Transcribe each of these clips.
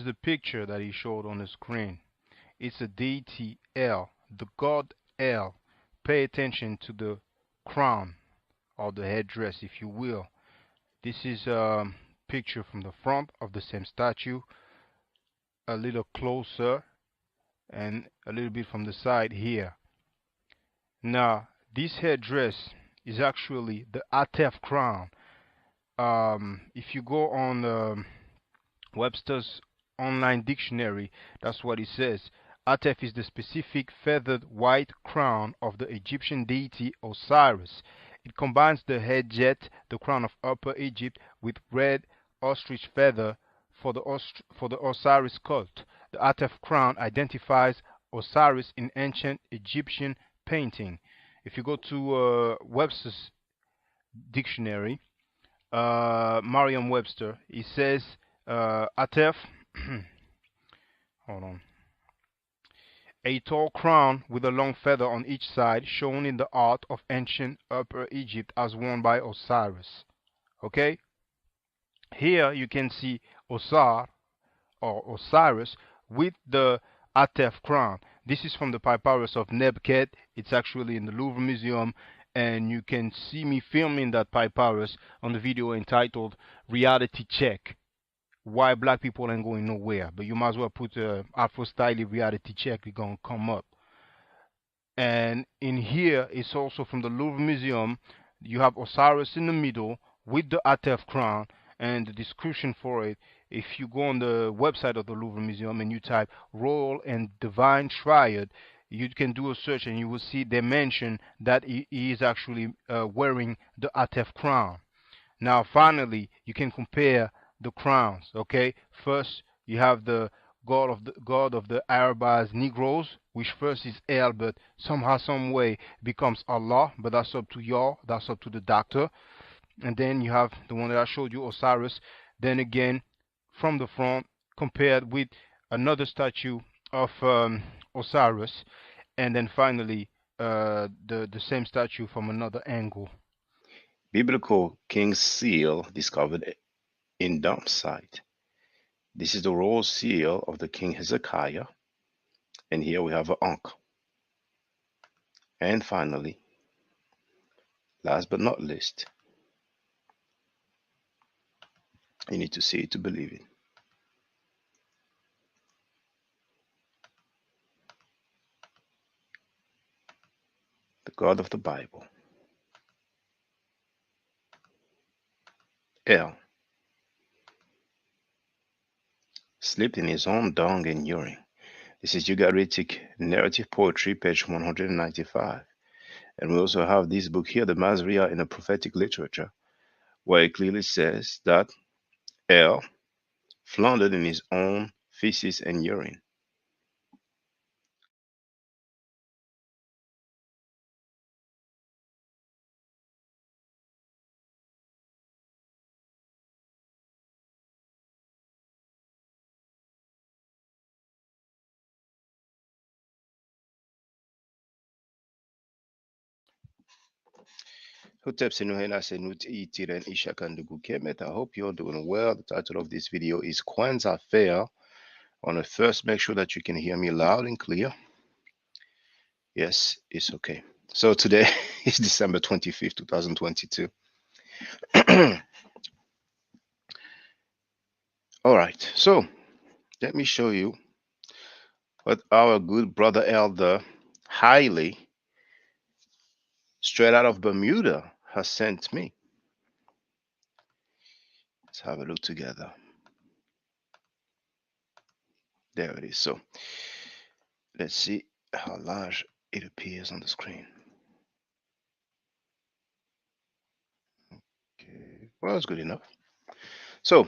is the picture that he showed on the screen. It's a deity El, the god El. Pay attention to the crown or the headdress, if you will. This is a picture from the front of the same statue, a little closer, and a little bit from the side here. Now, this headdress is actually the Atef crown. If you go on Webster's online dictionary, that's what it says. Atef is the specific feathered white crown of the Egyptian deity Osiris. It combines the head jet, the crown of Upper Egypt, with red ostrich feather for the Osiris cult. The Atef crown identifies Osiris in ancient Egyptian painting. If you go to Webster's dictionary, Merriam-Webster, it says Atef, hold on, a tall crown with a long feather on each side, shown in the art of ancient Upper Egypt as worn by Osiris. Okay, here you can see Osar or Osiris with the Atef crown. This is from the papyrus of Nebket. It's actually in the Louvre Museum, and you can see me filming that papyrus on the video entitled Reality Check. Why black people ain't going nowhere. But you might as well put Afro Style Reality Check, it's gonna come up. And in here, it's also from the Louvre Museum. You have Osiris in the middle with the Atef crown, and the description for it, if you go on the website of the Louvre Museum and you type Royal and Divine Triad, you can do a search and you will see they mention that he is actually wearing the Atef crown. Now, finally, you can compare the crowns. Okay, first you have the god of the Arabs Negroes, which first is El, but somehow, some way becomes Allah. But that's up to y'all. That's up to the doctor. And then you have the one that I showed you, Osiris. Then again, from the front, compared with another statue of Osiris, and then finally the same statue from another angle. Biblical king's seal discovered in dump site. This is the royal seal of the king Hezekiah, and here we have an ankh. And finally, last but not least, you need to see it to believe it. The God of the Bible, El, slept in his own dung and urine. This is Ugaritic Narrative Poetry, page 195. And we also have this book here, the Masria in the Prophetic Literature, where it clearly says that El floundered in his own feces and urine. I hope you're doing well. The title of this video is Kwanzaa Fail. I want to first make sure that you can hear me loud and clear. Yes, it's okay. So today is December 25th, 2022. All right, so let me show you what our good brother Elder Hailey, straight out of Bermuda, has sent me. Let's have a look together. There it is. So let's see how large it appears on the screen. Okay, well, it's good enough. So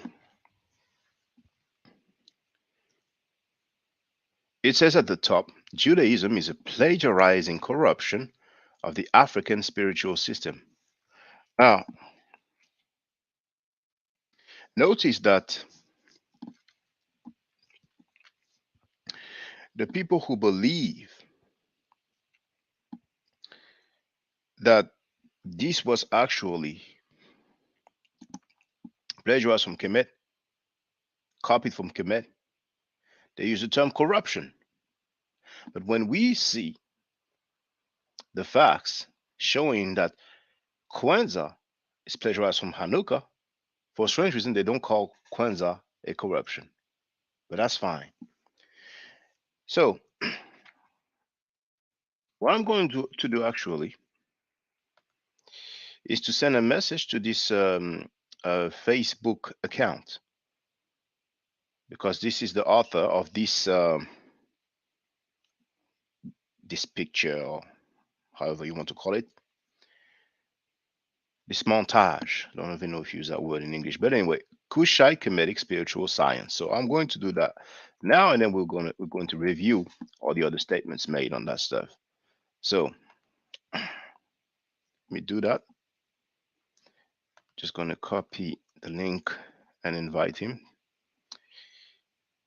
it says at the top, Judaism is a plagiarizing corruption of the African spiritual system. Now, notice that the people who believe that this was actually plagiarized from Kemet, copied from Kemet, They use the term corruption. But when we see the facts showing that Kwanzaa is plagiarized from Hanukkah, for a strange reason, they don't call Kwanzaa a corruption. But that's fine. So, what I'm going to do actually is to send a message to this Facebook account, because this is the author of this picture, or however you want to call it, this montage. I don't even know if you use that word in English, but anyway, Kushite Kemetic Spiritual Science. So I'm going to do that now, and then we're going to review all the other statements made on that stuff. So let me do that. Just going to copy the link and invite him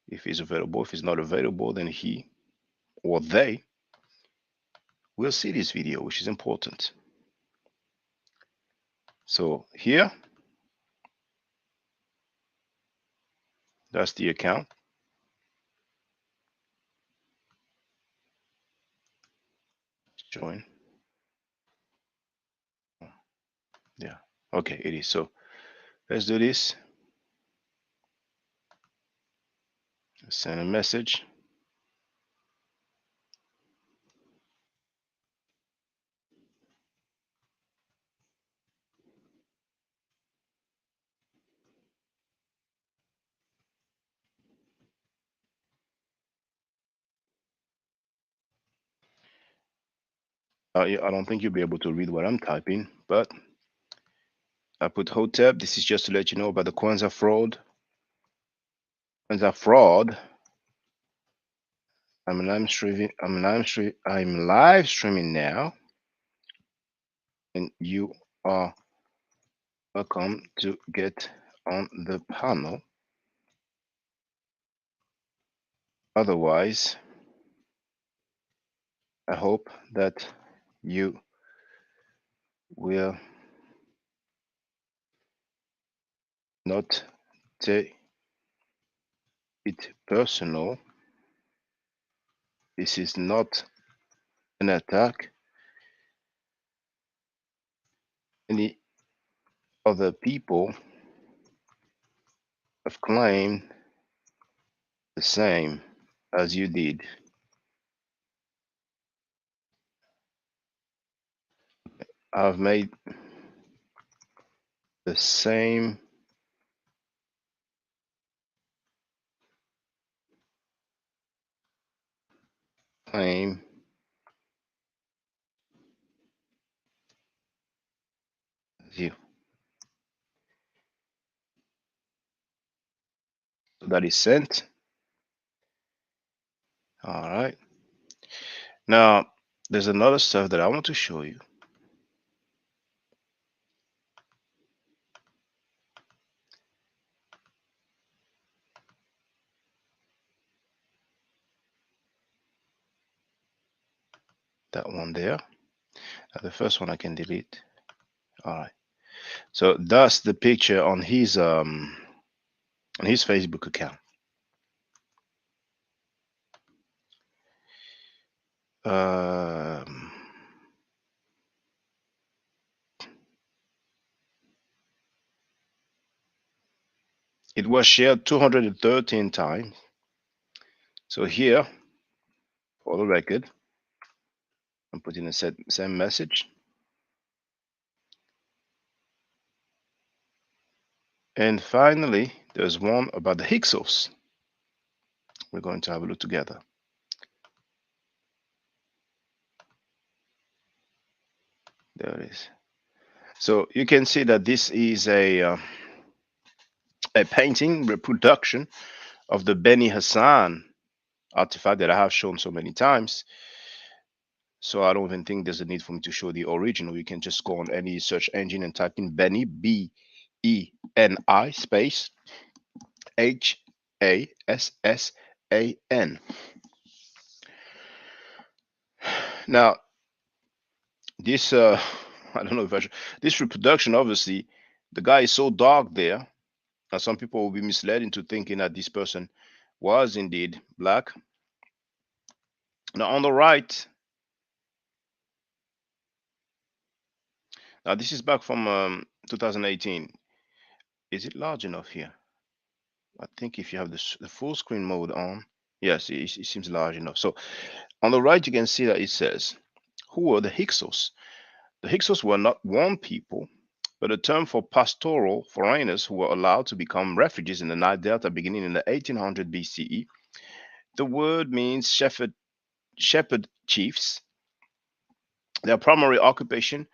if he's available. If he's not available, then he or they will see this video, which is important. So here, that's the account. Join. Yeah. Okay, it is. So let's do this. Send a message. I don't think you'll be able to read what I'm typing, but I put Hotep. This is just to let you know about the Kwanzaa fraud. Kwanzaa fraud. I'm live streaming. I'm live streaming now, and you are welcome to get on the panel. Otherwise, I hope that you will not take it personal. This is not an attack. Any other people have claimed the same as you did. I've made the same claim as you. So that is sent. All right. Now, there's another stuff that I want to show you. That one there. The first one I can delete. All right. So that's the picture on his Facebook account. Um, it was shared 213 times. So here, for the record, I'm putting the same message. And finally, there's one about the Hyksos. We're going to have a look together. There it is. So you can see that this is a painting reproduction of the Beni Hassan artifact that I have shown so many times. So I don't even think there's a need for me to show the original. You can just go on any search engine and type in Beni, B-E-N-I space H-A-S-S-A-N. Now, this I don't know if I should, this reproduction, obviously, the guy is so dark there. Now, some people will be misled into thinking that this person was indeed black. Now on the right, now this is back from 2018. Is it large enough here? I think if you have the full screen mode on, yes, it seems large enough. So on the right, you can see that it says, who were the Hyksos? The Hyksos were not one people, but a term for pastoral foreigners who were allowed to become refugees in the Nile Delta beginning in the 1800 BCE. The word means shepherd chiefs. Their primary occupation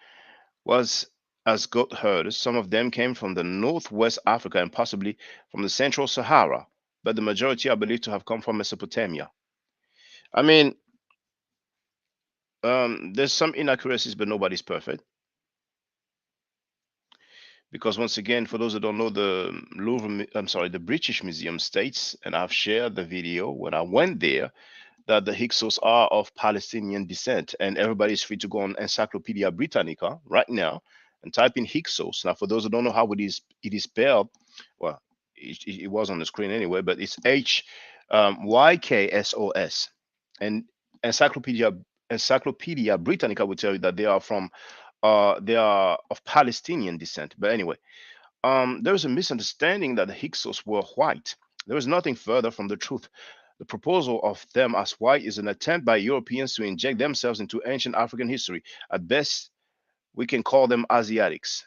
was as goat herders. Some of them came from the northwest Africa and possibly from the central Sahara, but the majority are believed to have come from Mesopotamia. I mean, there's some inaccuracies, but nobody's perfect. Because once again, for those that don't know, the British Museum states, and I've shared the video when I went there, that the Hyksos are of Palestinian descent, and everybody is free to go on Encyclopedia Britannica right now and type in Hyksos. Now, for those that don't know how it is spelled, well, it was on the screen anyway, but it's Hyksos, and Encyclopedia Britannica would tell you that they are of Palestinian descent. But anyway, there is a misunderstanding that the Hyksos were white. There is nothing further from the truth. The proposal of them as white is an attempt by Europeans to inject themselves into ancient African history. At best, we can call them Asiatics.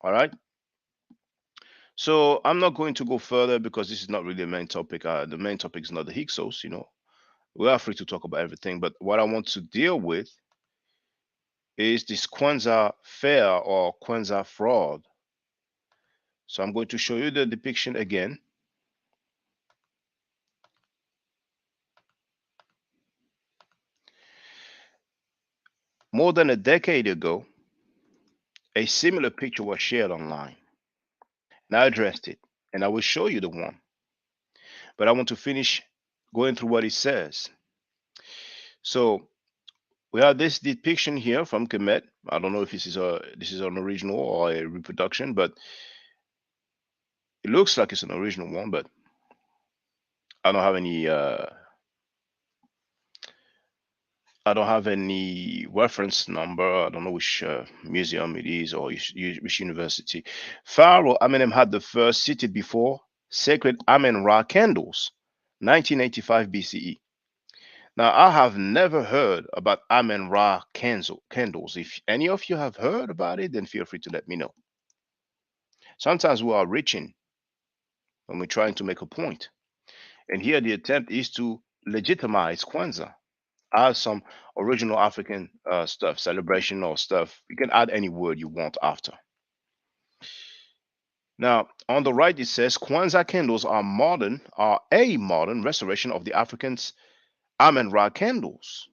All right. So I'm not going to go further because this is not really the main topic. The main topic is not the Hyksos. We are free to talk about everything. But what I want to deal with is this Kwanzaa Fail or Kwanzaa fraud. So I'm going to show you the depiction again. More than a decade ago, a similar picture was shared online, and I addressed it, and I will show you the one. But I want to finish going through what it says. So we have this depiction here from Kemet. I don't know if this is an original or a reproduction, but it looks like it's an original one. But I don't have any. I don't have any reference number. I don't know which museum it is or which university. Pharaoh Amenem had the first cited before sacred Amen Ra candles, 1985 BCE. Now, I have never heard about Amen Ra candles. If any of you have heard about it, then feel free to let me know. Sometimes we are reaching when we're trying to make a point. And here the attempt is to legitimize Kwanzaa. Add some original African stuff, celebration or stuff. You can add any word you want after. Now, on the right, it says Kwanzaa candles are a modern restoration of the Africans' Amen Ra candles.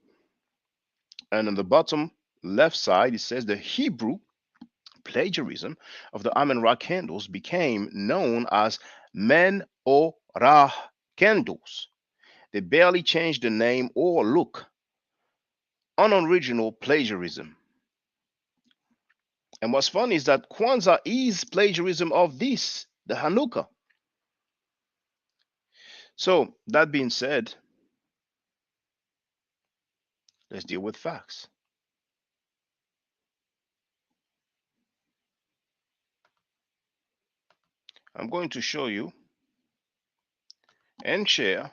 And on the bottom left side, it says the Hebrew plagiarism of the Amen Ra candles became known as Men O Ra candles. They barely changed the name or look. Unoriginal plagiarism. And what's funny is that Kwanzaa is plagiarism of this, the Hanukkah. So, that being said, let's deal with facts. I'm going to show you and share,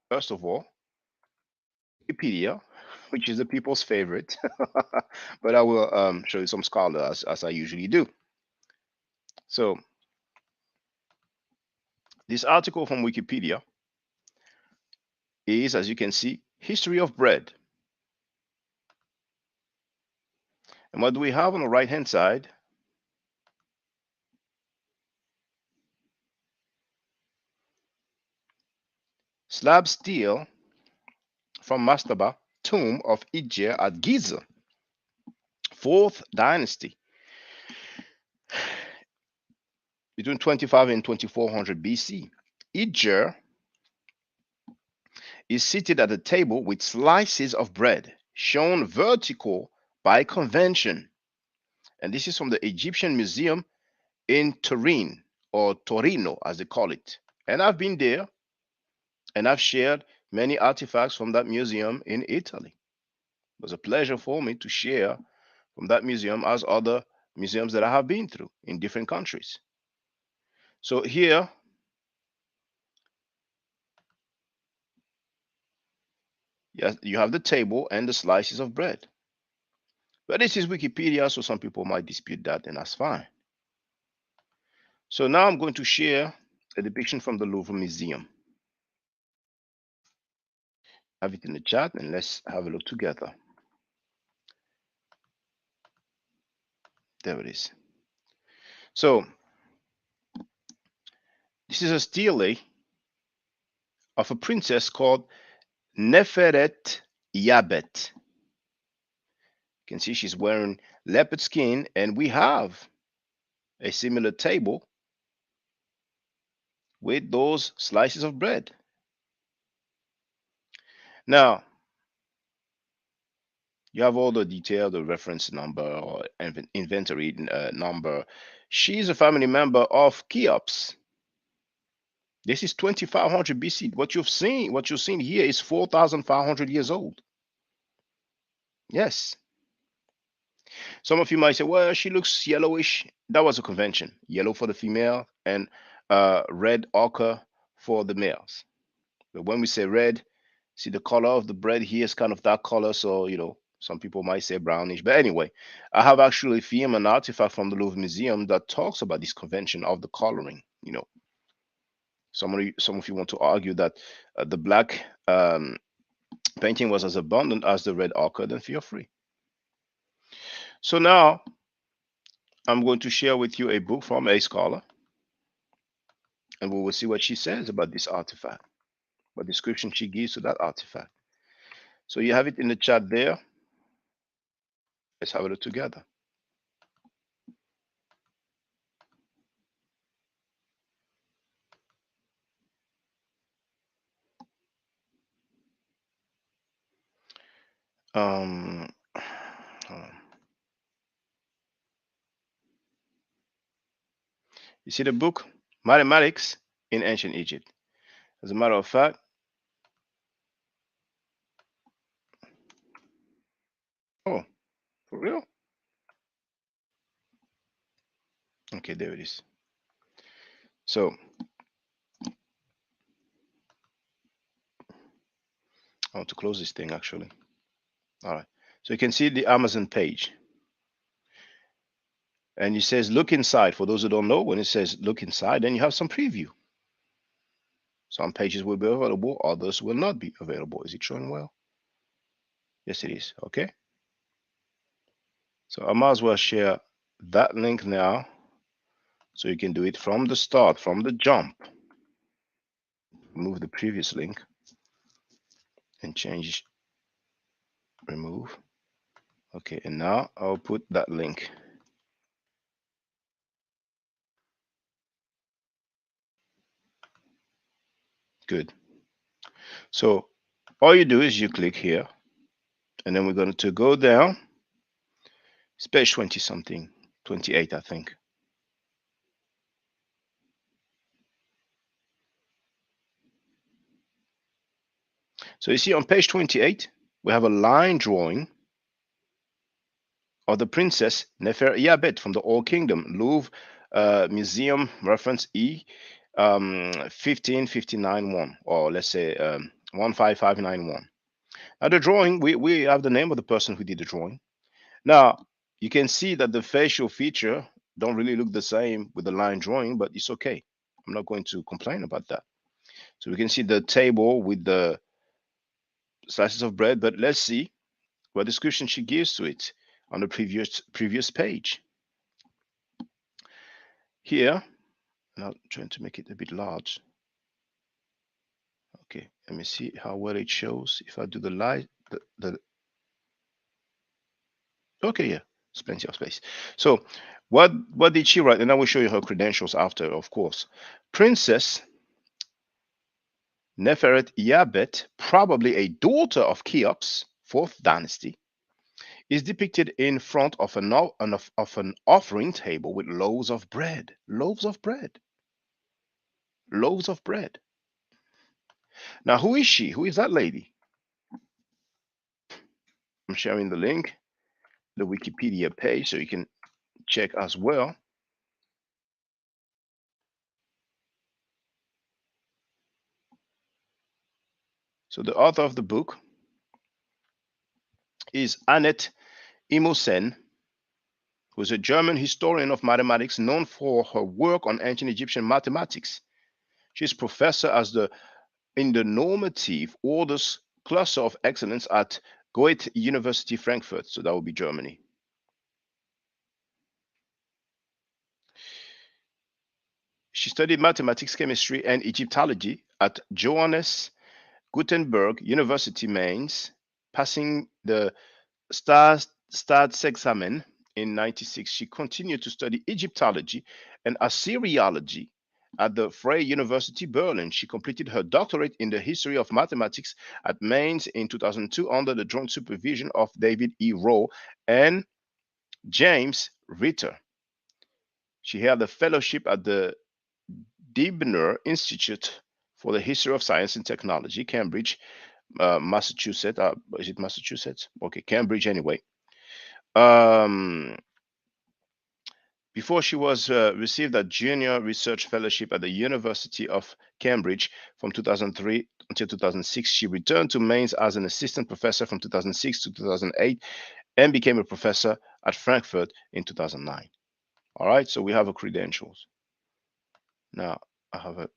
first of all, Wikipedia, which is the people's favorite, but I will show you some scholars as I usually do. So, this article from Wikipedia is, as you can see, history of bread. And what do we have on the right hand side? Slab stele from Mastaba, tomb of Idjer at Giza, 4th dynasty, between 25 and 2400 BC. Idjer is seated at a table with slices of bread, shown vertical by convention. And this is from the Egyptian Museum in Turin, or Torino as they call it. And I've been there. And I've shared many artifacts from that museum in Italy. It was a pleasure for me to share from that museum as other museums that I have been through in different countries. So here yes, you have the table and the slices of bread. But this is Wikipedia, so some people might dispute that, and that's fine. So now I'm going to share a depiction from the Louvre Museum. Have it in the chat and let's have a look together. There it is. So this is a stele of a princess called Neferet Yabet. You can see she's wearing leopard skin, and we have a similar table with those slices of bread. Now, you have all the detail, the reference number or inventory number. She's a family member of Cheops. This is 2500 BC. What you've seen here is 4,500 years old. Yes. Some of you might say, well, she looks yellowish. That was a convention. Yellow for the female and red ochre for the males. But when we say red, see the color of the bread here is kind of that color. So, some people might say brownish. But anyway, I have actually filmed an artifact from the Louvre Museum that talks about this convention of the coloring. Some of you want to argue that the black painting was as abundant as the red ochre, then feel free. So now I'm going to share with you a book from a scholar, and we will see what she says about this artifact, what description she gives to that artifact. So you have it in the chat there. Let's have a look together. Um, you see the book, Mathematics in Ancient Egypt. As a matter of fact, oh, for real? Okay, there it is. So I want to close this thing actually. All right. So you can see the Amazon page. And it says look inside. For those who don't know, when it says look inside, then you have some preview. Some pages will be available, others will not be available. Is it showing well? Yes, it is. Okay. So I might as well share that link now so you can do it from the start, from the jump. Move the previous link and change, remove. Okay, and now I'll put that link. Good. So all you do is you click here, and then we're going to go down. It's page 20 something, 28, I think. So you see on page 28, we have a line drawing of the princess Neferyabet from the Old Kingdom, Louvre Museum, reference E 15591, or let's say 15591. Now the drawing, we have the name of the person who did the drawing. Now you can see that the facial feature don't really look the same with the line drawing, but it's okay. I'm not going to complain about that. So we can see the table with the slices of bread, but let's see what description she gives to it on the previous page. Here, and I'm trying to make it a bit large. Okay, let me see how well it shows. If I do the light, okay, yeah, it's plenty of space. So what did she write? And I will show you her credentials after, of course. Princess Neferet Yabet, probably a daughter of Cheops, 4th dynasty, is depicted in front of an offering table with loaves of bread. Loaves of bread. Loaves of bread. Now, who is she? Who is that lady? I'm sharing the link, the Wikipedia page, so you can check as well. So the author of the book is Annette Imosen, who is a German historian of mathematics known for her work on ancient Egyptian mathematics. She's professor in the normative orders cluster of excellence at Goethe University Frankfurt, so that would be Germany. She studied mathematics, chemistry, and Egyptology at Johannes Gutenberg University, Mainz, passing the Staatsexamen in 96. She continued to study Egyptology and Assyriology at the Freie University Berlin. She completed her doctorate in the history of mathematics at Mainz in 2002 under the joint supervision of David E. Rowe and James Ritter. She held a fellowship at the Debner Institute for the History of Science and Technology, Cambridge, Massachusetts. Is it Massachusetts? Okay, Cambridge anyway. Before she was received a junior research fellowship at the University of Cambridge from 2003 until 2006, she returned to Mainz as an assistant professor from 2006 to 2008 and became a professor at Frankfurt in 2009. All right, so we have her credentials. Now I have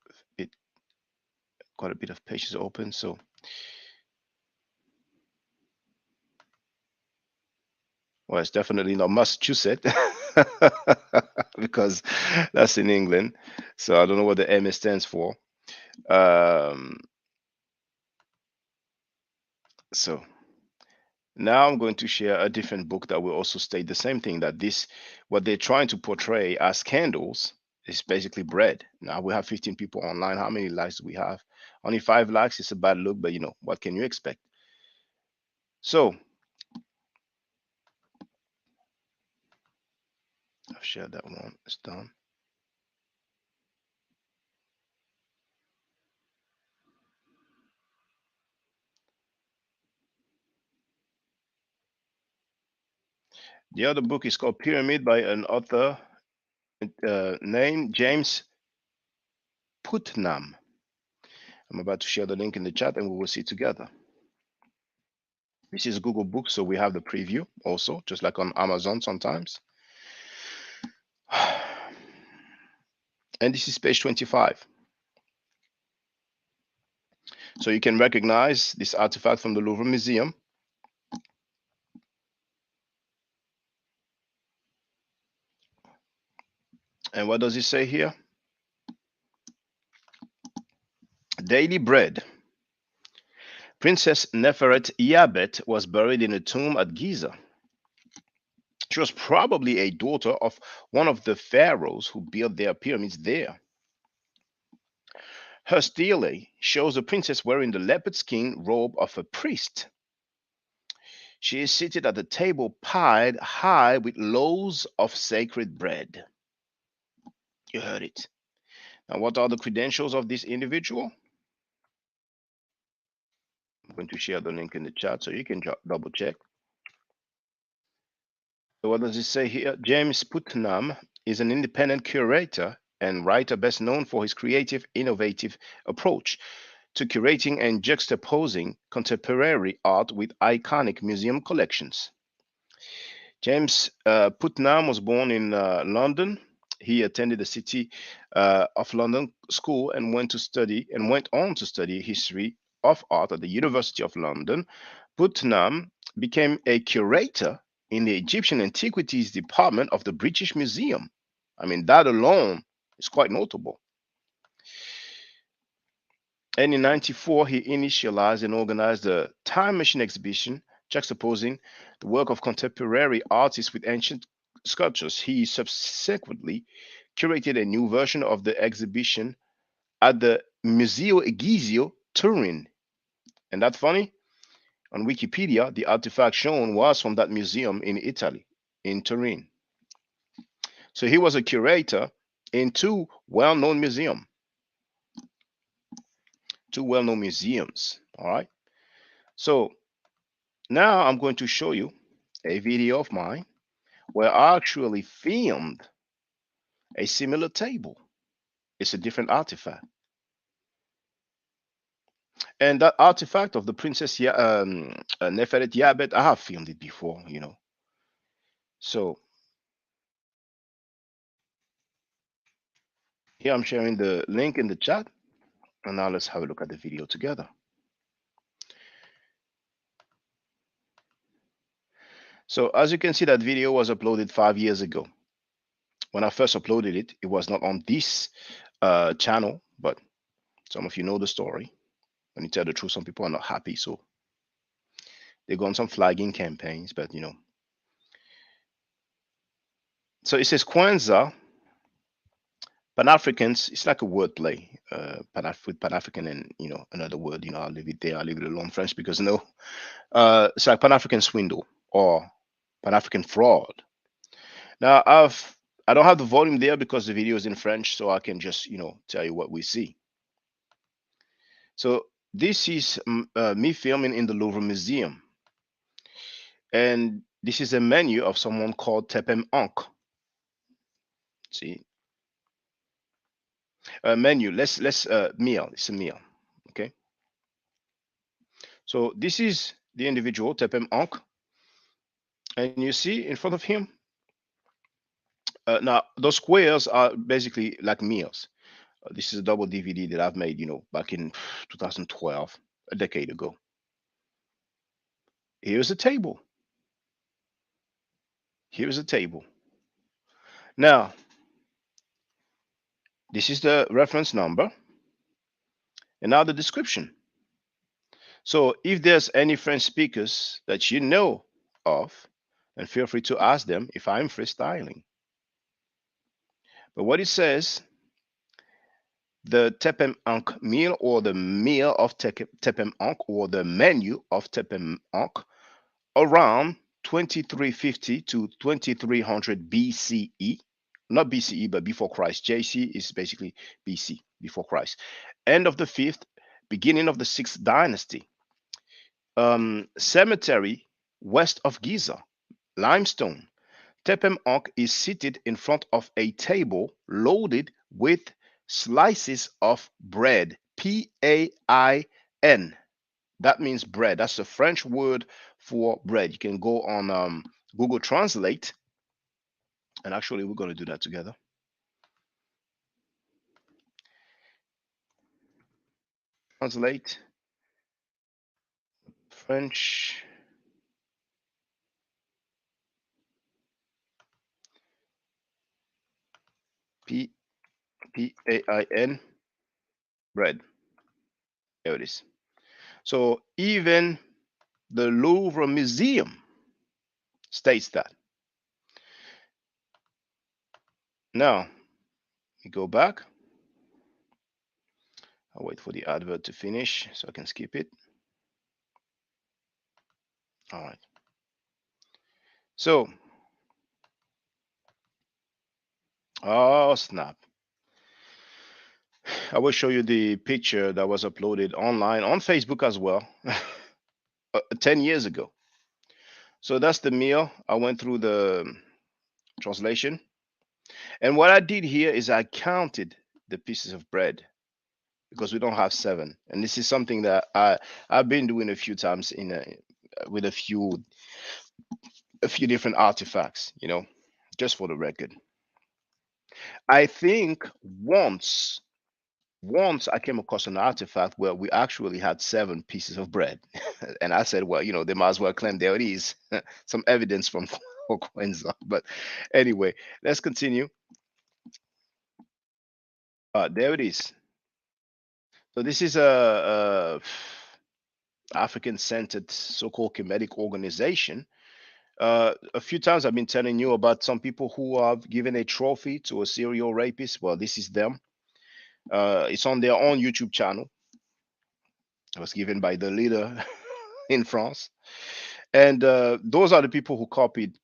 quite a bit of pages open, so well, it's definitely not Massachusetts because that's in England. So I don't know what the MS stands for. So now I'm going to share a different book that will also state the same thing, that what they're trying to portray as candles is basically bread. Now we have 15 people online. How many likes do we have? Only 5 likes. It's a bad look, but what can you expect? So I've shared that one. It's done. The other book is called Pyramid by an author named James Putnam. I'm about to share the link in the chat and we will see together. This is Google Books, so we have the preview also, just like on Amazon sometimes. And this is page 25. So you can recognize this artifact from the Louvre Museum. And what does it say here? Daily bread. Princess Neferet Iabet was buried in a tomb at Giza. She was probably a daughter of one of the pharaohs who built their pyramids there. Her stele shows the princess wearing the leopard skin robe of a priest. She is seated at a table piled high with loaves of sacred bread. You heard it. Now, what are the credentials of this individual? I'm going to share the link in the chat so you can double check. So what does it say here? James Putnam is an independent curator and writer best known for his creative, innovative approach to curating and juxtaposing contemporary art with iconic museum collections. James Putnam was born in London. He attended the City of London School and went on to study history of art at the University of London. Putnam became a curator in the Egyptian Antiquities Department of the British Museum. I mean, that alone is quite notable. And in 1994, he initialized and organized the Time Machine exhibition, juxtaposing the work of contemporary artists with ancient sculptures. He subsequently curated a new version of the exhibition at the Museo Egizio, Turin. And that's funny? On Wikipedia, the artifact shown was from that museum in Italy, in Turin. So he was a curator in 2 well-known museums. two well-known museums. All right. So now I'm going to show you a video of mine where I actually filmed a similar table. It's a different artifact. And that artifact of the Princess Neferet Yabet, I have filmed it before, you know. So here I'm sharing the link in the chat. And now let's have a look at the video together. So as you can see, that video was uploaded 5 years ago. When I first uploaded it, it was not on this channel, but some of you know the story. When you tell the truth, some people are not happy, so they go on some flagging campaigns, but you know. So it says Kwanzaa, Pan-Africans, it's like a wordplay, with Pan-African and, you know, another word, you know, I'll leave it there, I'll leave it alone, French, because no, it's like Pan-African swindle or Pan-African fraud. Now, I don't have the volume there because the video is in French, so I can just, you know, tell you what we see. So this is me filming in the Louvre Museum. And this is a menu of someone called Tepem Ankh. See, a menu. Let's meal. It's a meal. Okay. So this is the individual Tepem Ankh, and you see in front of him. Now those squares are basically like meals. This is a double DVD that I've made, you know, back in 2012, a decade ago. Here's a table. Here's a table. Now, this is the reference number, and now the description. So if there's any French speakers that you know of, then feel free to ask them if I'm freestyling. But what it says, the Tepem Ankh meal, or the meal of Tepem Ankh, or the menu of Tepem Ankh, around 2350 to 2300 BCE, not BCE, but before Christ. JC is basically BC, before Christ. End of the 5th, beginning of the 6th dynasty. Cemetery west of Giza, limestone. Tepem Ankh is seated in front of a table loaded with slices of bread. Pain. That means bread. That's the French word for bread. You can go on Google Translate, and actually we're going to do that together. Translate French Pain bread. There it is. So even the Louvre Museum states that. Now we go back. I'll wait for the advert to finish so I can skip it. All right. So, oh snap. I will show you the picture that was uploaded online on Facebook as well 10 years ago. So that's the meal. I went through the translation. And what I did here is I counted the pieces of bread because we don't have 7. And this is something that I've been doing a few times with a few different artifacts, you know, just for the record. I think once I came across an artifact where we actually had 7 pieces of bread. And I said, well, you know, they might as well claim there it is. Some evidence from Kwanzaa. But anyway, let's continue. There it is. So this is a African-centered so-called Kemetic organization. A few times I've been telling you about some people who have given a trophy to a serial rapist. Well, this is them. It's on their own YouTube channel. It was given by the leader in France. And those are the people who copied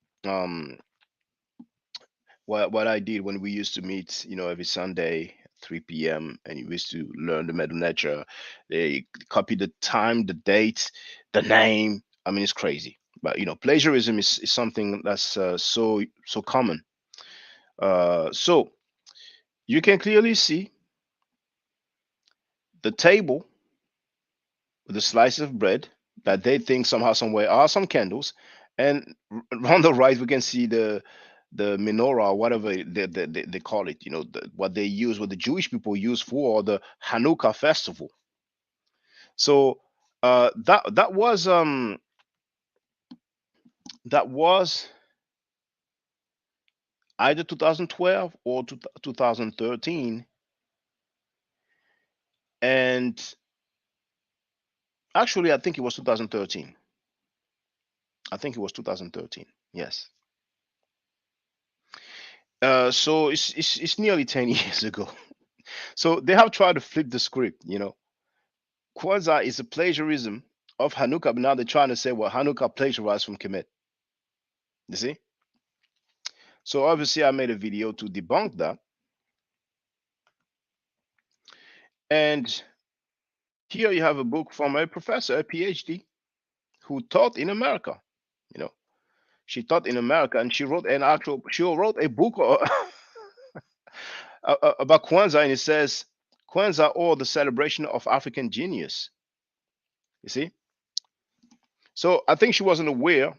what I did when we used to meet, you know, every Sunday 3 p.m. and you wish to learn the middle ledger, they copy the time, the date, the name. I mean, it's crazy. But plagiarism is something that's so common. So you can clearly see the table with the slices of bread that they think somehow, somewhere are some candles, and on the right we can see the menorah, or whatever they call it. What they use, what the Jewish people use for the Hanukkah festival. So that was either 2012 or 2013, and actually I think it was 2013. I think it was 2013. Yes. So it's nearly 10 years ago. So they have tried to flip the script. Kwanzaa is a plagiarism of Hanukkah, but now they're trying to say, well, Hanukkah plagiarized from Kemet. You see? So obviously, I made a video to debunk that. And here you have a book from a professor, a PhD, who taught in America. You know, she taught in America, and she wrote a book about Kwanzaa, and it says Kwanzaa, or the celebration of African genius. You see? So I think she wasn't aware.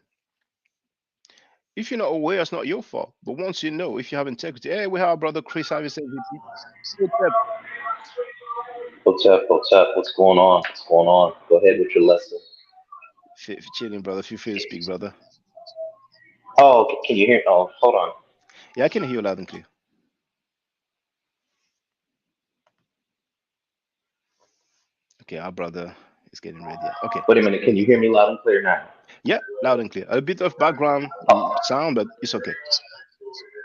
If you're not aware, it's not your fault. But once you know, if you have integrity, hey, we have our brother Chris. How you say? What's up? What's going on? What's going on? Go ahead with your lesson. Chilling, brother. If you feel to speak, brother. Oh, can you hear? Oh, hold on. Yeah, I can hear you loud and clear. Okay, our brother is getting ready. Yeah. Okay. Wait a minute. Can you hear me loud and clear now? Yeah, loud and clear. A bit of background Oh, sound, but it's okay.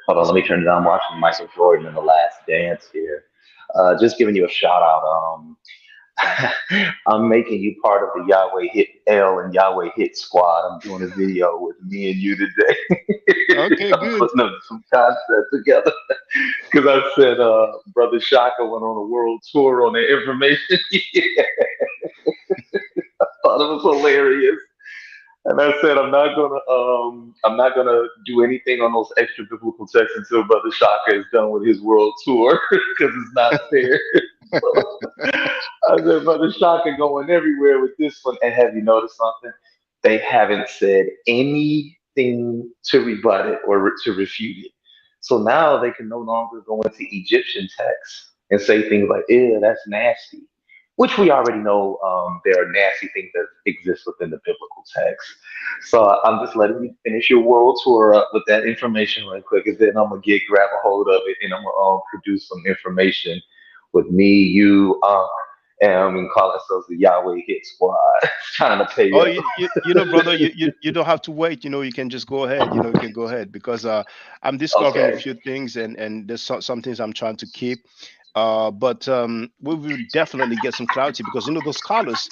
hold on. It's Let me okay. turn it on. I'm watching Michael Jordan in The Last Dance here. Just giving you a shout out. I'm making you part of the Yahweh Hit L and Yahweh Hit Squad. I'm doing a video with me and you today. Okay, I'm good. putting up some content together because I said Brother Shaka went on a world tour on the information. I thought it was hilarious. And I said I'm not gonna do anything on those extra biblical texts until Brother Shaka is done with his world tour because it's not fair. I said Brother Shaka going everywhere with this one. And have you noticed something? They haven't said anything to rebut it or to refute it. So now they can no longer go into Egyptian texts and say things like, "Ew, that's nasty," which we already know there are nasty things that exist within the biblical text. So I'm just letting you finish your world tour up with that information right quick, and then I'm gonna get grab a hold of it and I'm gonna produce some information with me, you, and we can call ourselves the Yahweh Hit Squad, trying to pay Oh, up. brother, you don't have to wait. You can just go ahead. You can go ahead because I'm discovering a Okay. few things, and there's some things I'm trying to keep. But we will definitely get some clarity because those scholars,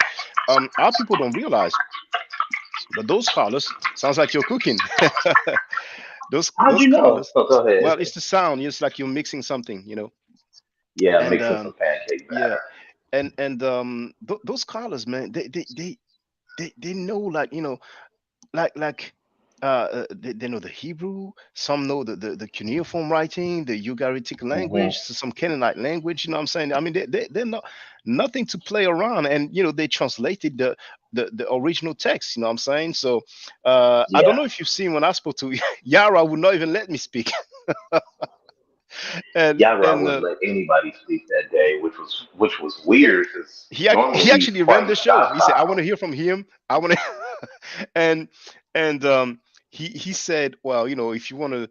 our people don't realize, but those scholars sounds like you're cooking. those How'd those you know? scholars, Oh, go ahead. well, it's the sound. It's like you're mixing something. Yeah, I'm And mixing some pancake yeah, batter. and those scholars, man, they know, like, they know the Hebrew. Some know the cuneiform writing, the Ugaritic language, Hmm. some Canaanite language. You know what I'm saying? I mean, they're not nothing to play around, and they translated the original text. You know what I'm saying? So I don't Yeah. know if you've seen when I spoke to Yara, would not even let me speak, Yahweh and wouldn't let anybody speak that day, which was yeah, weird because normally he he's actually ran quite the show. He said, "I want docile. to hear from him. I want to," and and he said, "Well, if you want to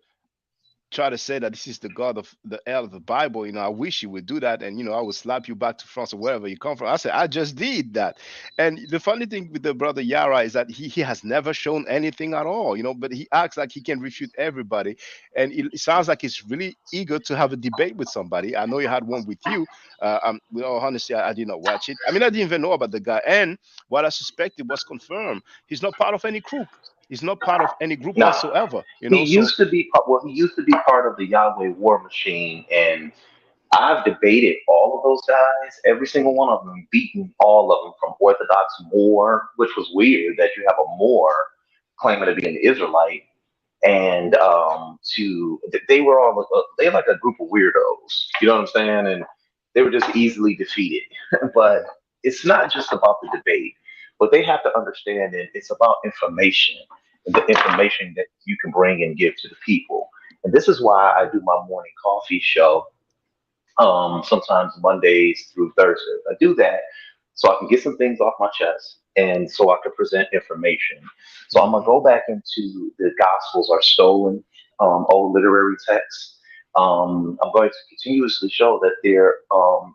try to say that this is the God of the L of the Bible, I wish you would do that, and I would slap you back to France or wherever you come from." I said, "I just did that." And the funny thing with the brother Yara is that he has never shown anything at all, but he acts like he can refute everybody, and it sounds like he's really eager to have a debate with somebody. I know you had one with you. With all honesty, I did not watch it. I mean, I didn't even know about the guy, and what I suspected was confirmed. He's not part of any crook. He's not part of any group No, whatsoever. he So used to be part. Well, he used to be part of the Yahweh War Machine, and I've debated all of those guys, every single one of them, beaten all of them from Orthodox Moor, which was weird that you have a Moor claiming to be an Israelite, and they were all they like a group of weirdos. You know what I'm saying? And they were just easily defeated. But Mm. it's not just about the debate. What they have to understand is it's about information and the information that you can bring and give to the people. And this is why I do my morning coffee show sometimes Mondays through Thursdays. I do that so I can get some things off my chest and so I can present information. So I'm gonna Mhm. go back into the Gospels are stolen, old literary texts. I'm going to continuously show that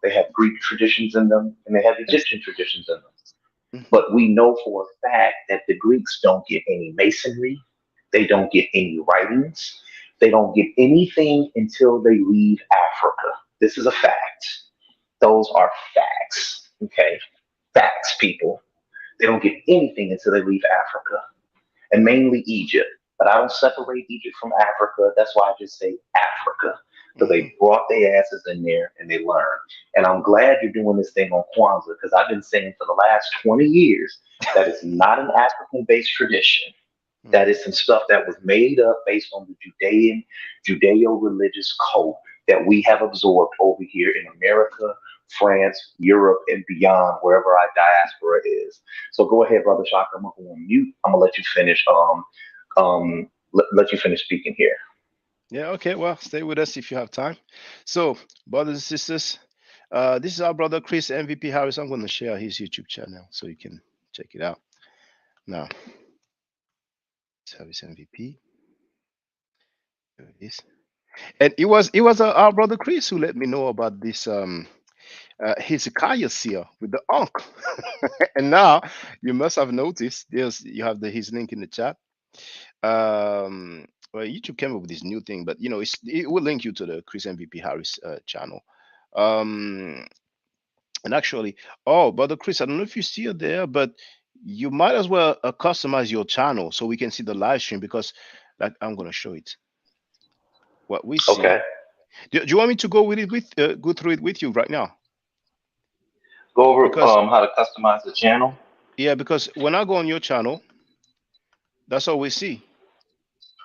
they have Greek traditions in them and they have Yes. Egyptian traditions in them. Mhm. But we know for a fact that the Greeks don't get any masonry, they don't get any writings, they don't get anything until they leave Africa. This is a fact. Those are facts. Okay. Facts, people. They don't get anything until they leave Africa and mainly Egypt. But I don't separate Egypt from Africa. That's why I just say Africa. Because Mhm. they brought their asses in there and they learned. And I'm glad you're doing this thing on Kwanzaa because I've been saying for the last 20 years that it's not an African based tradition. That Mhm. is some stuff that was made up based on the Judeo-religious code that we have absorbed over here in America, France, Europe, and beyond, wherever our diaspora is. So go ahead, brother Shaka. I'm gonna go on mute. I'm gonna let you finish. Let you finish speaking here. Yeah, okay. Well, stay with us if you have time. So, brothers and sisters, this is our brother Chris MVP Harris. I'm going to share his YouTube channel so you can check it out. Now, Service MVP. There it is. And it was our brother Chris who let me know about this Hezekiah seal with the Ankh. And now you must have noticed there's you have his link in the chat. Well, YouTube came up with this new thing, but it will link you to the Chris MVP Harris channel. Um, and actually, oh, brother Chris, I don't know if you see it there, but you might as well customize your channel so we can see the live stream because, like, I'm gonna show it. What we see. Okay. Do you want me to go with it go through it with you right now? Go over Because how to customize the channel. yeah, because when I go on your channel, that's all we see.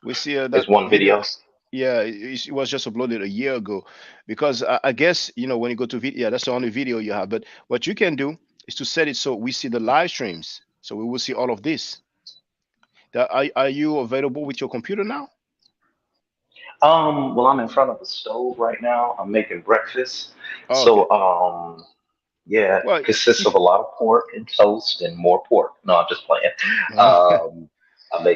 We see that It's one video. video. Yeah, it was just uploaded a year ago. Because I guess when you go to video, yeah, that's the only video you have. But what you can do is to set it so we see the live streams, so we will see all of this. Are you available with your computer now? Well, I'm in front of the stove right now. I'm making breakfast. Oh, okay. So, yeah, Well, consists of if a lot of pork and toast and more pork. No, I'm just playing. Um,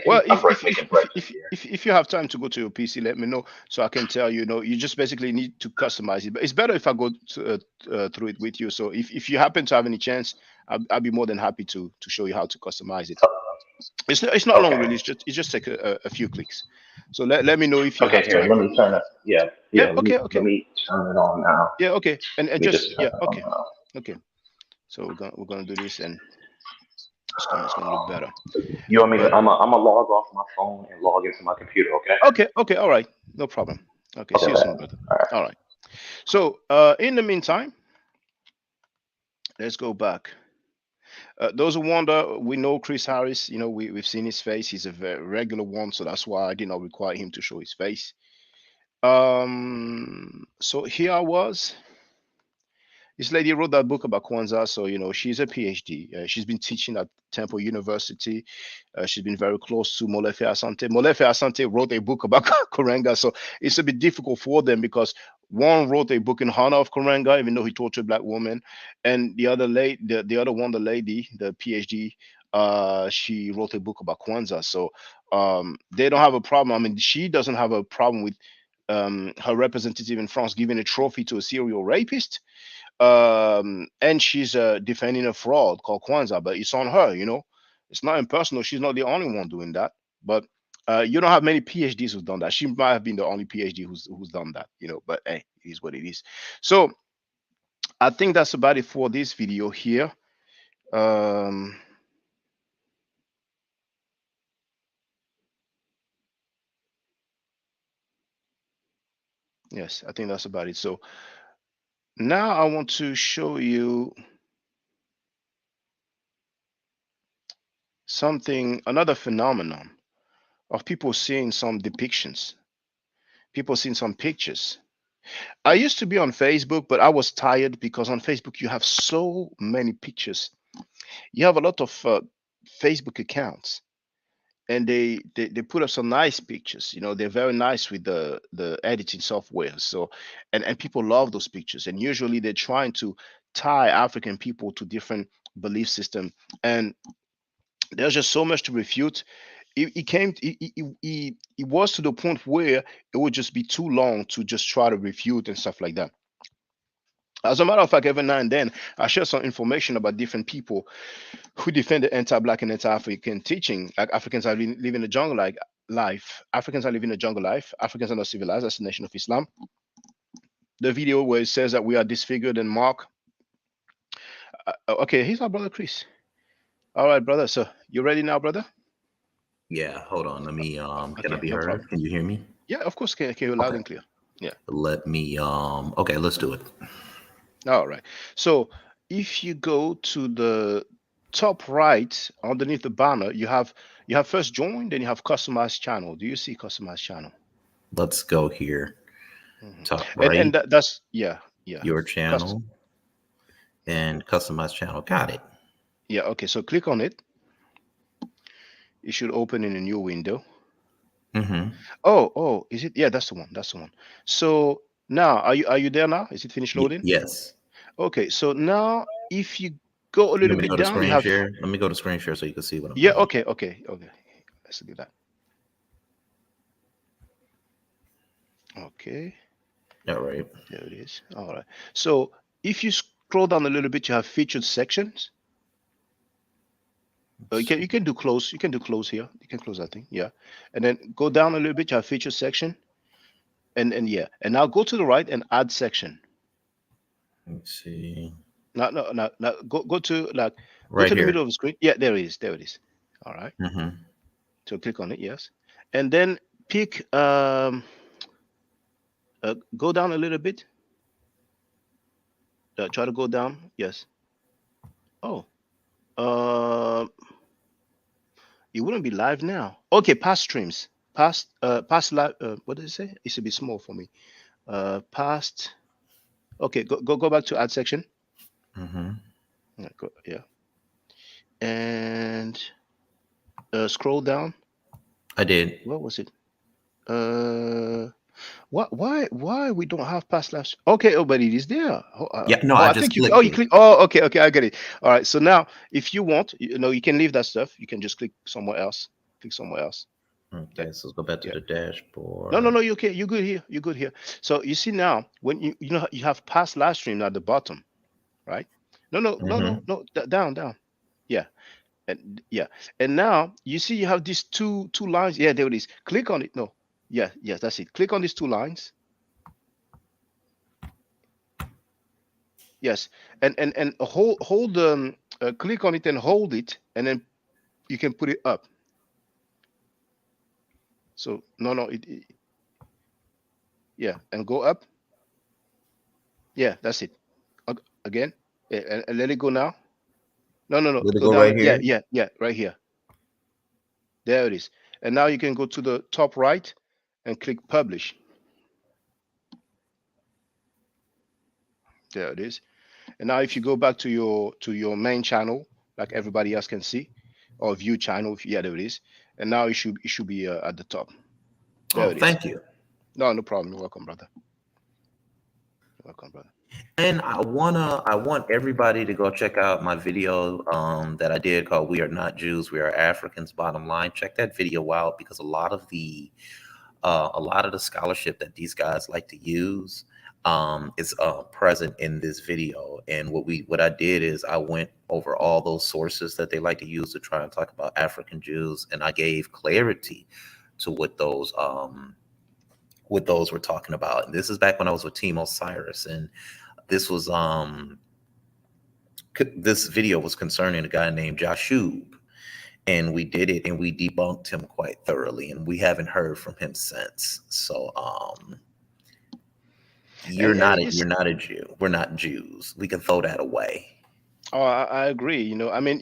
well, making breakfast here. if you have time to go to your PC, let me know so I can tell you. You just basically need to customize it. But it's better if I go through it with you. So if you happen to have any chance, I'll be more than happy to show you how to customize it. It's not long Okay. really. It's just take a few clicks. So let me know if you Okay, have here, time. let me turn it. Yeah, Yeah. yeah, Okay. let Okay. me turn it on now. Yeah. Okay. And Let me just just turn yeah. it on Okay. now. Okay. So we're gonna do this and it's gonna look better. You want me to? But I'm gonna log off my phone and log into my computer. Okay. okay. Okay. All right. No problem. Okay. Okay, See you man. soon, brother. All right. All right. So in the meantime, let's go back. Those who wonder, we know Chris Harris. We've seen his face. He's a very regular one, so that's why I did not require him to show his face. So here I was. This lady wrote that book about Kwanzaa, so she's a PhD. She's been teaching at Temple University. She's been very close to Molefe Asante. Molefe Asante wrote a book about Kurenga, so it's a bit difficult for them because one wrote a book in honor of Kurenga, even though he tortured black women, and the other lady, the other one, the lady, the PhD, she wrote a book about Kwanzaa. So they don't have a problem. I mean, she doesn't have a problem with her representative in France giving a trophy to a serial rapist, and she's defending a fraud called Kwanzaa, but it's on her. It's not impersonal. She's not the only one doing that, but you don't have many PhDs who've done that. She might have been the only PhD who's done that. But hey, it is what it is. So I think that's about it for this video here. um yes, I think that's about it. So Now I want to show you something, another phenomenon of people seeing some depictions, people seeing some pictures. I used to be on Facebook, but I was tired because on Facebook you have so many pictures. You have a lot of Facebook accounts, and they put up some nice pictures. You know, they're very nice with the editing software. So, and people love those pictures. And usually they're trying to tie African people to different belief system. And there's just so much to refute. It came it was to the point where it would just be too long to just try to refute and stuff like that. As a matter of fact, every now and then I share some information about different people who defend the anti-black and anti-African teaching, like Africans are living a jungle like life. Africans are living a jungle life. Africans are not civilized. That's the nation of Islam. The video where it says that we are disfigured and marked. Okay, here's our brother Chris. All right, brother. So you ready now, brother? Yeah, hold on. Let me can I Okay, be no heard? problem. Can you hear me? Yeah, of course. Can you loud Okay. and clear? Yeah. Let me okay, let's do it. All right. So if you go to the top right underneath the banner, you have first join, then you have customized channel. Do you see customized channel? Let's go here. Hmm. Top And right, that's yeah. your Custom. channel and customize channel. Got it. Yeah, okay. So click on it. It should open in a new window. Mm-hmm. Oh, is it? Yeah, that's the one. That's the one. So now, are you there now? Is it finished loading? Yes. Okay. So now, if you go a You little want me to bit go to down, you screen have share? Let me go to screen share so you can see what I'm yeah. doing. Okay. Let's do that. Okay, All right. there it is. All right. So if you scroll down a little bit, you have featured sections. Let's You can do close. You can do close here. You can close that thing. Yeah, and then go down a little bit. You have featured section, and yeah, and now go to the right and add section. see. No. Go Right to the here. middle of the screen. Yeah, there it is. There it is. All right. Mm-hmm. So click on it. Yes, and then pick. Go down a little bit. Try to go down. Yes. Oh. Um. It wouldn't be live now. Okay. Past streams. Past live. What did it say? It should be small for me. Past. Okay. Go back to add section. Mm-hmm. Yeah. And scroll down. I did. What was it? Uh. Why we don't have past lives? Okay, oh, but it is there. Yeah, no, I I just think clicked you it. click. Oh, okay, I get it. All right, so now if you want, you can leave that stuff. You can just click somewhere else. Click somewhere else. That Okay, so let's go back to yeah. the No, dashboard. no, you okay. You're good here. You're good here. So you see now when you have past live stream at the bottom, right? Mm-hmm. No. Down. Yeah, yeah. And now you see you have these two lines. Yeah, there it is. Click on it. No. Yeah, yes, that's it. Click on these two lines. Yes, and hold click on it and hold it, and then you can put it up. So no, yeah, and go up. Yeah, that's it. Again, yeah, and let it go now. No, Did it go go down. right Yeah, here? right here. There it is. And now you can go to the top right and click publish. There it is. And now if you go back to your main channel, like everybody else can see, or view channel, yeah, there it is. And now it should be at the top. There Oh, it is. thank you. No problem. You're welcome, brother. You're welcome, brother. And I want everybody to go check out my video that I did called "We Are Not Jews, We Are Africans." Bottom line, check that video out because a lot of the scholarship that these guys like to use is present in this video. And what I did is I went over all those sources that they like to use to try and talk about African Jews, and I gave clarity to what those were talking about. And this is back when I was with Team Osiris, and this was this video was concerning a guy named Jashub, and we did it and we debunked him quite thoroughly, and we haven't heard from him since. So And You're it's not a Jew. We're not Jews. We can throw that away. Oh, I agree. I mean,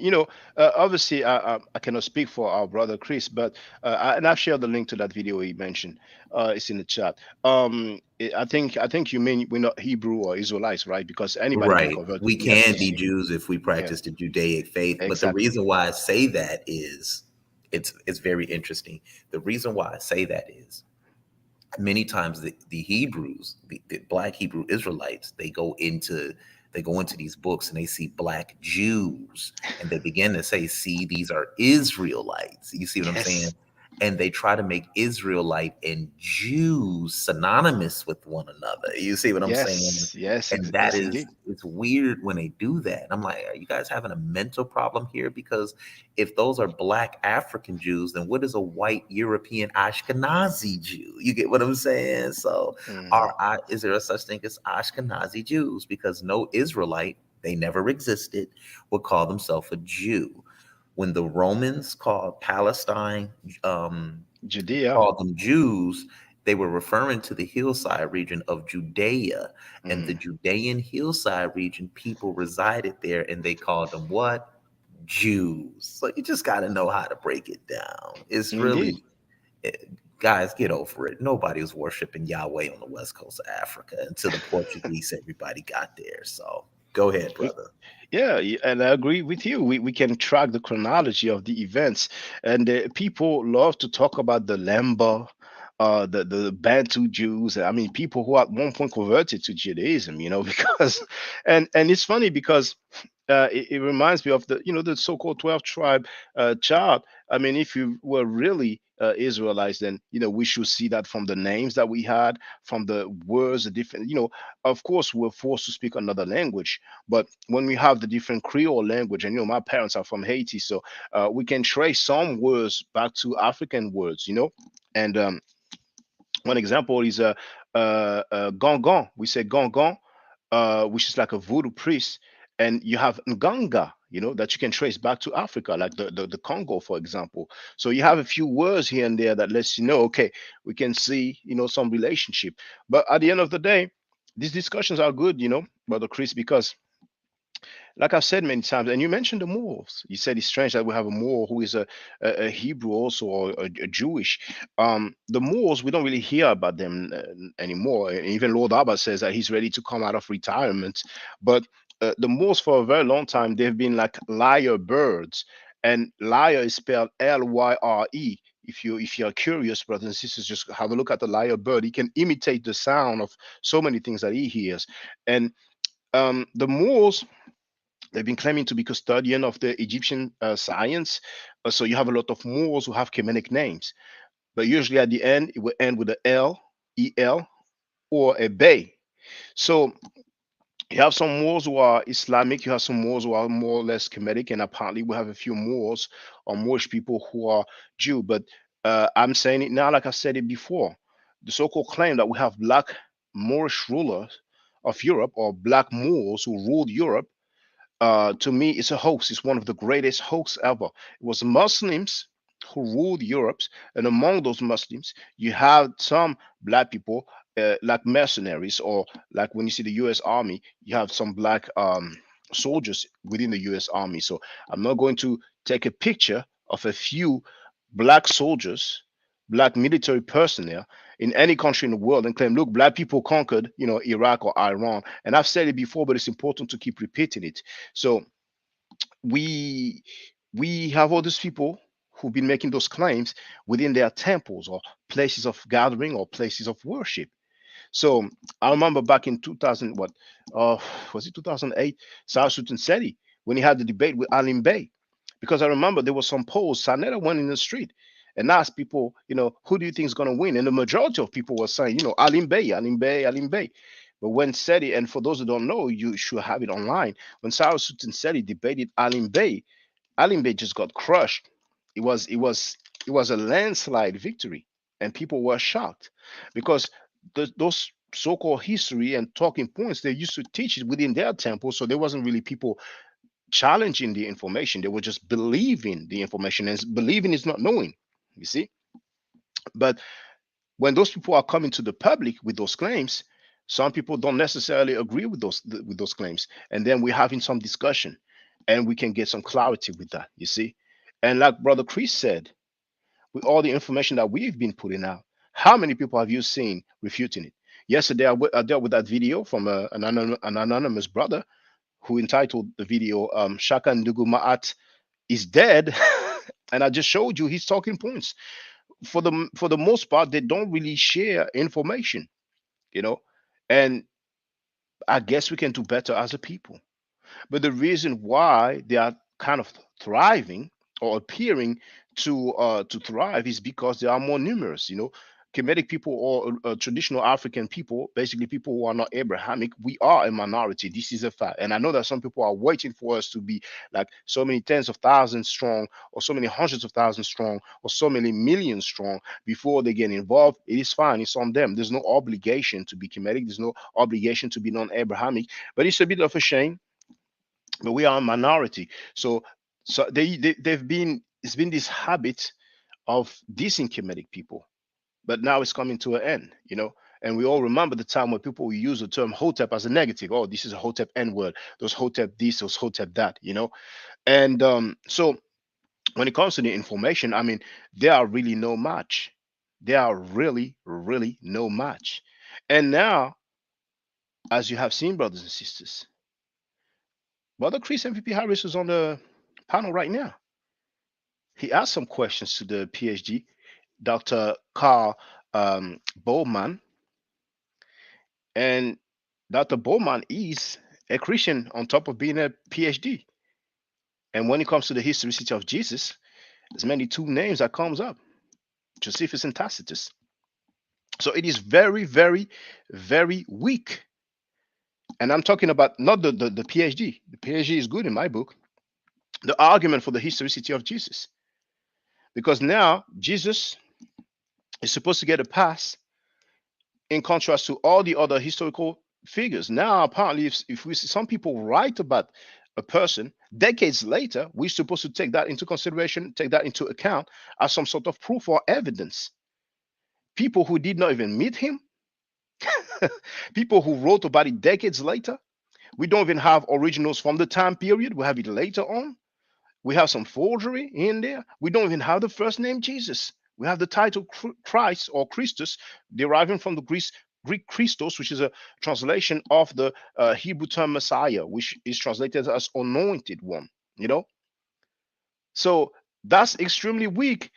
obviously, I cannot speak for our brother Chris, but and I've shared the link to that video he mentioned. It's in the chat. I think you mean we're not Hebrew or Israelites, right? Because anybody can Right. convert to. We Yes, can yes, be Jews if we yeah, practice the Judaic faith. But the exactly. reason why I say that is it's very interesting. The reason why I say that is many times the Hebrews, the black Hebrew Israelites, they go into these books and they see black Jews and they begin to say, see, these are Israelites. You see what I'm saying? Yes, And they try to make Israelite and Jews synonymous with one another. You see what I'm saying? yes, yes, And that yes, is, indeed. it's weird when they do that. I'm like, are you guys having a mental problem here? Because if those are black African Jews, then what is a white European Ashkenazi Jew? You get what I'm saying? So, Hmm. is there a such thing as Ashkenazi Jews? Because no Israelite, they never existed, would call themselves a Jew. When the Romans called Palestine, um, Judea. called them Jews, they were referring to the hillside region of Judea. And the Mm, Judean hillside region, people resided there and they called them what? Jews. So you just got to know how to break it down. It's indeed. really, eh, guys, get over it. Nobody was worshiping Yahweh on the west coast of Africa until the Portuguese, everybody got there. So go ahead, brother. Yeah, and I agree with you. We can track the chronology of the events, and people love to talk about the Lemba, the Bantu Jews. I mean, people who at one point converted to Judaism, because, and it's funny because it reminds me of the so-called 12 tribe chart. I mean, if you were really Israelites, then we should see that from the names that we had, from the words, the different. Of course, we're forced to speak another language, but when we have the different Creole language, and my parents are from Haiti, so we can trace some words back to African words, and one example is gongon. We say gongon, which is like a voodoo priest, and you have nganga, that you can trace back to Africa, like the Congo, for example. So you have a few words here and there that lets you know, okay, we can see, some relationship. But at the end of the day, these discussions are good, Brother Chris, because like I've said many times, and you mentioned the Moors. You said it's strange that we have a Moor who is a Hebrew also, or a Jewish. The Moors, we don't really hear about them anymore. Even Lord Abba says that he's ready to come out of retirement. But the Moors, for a very long time, they've been like lyre birds, and lyre is spelled Lyre. If you're curious, brothers and sisters, just have a look at the lyre bird. He can imitate the sound of so many things that he hears, and the Moors, they've been claiming to be custodian of the Egyptian science. So you have a lot of Moors who have Kemetic names, but usually at the end it will end with a L, El, or a Bay. So you have some Moors who are Islamic. You have some Moors who are more or less Kemetic, and apparently we have a few Moors or Moorish people who are Jew. But I'm saying it now, like I said it before. The so-called claim that we have black Moorish rulers of Europe, or black Moors who ruled Europe, to me, it's a hoax. It's one of the greatest hoax ever. It was Muslims who ruled Europe, and among those Muslims, you had some black people, like mercenaries, or like when you see the U.S. Army, you have some black soldiers within the U.S. Army. So I'm not going to take a picture of a few black soldiers, black military personnel in any country in the world and claim, look, black people conquered, Iraq or Iran. And I've said it before, but it's important to keep repeating it. So we we have all these people who've been making those claims within their temples or places of gathering or places of worship. So I remember back in 2000, what was it 2008, South Sudan Seti, when he had the debate with Alim Bey, because I remember there was some polls. Sanetta went in the street and asked people, who do you think is going to win? And the majority of people were saying, Alim Bey, Alim Bey, Alim Bey. But when Seti, and for those who don't know, you should have it online. When South Sudan Seti debated Alim Bey just got crushed. It was a landslide victory, and people were shocked because those so-called history and talking points, they used to teach it within their temple, so there wasn't really people challenging the information. They were just believing the information, and believing is not knowing. You see, but when those people are coming to the public with those claims, Some people don't necessarily agree with those claims, and then we're having some discussion, and we can get some clarity with that. You see, and like Brother Chris said, with all the information that we've been putting out, how many people have you seen refuting it? Yesterday, I dealt with that video from an anonymous brother who entitled the video "Shaka Ndugu Ma'at is dead," and I just showed you his talking points. For the most part, they don't really share information, you know, and I guess we can do better as a people. But the reason why they are kind of thriving or appearing to thrive is because they are more numerous. Kemetic people or traditional African people, basically people who are not Abrahamic, we are a minority. This is a fact, and I know that some people are waiting for us to be like so many tens of thousands strong, or so many hundreds of thousands strong, or so many millions strong before they get involved. It is fine. It's on them. There's no obligation to be Kemetic. There's no obligation to be non-Abrahamic. But it's a bit of a shame, but we are a minority. So they've been it's been this habit of dissing Kemetic people, but now it's coming to an end. And we all remember the time when people use the term Hotep as a negative. Oh, this is a Hotep N word. Those Hotep this, those Hotep that. And so when it comes to the information, I mean, they are really no match. They are really, really no match. And now, as you have seen, brothers and sisters, Brother Chris MVP Harris is on the panel right now. He asked some questions to the PhD, Dr. Carl Bowman, and Dr. Bowman is a Christian on top of being a PhD. And when it comes to the historicity of Jesus, there's mainly two names that comes up: Josephus and Tacitus. So it is very, very, very weak. And I'm talking about not the PhD. The PhD is good in my book. The argument for the historicity of Jesus. Because now Jesus is supposed to get a pass in contrast to all the other historical figures. Now, apparently, if we see some people write about a person decades later, we're supposed to take that into consideration, take that into account as some sort of proof or evidence. People who did not even meet him, people who wrote about it decades later, we don't even have originals from the time period. We have it later on. We have some forgery in there. We don't even have the first name Jesus. We have the title Christ or Christus, deriving from the Greek Christos, which is a translation of the Hebrew term Messiah, which is translated as anointed one. So that's extremely weak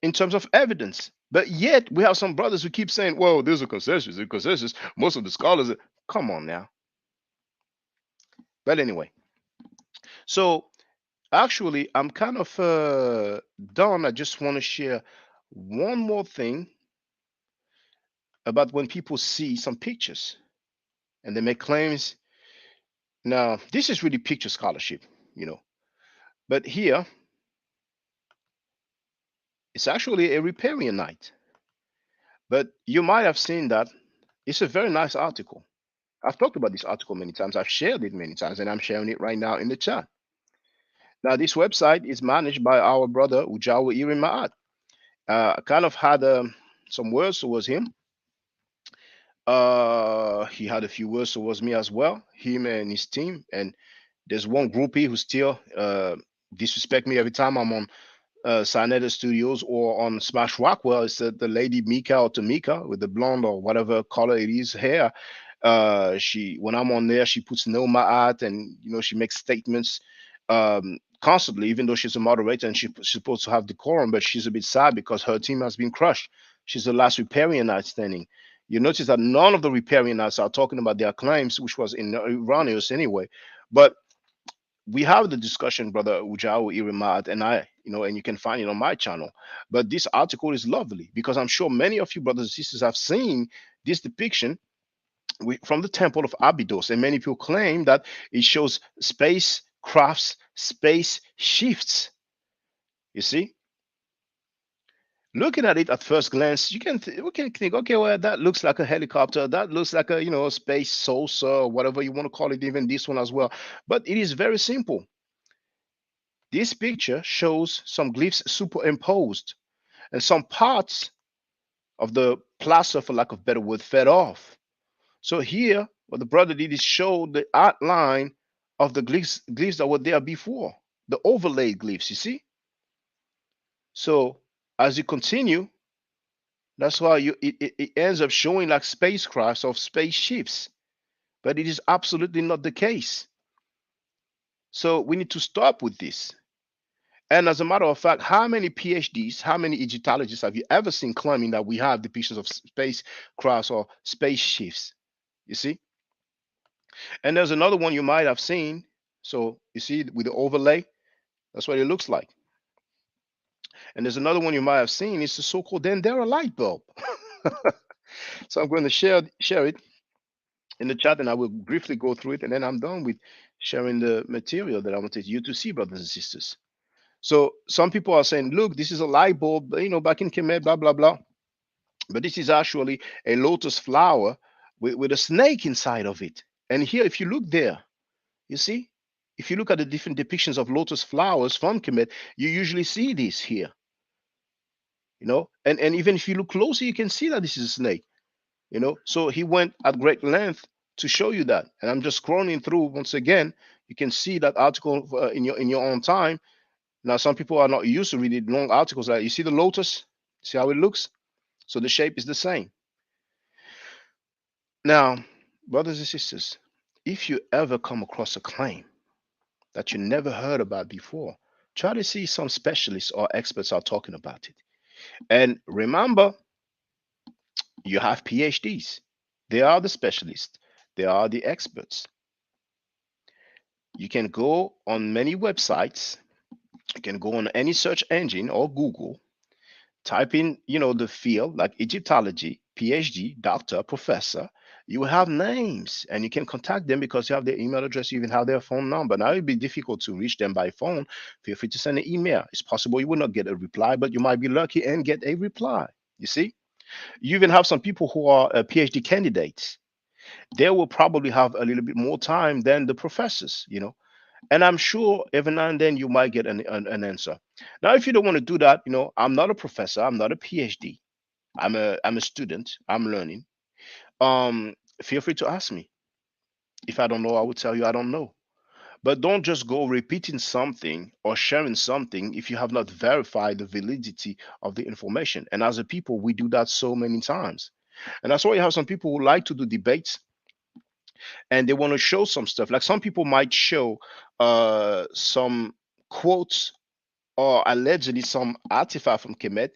in terms of evidence. But yet we have some brothers who keep saying, well, there's a consensus. A consensus. Most of the scholars, come on now. But anyway, so actually, I'm kind of done. I just want to share one more thing about when people see some pictures and they make claims. Now, this is really picture scholarship. But here, it's actually a riparian night. But you might have seen that it's a very nice article. I've talked about this article many times. I've shared it many times, and I'm sharing it right now in the chat. Now, this website is managed by our brother Ujawa Iri Ma'at. I kind of had some words towards him. He had a few words towards me as well, him and his team. And there's one groupie who still disrespect me every time I'm on Sinetta Studios or on Smash Rockwell. It's the lady Mika or Tamika with the blonde or whatever color it is hair. She when I'm on there, she puts no ma'at, and she makes statements constantly, even though she's a moderator and she's supposed to have decorum. But she's a bit sad because her team has been crushed. She's the last riparian knight standing. You notice that none of the riparian knights are talking about their claims, which was erroneous anyway. But we have the discussion, brother Ujao Irimat and I, and you can find it on my channel. But this article is lovely because I'm sure many of you brothers and sisters have seen this depiction from the temple of Abydos, and many people claim that it shows spacecrafts, space shifts. You see, looking at it at first glance, we can think, okay, well, that looks like a helicopter, that looks like a space saucer, or whatever you want to call it, even this one as well. But it is very simple. This picture shows some glyphs superimposed, and some parts of the plaster, for lack of a better word, fed off. So here, what the brother did is show the outline of the glyphs that were there before, the overlaid glyphs, you see? So as you continue, that's why it ends up showing like spacecrafts or spaceships, but it is absolutely not the case. So we need to stop with this. And as a matter of fact, how many PhDs, how many Egyptologists have you ever seen claiming that we have depictions of spacecrafts or spaceships? You see? And there's another one you might have seen. So you see with the overlay, that's what it looks like. And there's another one you might have seen. It's the so-called Dendera light bulb. So I'm going to share it in the chat, and I will briefly go through it, and then I'm done with sharing the material that I wanted you to see, brothers and sisters. So some people are saying, look, this is a light bulb, back in Kemet, blah, blah, blah. But this is actually a lotus flower with a snake inside of it. And here, if you look there, you see, if you look at the different depictions of lotus flowers from Kemet, you usually see this here. And even if you look closer, you can see that this is a snake. So he went at great length to show you that. And I'm just scrolling through once again. You can see that article in your own time. Now, some people are not used to reading long articles. Like, you see the lotus? See how it looks? So the shape is the same. Now, brothers and sisters, if you ever come across a claim that you never heard about before, try to see some specialists or experts are talking about it. And remember, you have PhDs. They are the specialists. They are the experts. You can go on many websites. You can go on any search engine or Google, type in, the field like Egyptology, PhD, doctor, professor. You have names and you can contact them because you have their email address, you even have their phone number. Now it'd be difficult to reach them by phone. Feel free to send an email. It's possible you will not get a reply, but you might be lucky and get a reply. You see? You even have some people who are PhD candidates. They will probably have a little bit more time than the professors, and I'm sure every now and then you might get an answer. Now, if you don't want to do that, I'm not a professor, I'm not a PhD. I'm a student, I'm learning. Feel free to ask me. If I don't know, I will tell you I don't know. But don't just go repeating something or sharing something if you have not verified the validity of the information. And as a people, we do that so many times. And that's why you have some people who like to do debates and they want to show some stuff. Like some people might show some quotes or allegedly some artifact from Kemet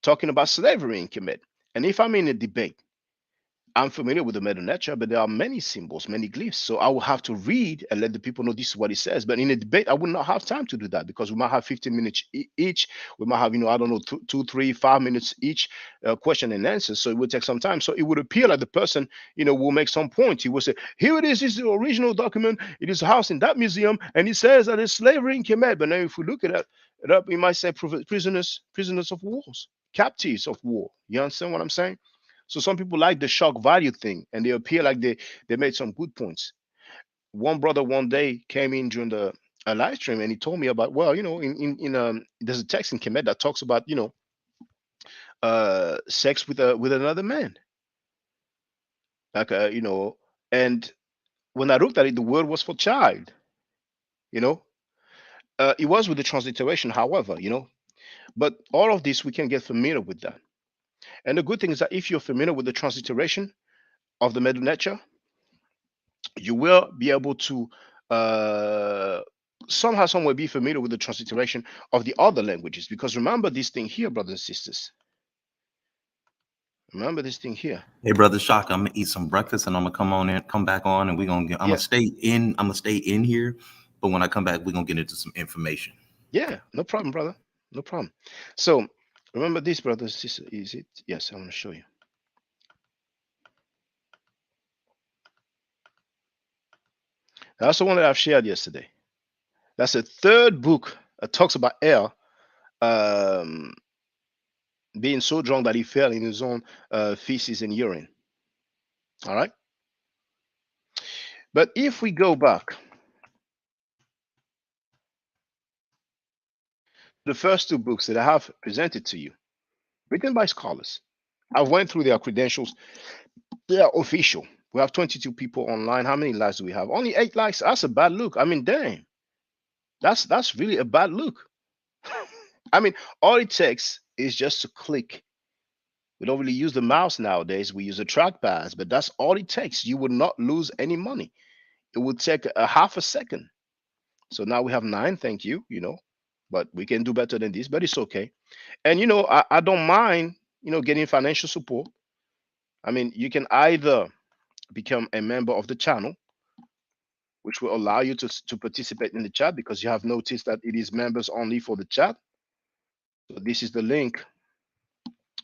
talking about slavery in Kemet. And if I'm in a debate, I'm familiar with the Medu Neter, but there are many symbols, many glyphs. So I will have to read and let the people know this is what it says. But in a debate, I would not have time to do that because we might have 15 minutes each. We might have, I don't know, 2, 3, 5 minutes each question and answer. So it would take some time. So it would appear like the person, will make some point. He will say, here it is. This is the original document. It is housed in that museum. And it says that it's slavery in Kemet. But now if we look at it up, we might say prisoners of wars, captives of war. You understand what I'm saying? So some people like the shock value thing, and they appear like they made some good points. One brother one day came in during the a live stream, and he told me about, well, there's a text in Kemet that talks about sex with another man, like and when I looked at it, the word was for child. It was with the transliteration, however, but all of this we can get familiar with that. And the good thing is that if you're familiar with the transliteration of the Medu Neter, you will be able to somehow, somewhere be familiar with the transliteration of the other languages. Because remember this thing here, brothers and sisters. Remember this thing here. Hey, brother Shock, I'm gonna eat some breakfast and I'm gonna come back on, and we're gonna get. I'm gonna stay in here, but when I come back, we're gonna get into some information. Yeah, no problem, brother. No problem. So remember this, brothers and sisters. Is it? Yes, I'm gonna show you. That's the one that I've shared yesterday. That's the third book that talks about air being so drunk that he fell in his own feces and urine. All right. But if we go back, the first two books that I have presented to you, written by scholars, I went through their credentials. They are official. We have 22 people online. How many likes do we have? Only 8 likes. That's a bad look. I mean, damn. That's really a bad look. I mean, all it takes is just to click. We don't really use the mouse nowadays. We use a trackpad, but that's all it takes. You would not lose any money. It would take a half a second. So now we have 9. Thank you. But we can do better than this. But it's okay. And I don't mind getting financial support. I mean, you can either become a member of the channel, which will allow you to participate in the chat, because you have noticed that it is members only for the chat. So this is the link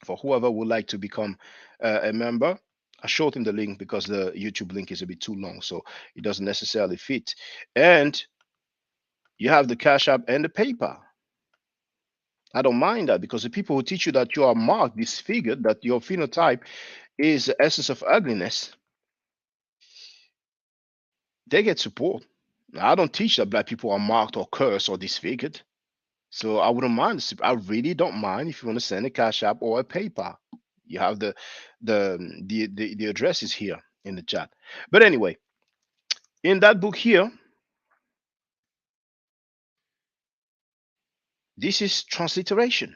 for whoever would like to become a member. I shortened the link because the YouTube link is a bit too long, so it doesn't necessarily fit. And you have the Cash App and the PayPal. I don't mind that, because the people who teach you that you are marked, disfigured, that your phenotype is the essence of ugliness, they get support. Now, I don't teach that black people are marked or cursed or disfigured. So I wouldn't mind. I really don't mind if you want to send a Cash App or a PayPal. You have the addresses here in the chat. But anyway, in that book here, this is transliteration.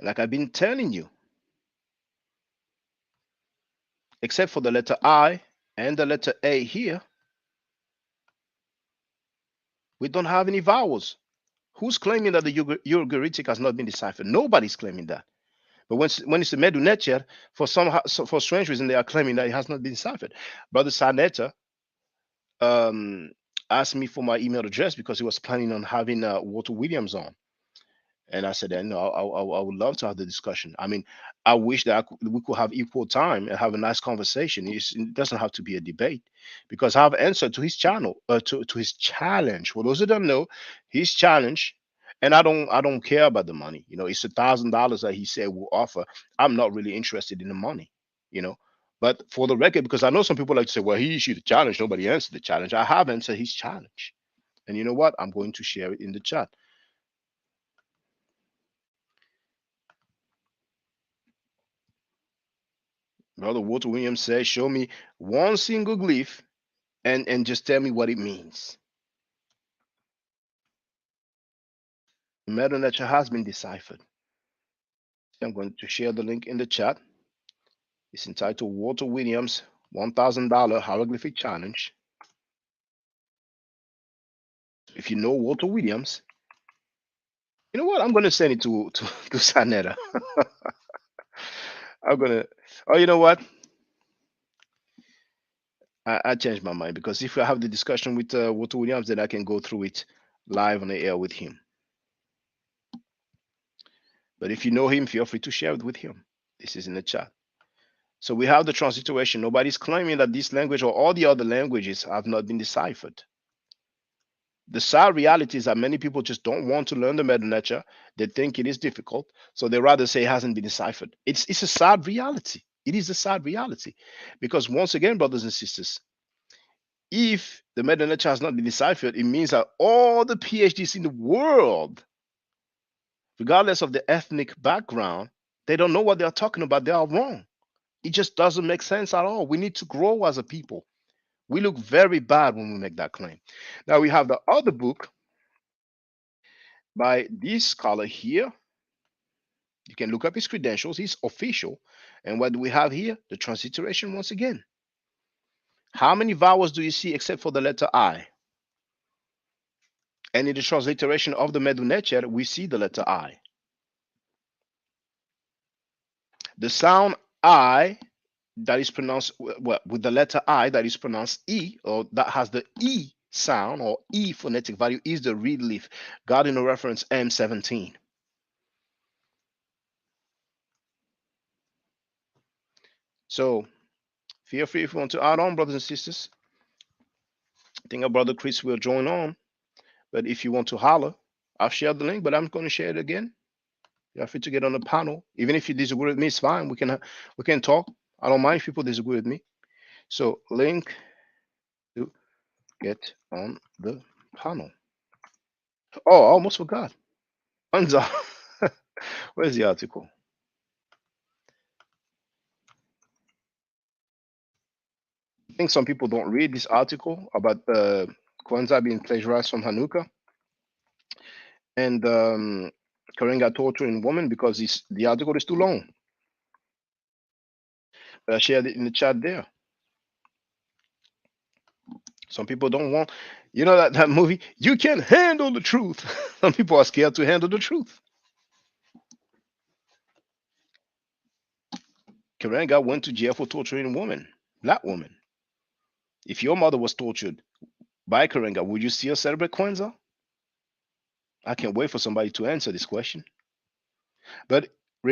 Like I've been telling you, except for the letter I and the letter A here, we don't have any vowels. Who's claiming that the Ugaritic has not been deciphered? Nobody's claiming that. But when it's the Medu Neter, for strange reason, they are claiming that it has not been deciphered. Brother Saneta asked me for my email address because he was planning on having Walter Williams on. And I said, no, I would love to have the discussion. I mean, I wish that we could have equal time and have a nice conversation. It doesn't have to be a debate, because I have answered to his to his challenge. For those who don't know, his challenge, and I don't care about the money. It's $1,000 that he said will offer. I'm not really interested in the money. But for the record, because I know some people like to say, well, he issued the challenge, nobody answered the challenge. I have answered his challenge, and you know what? I'm going to share it in the chat. Brother Walter Williams says, show me one single glyph and just tell me what it means. The Meta Nature has been deciphered. I'm going to share the link in the chat. It's entitled Walter Williams $1,000 Hieroglyphic Challenge. If you know Walter Williams, you know what? I'm going to send it to Sanetta. I'm going to, oh, you know what? I changed my mind, because if I have the discussion with Walter Williams, then I can go through it live on the air with him. But if you know him, feel free to share it with him. This is in the chat. So we have the transliteration. Nobody's claiming that this language or all the other languages have not been deciphered. The sad reality is that many people just don't want to learn the Meta Nature. They think it is difficult, so they rather say it hasn't been deciphered. It's a sad reality. It is a sad reality, because once again, brothers and sisters, if the Meta Nature has not been deciphered, it means that all the PhDs in the world, regardless of the ethnic background, they don't know what they are talking about. They are wrong. It just doesn't make sense at all. We need to grow as a people. We look very bad when we make that claim. Now we have the other book by this scholar here. You can look up his credentials. He's official. And what do we have here? The transliteration once again. How many vowels do you see except for the letter I? And in the transliteration of the Medu Neter, we see the letter I. The sound I that is pronounced with the letter I that is pronounced E, or that has the E sound or E phonetic value, is the reed leaf. Gardiner reference M17. So feel free if you want to add on, brothers and sisters. I think our brother Chris will join on. But if you want to holler, I've shared the link, but I'm going to share it again. You're free to get on the panel. Even if you disagree with me, it's fine. We can talk. I don't mind if people disagree with me. So link to get on the panel. Oh, I almost forgot. Kwanzaa. Where's the article? think some people don't read this article about Kwanzaa being plagiarized from Hanukkah and Karenga torturing women because the article is too long. But I shared it in the chat there. Some people don't want, you know, that movie, You Can't Handle the Truth. Some people are scared to handle the truth. Karenga went to jail for torturing women, black women. If your mother was tortured by Karenga, would you still celebrate Kwanzaa? I can't wait for somebody to answer this question. But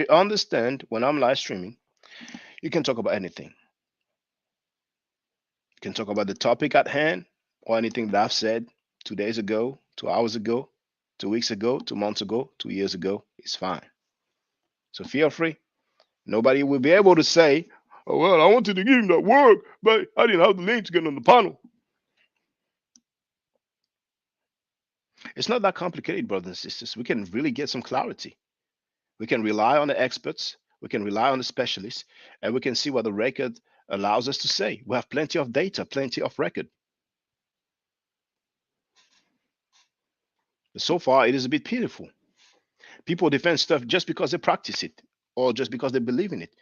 understand, when I'm live streaming, you can talk about anything. You can talk about the topic at hand or anything that I've said 2 days ago, 2 hours ago, 2 weeks ago, 2 months ago, 2 years ago. It's fine. So feel free. Nobody will be able to say, oh, well, I wanted to give him that work, but I didn't have the link to get on the panel. It's not that complicated, brothers and sisters. We can really get some clarity. We can rely on the experts, we can rely on the specialists, and we can see what the record allows us to say. We have plenty of data, plenty of record. But so far, it is a bit pitiful. People defend stuff just because they practice it or just because they believe in it.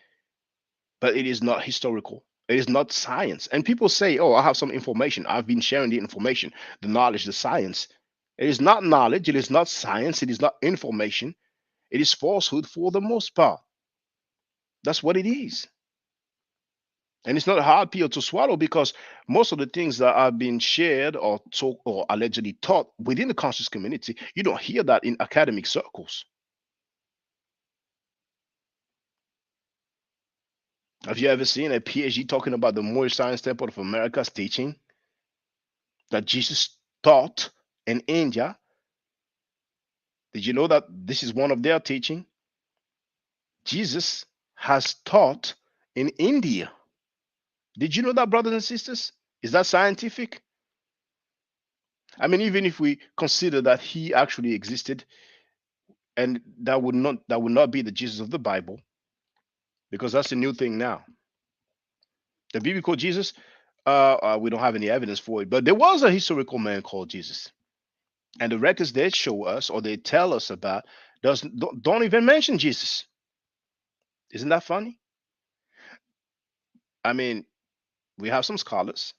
But it is not historical. It is not science. And people say, oh, I have some information. I've been sharing the information, the knowledge, the science. It is not knowledge. It is not science. It is not information. It is falsehood for the most part. That's what it is. And it's not a hard pill to swallow because most of the things that are being shared or talk or allegedly taught within the conscious community, you don't hear that in academic circles. Have you ever seen a PhD talking about the Moorish Science Temple of America's teaching that Jesus taught in India? Did you know that this is one of their teaching? Jesus has taught in India. Did you know that, brothers and sisters? Is that scientific? I mean, even if we consider that he actually existed, and that would not be the Jesus of the Bible, because that's a new thing now. The biblical Jesus, we don't have any evidence for it, but there was a historical man called Jesus, and the records they show us or they tell us about don't even mention Jesus. Isn't that funny? I mean, we have some scholars,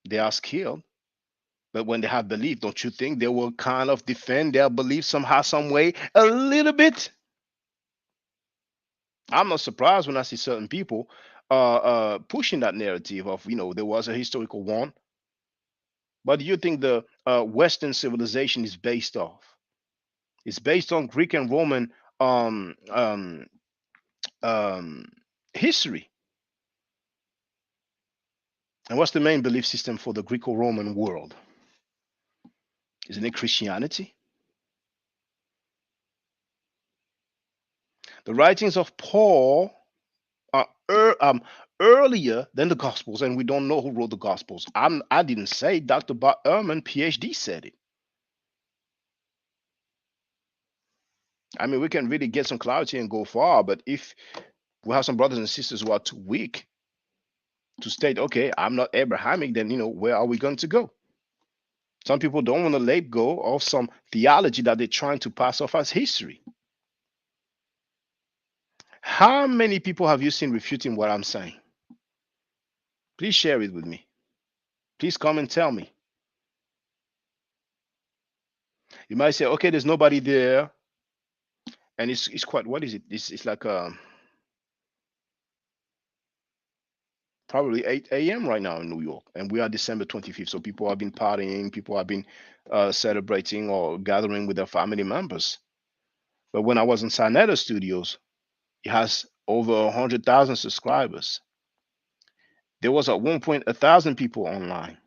they are skilled, but when they have belief, don't you think they will kind of defend their belief somehow, some way, a little bit? I'm not surprised when I see certain people pushing that narrative of, there was a historical one. But do you think the Western civilization is based off? It's based on Greek and Roman um, um, um, history. And what's the main belief system for the Greco-Roman world? Isn't it Christianity? The writings of Paul are earlier than the Gospels, and we don't know who wrote the Gospels. I didn't say Dr. Bart Ehrman, PhD, said it. I mean, we can really get some clarity and go far, but if we have some brothers and sisters who are too weak to state, okay, I'm not Abrahamic, then, where are we going to go? Some people don't want to let go of some theology that they're trying to pass off as history. How many people have you seen refuting what I'm saying? Please share it with me. Please come and tell me. You might say, okay, there's nobody there. And it's quite, what is it? It's like probably 8 a.m. right now in New York. And we are December 25th. So people have been partying, people have been celebrating or gathering with their family members. But when I was in Sinetta Studios, it has over 100,000 subscribers. There was at one point 1,000 people online.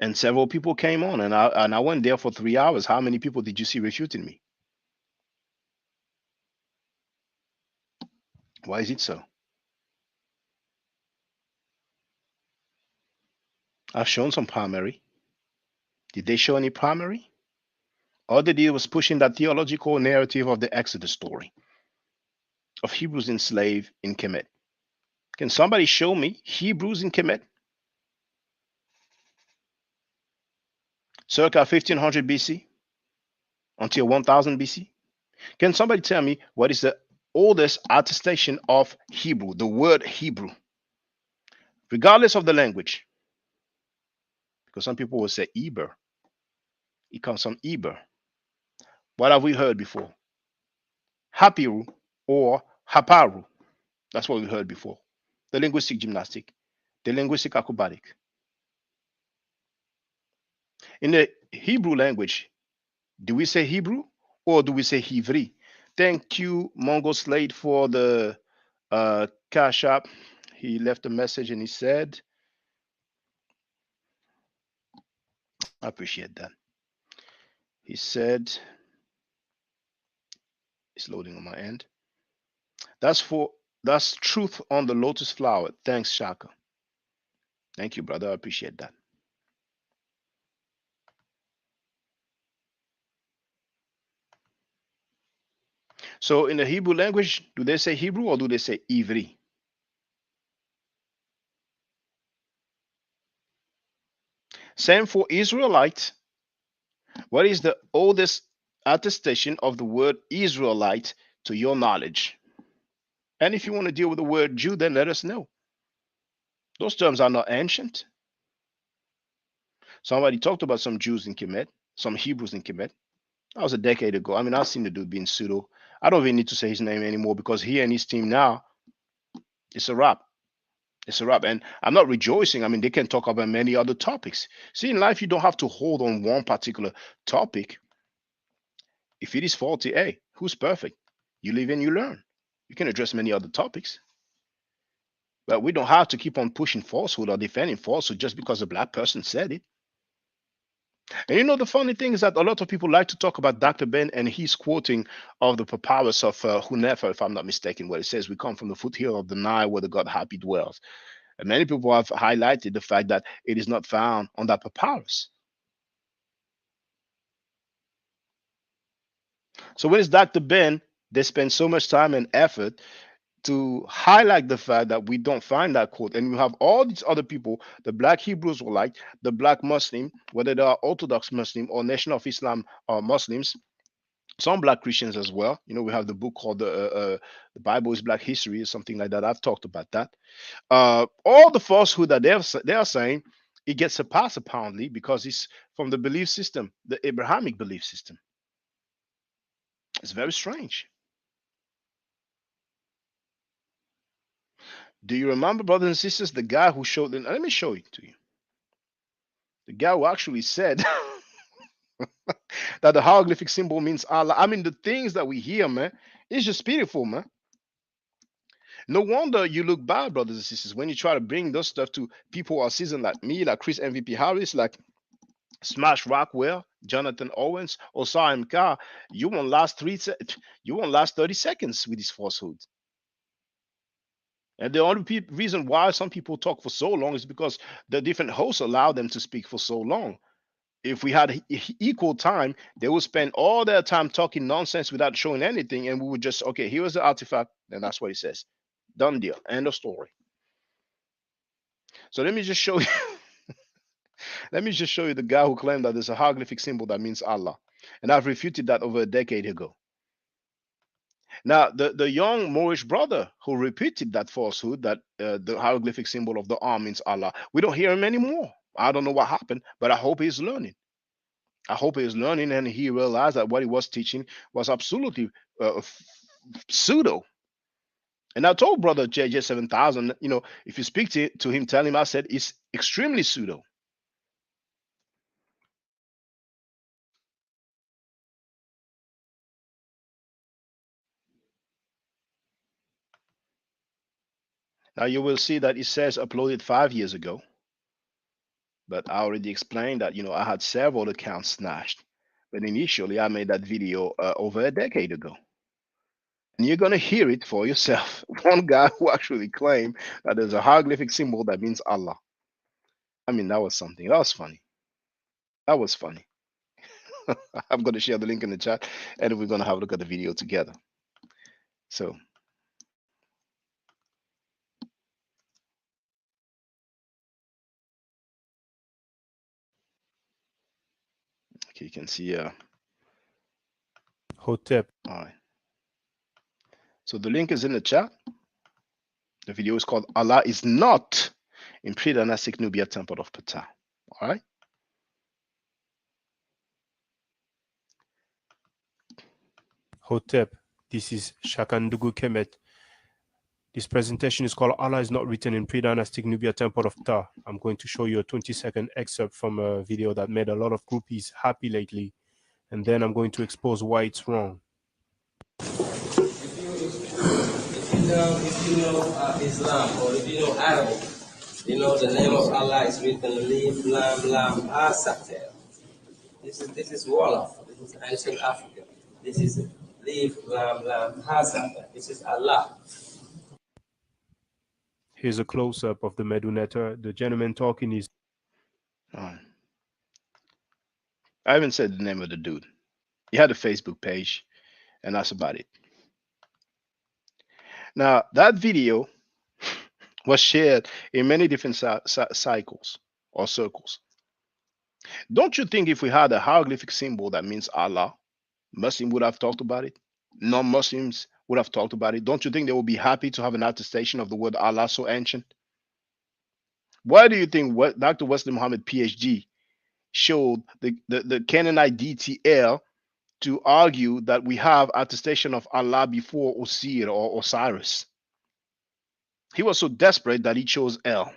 And several people came on, and I went there for 3 hours. How many people did you see refuting me? Why is it so? I've shown some primary. Did they show any primary? All they did was pushing that theological narrative of the Exodus story of Hebrews enslaved in Kemet. Can somebody show me Hebrews in Kemet? Circa 1500 BC until 1000 BC? Can somebody tell me what is the oldest attestation of Hebrew, the word Hebrew, regardless of the language? Because some people will say Eber. It comes from Eber. What have we heard before? Hapiru or Haparu. That's what we heard before. The linguistic gymnastic, the linguistic acrobatic. In the Hebrew language, do we say Hebrew or do we say Hivri? Thank you, Mongo Slade, for the cash app. He left a message and he said, I appreciate that. He said, it's loading on my end. That's truth on the lotus flower. Thanks, Shaka. Thank you, brother. I appreciate that. So in the Hebrew language, do they say Hebrew or do they say Ivri? Same for Israelite. What is the oldest attestation of the word Israelite to your knowledge? And if you want to deal with the word Jew, then let us know. Those terms are not ancient. Somebody talked about some Jews in Kemet, some Hebrews in Kemet. That was a decade ago. I mean, I've seen the dude being pseudo. I don't even need to say his name anymore because he and his team now, it's a wrap. It's a wrap. And I'm not rejoicing. I mean, they can talk about many other topics. See, in life, you don't have to hold on one particular topic. If it is faulty, hey, who's perfect? You live and you learn. You can address many other topics. But we don't have to keep on pushing falsehood or defending falsehood just because a black person said it. And you know, the funny thing is that a lot of people like to talk about Dr. Ben and he's quoting of the papyrus of Hunefer, if I'm not mistaken, where it says, we come from the foothill of the Nile where the God happy dwells. And many people have highlighted the fact that it is not found on that papyrus. So when it's Dr. Ben, they spend so much time and effort to highlight the fact that we don't find that quote. And you have all these other people, the black Hebrews were like, the black Muslim, whether they are Orthodox Muslim or Nation of Islam or Muslims, some black Christians as well. You know, we have the book called the Bible is Black History or something like that. I've talked about that. All the falsehood that they are saying, it gets surpassed apparently because it's from the belief system, the Abrahamic belief system. It's very strange. Do you remember, brothers and sisters, the guy who showed? Let me show it to you. The guy who actually said that the hieroglyphic symbol means Allah. I mean, the things that we hear, man, it's just beautiful, man. No wonder you look bad, brothers and sisters, when you try to bring those stuff to people who are seasoned like me, like Chris MVP Harris, like Smash Rockwell, Jonathan Owens, or Saim Carr. You won't last you won't last 30 seconds with these falsehoods. And the only reason why some people talk for so long is because the different hosts allow them to speak for so long. If we had equal time, they would spend all their time talking nonsense without showing anything, and we would just, okay, here's the artifact, and that's what it says. Done deal. End of story. So let me just show you. Let me just show you the guy who claimed that there's a hieroglyphic symbol that means Allah, and I've refuted that over a decade ago. Now, the young Moorish brother who repeated that falsehood, that the hieroglyphic symbol of the arm means Allah, we don't hear him anymore. I don't know what happened, but I hope he's learning. I hope he's learning and he realized that what he was teaching was absolutely pseudo. And I told brother JJ 7000, you know, if you speak to him, tell him I said it's extremely pseudo. Now you will see that it says uploaded 5 years ago. But I already explained that, you know, I had several accounts snatched. But initially, I made that video over a decade ago. And you're going to hear it for yourself. One guy who actually claimed that there's a hieroglyphic symbol that means Allah. I mean, that was something. That was funny. That was funny. I'm going to share the link in the chat and we're going to have a look at the video together. So Okay, you can see. Hotep. All right. So the link is in the chat. The video is called Allah is not in pre-dynastic Nubia temple of Ptah. All right. Hotep. This is Shakandugu Kemet. This presentation is called Allah is not written in pre-dynastic Nubia temple of Ptah. I'm going to show you a 20-second excerpt from a video that made a lot of groupies happy lately, and then I'm going to expose why it's wrong. If you know Islam, or if you know Arabic, you know the name of Allah is written Alif Lam Lam Ha Satel. This is Wolof. This is ancient Africa. This is Alif Lam Lam Ha Satel. This is Allah. Here's a close-up of the Medunetta. The gentleman talking is. All right. I haven't said the name of the dude. He had a Facebook page, and that's about it. Now, that video was shared in many different cycles or circles. Don't you think if we had a hieroglyphic symbol that means Allah, Muslim would have talked about it? Non-Muslims would have talked about it. Don't you think they would be happy to have an attestation of the word Allah so ancient? Why do you think what Dr. Wesley Muhammad, PhD, showed the Canaanite DTL to argue that we have attestation of Allah before Osir or Osiris? He was so desperate that he chose L.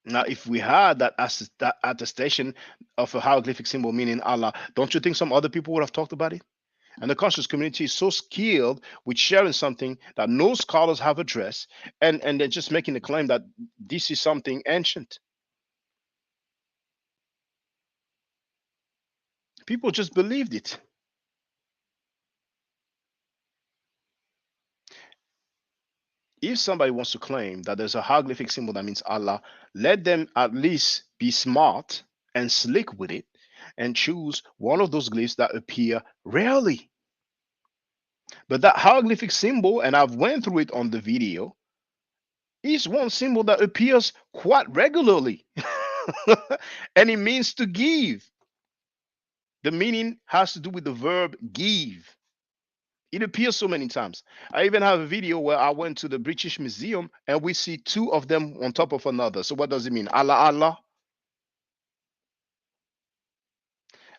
Now, if we had that attestation of a hieroglyphic symbol meaning Allah, don't you think some other people would have talked about it? And the conscious community is so skilled with sharing something that no scholars have addressed, and they're just making the claim that this is something ancient. People just believed it. If somebody wants to claim that there's a hieroglyphic symbol that means Allah, let them at least be smart and slick with it and choose one of those glyphs that appear rarely. But that hieroglyphic symbol, and I've went through it on the video, is one symbol that appears quite regularly. And it means to give. The meaning has to do with the verb give. It appears so many times. I even have a video where I went to the British Museum and we see two of them on top of another. So what does it mean? Allah, Allah?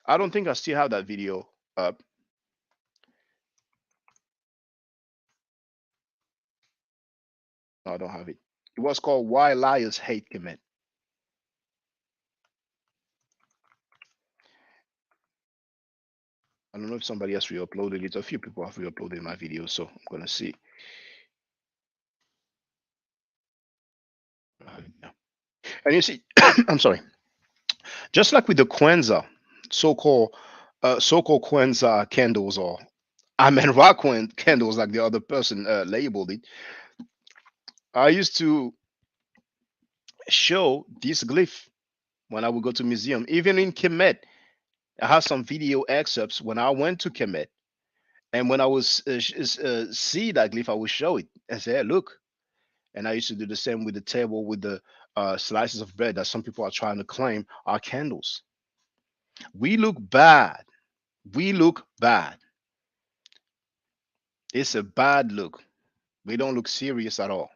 I don't think I still have that video up. No, I don't have it. It was called Why Liars Hate Kemet. I don't know if somebody else re-uploaded it. A few people have re-uploaded my video, so I'm gonna see. And you see, I'm sorry. Just like with the Kwanzaa, so-called Kwanzaa candles, or Amen Ra candles, like the other person labeled it, I used to show this glyph when I would go to museum. Even in Kemet, I have some video excerpts when I went to Kemet, and when I was see that glyph, I would show it and say, hey, look. And I used to do the same with the table with the slices of bread that some people are trying to claim are candles. We look bad. We look bad. It's a bad look. We don't look serious at all.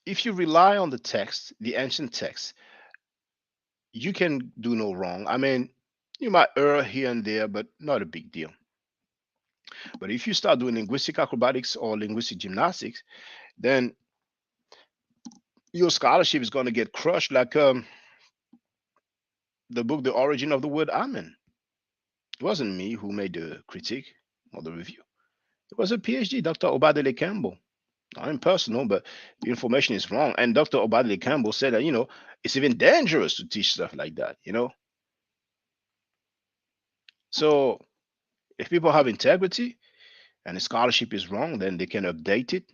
If you rely on the text, the ancient text, you can do no wrong. I mean, you might err here and there, but not a big deal. But if you start doing linguistic acrobatics or linguistic gymnastics, then your scholarship is going to get crushed, like the book, The Origin of the Word Amen. It wasn't me who made the critique or the review. It was a PhD, Dr. Obadele Campbell. Not impersonal, but the information is wrong. And Dr. Obadele Campbell said that, it's even dangerous to teach stuff like that, So if people have integrity and the scholarship is wrong, then they can update it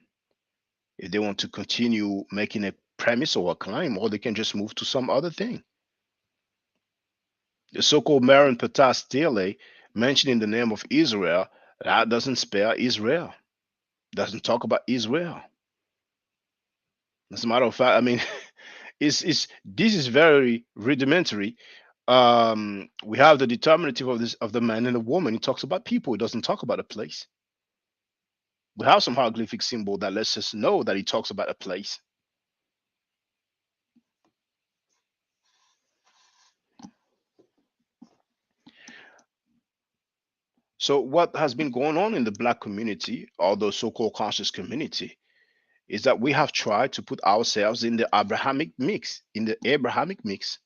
if they want to continue making a premise or a claim, or they can just move to some other thing. The so-called Marin Patas Stele mentioning the name of Israel, that doesn't spare Israel. Doesn't talk about Israel. As a matter of fact, I mean, it's this is very rudimentary. We have the determinative of this of the man and the woman. It talks about people. It doesn't talk about a place. We have some hieroglyphic symbol that lets us know that he talks about a place. So what has been going on in the black community or the so-called conscious community is that we have tried to put ourselves in the Abrahamic mix, in the Abrahamic mix.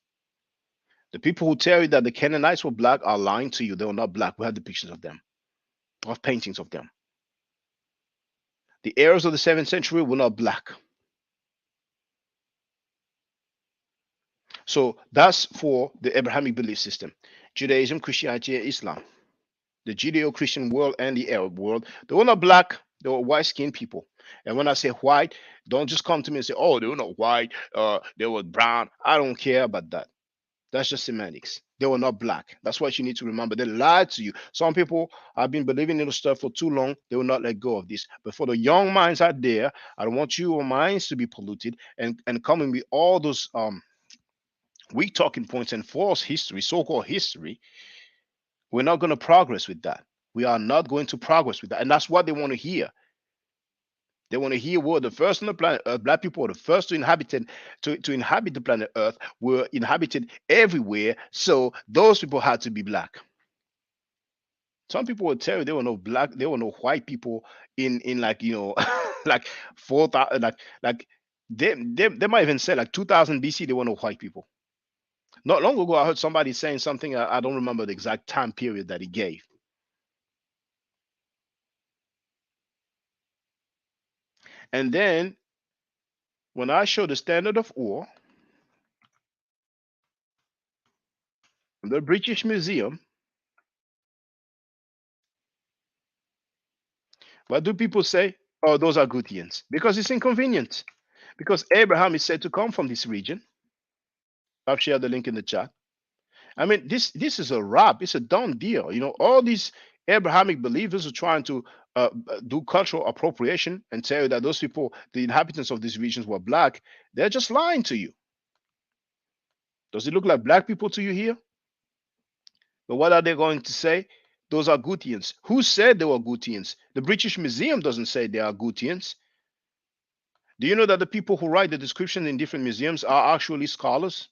The people who tell you that the Canaanites were black are lying to you. They were not black. We have depictions of them, of paintings of them. The Arabs of the 7th century were not black. So that's for the Abrahamic belief system. Judaism, Christianity, and Islam. The Judeo-Christian world and the Arab world, they were not black. They were white-skinned people. And when I say white, don't just come to me and say, "Oh, they were not white. They were brown." I don't care about that. That's just semantics. They were not black. That's what you need to remember. They lied to you. Some people have been believing in the stuff for too long. They will not let go of this. But for the young minds out there, I don't want your minds to be polluted and coming with all those weak talking points and false history, so-called history. We're not going to progress with that. We are not going to progress with that. And that's what they want to hear. They want to hear we're the first on the planet Earth. Black people are the first to inhabit the planet Earth. We're inhabited everywhere. So those people had to be black. Some people will tell you there were no black, there were no white people in like like 4,000 like they might even say like 2000 BC there were no white people. Not long ago I heard somebody saying something. I don't remember the exact time period that he gave. And then when I show the standard of ore, the British Museum, what do people say? Oh, those are Gutians. Because it's inconvenient. Because Abraham is said to come from this region. I've shared the link in the chat. I mean, this is a wrap. It's a done deal. All these Abrahamic believers are trying to do cultural appropriation and tell you that those people, the inhabitants of these regions, were black. They're just lying to you. Does it look like black people to you here? But what are they going to say? Those are Gutians. Who said they were Gutians? The British Museum doesn't say they are Gutians. Do you know that the people who write the description in different museums are actually scholars?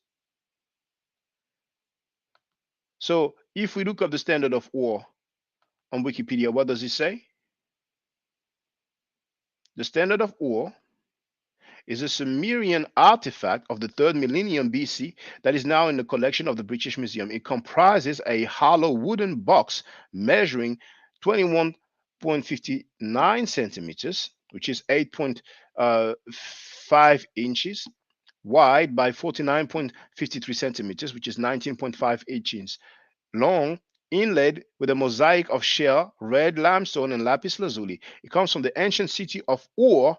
So if we look up the standard of ore on Wikipedia, what does it say? The standard of ore is a Sumerian artifact of the 3rd millennium BC that is now in the collection of the British Museum. It comprises a hollow wooden box measuring 21.59 centimeters, which is 8.5 inches wide by 49.53 centimeters, which is 19.5 inches long, inlaid with a mosaic of shell, red limestone, and lapis lazuli. It comes from the ancient city of Ur,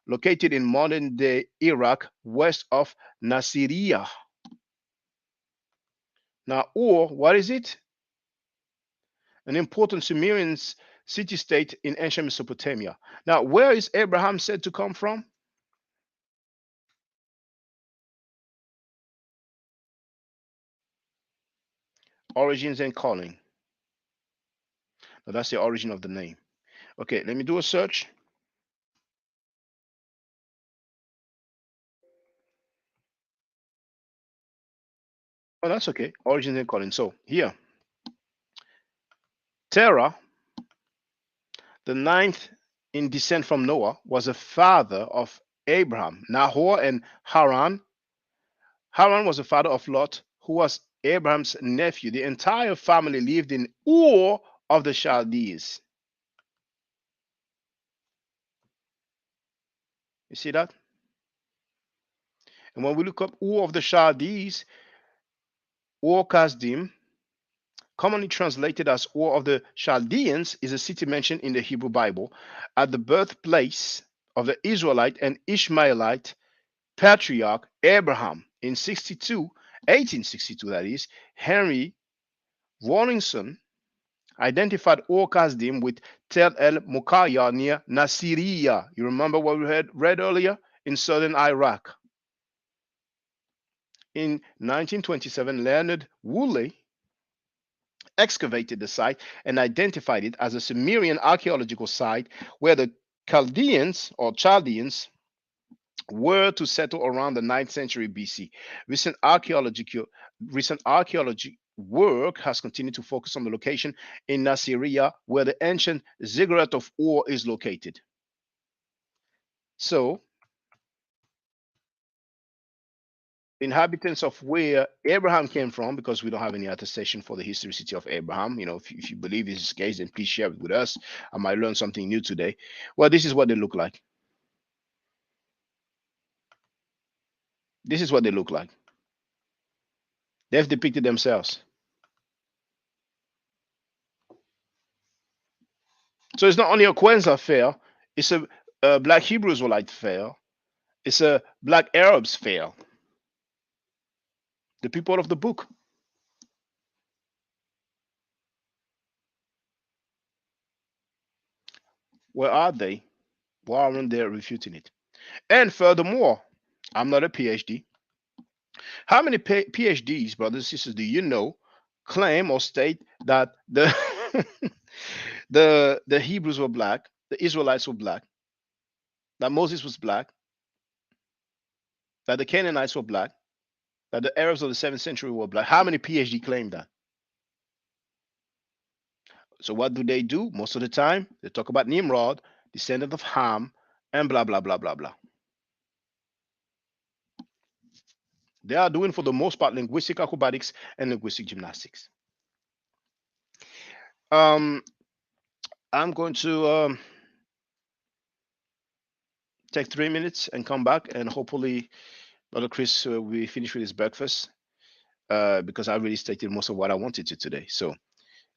located in modern day Iraq, west of Nasiriyah. Now, Ur, what is it? An important Sumerian city state in ancient Mesopotamia. Now, where is Abraham said to come from? Origins and calling. Now, that's the origin of the name. Okay, let me do a search. Oh, that's okay. Origins and calling. So here, Terah, the 9th in descent from Noah, was a father of Abraham, Nahor, and Haran. Haran was the father of Lot, who was Abraham's nephew. The entire family lived in Ur of the Chaldees. You see that? And when we look up Ur of the Chaldees, Ur Kasdim, commonly translated as Ur of the Chaldeans, is a city mentioned in the Hebrew Bible at the birthplace of the Israelite and Ishmaelite patriarch Abraham in 1862, that is. Henry Rawlinson identified Ur-Kasdim with Tel El Mukaya near Nasiriyah. You remember what we read earlier? In southern Iraq. In 1927, Leonard Woolley excavated the site and identified it as a Sumerian archaeological site where the Chaldeans were to settle around the 9th century BC. Recent archaeology work has continued to focus on the location in Nasiriyah where the ancient ziggurat of Ur is located. So, inhabitants of where Abraham came from, because we don't have any attestation for the historicity of Abraham. If you believe this is the case, then please share it with us. I might learn something new today. Well, this is what they look like. This is what they look like. They've depicted themselves. So it's not only a Kwanzaa fail, it's a Black Hebrew Israelite fail. It's a Black Arabs fail. The people of the book. Where are they? Why aren't they refuting it? And furthermore, I'm not a PhD. How many PhDs, brothers and sisters, do you know claim or state that the the Hebrews were black, the Israelites were black, that Moses was black, that the Canaanites were black, that the Arabs of the 7th century were black? How many PhD claim that? So what do? Most of the time, they talk about Nimrod, descendant of Ham, and blah, blah, blah, blah, blah. They are doing, for the most part, linguistic acrobatics and linguistic gymnastics. I'm going to take 3 minutes and come back, and hopefully Brother Chris will be finished with his breakfast, because I already stated most of what I wanted to today. So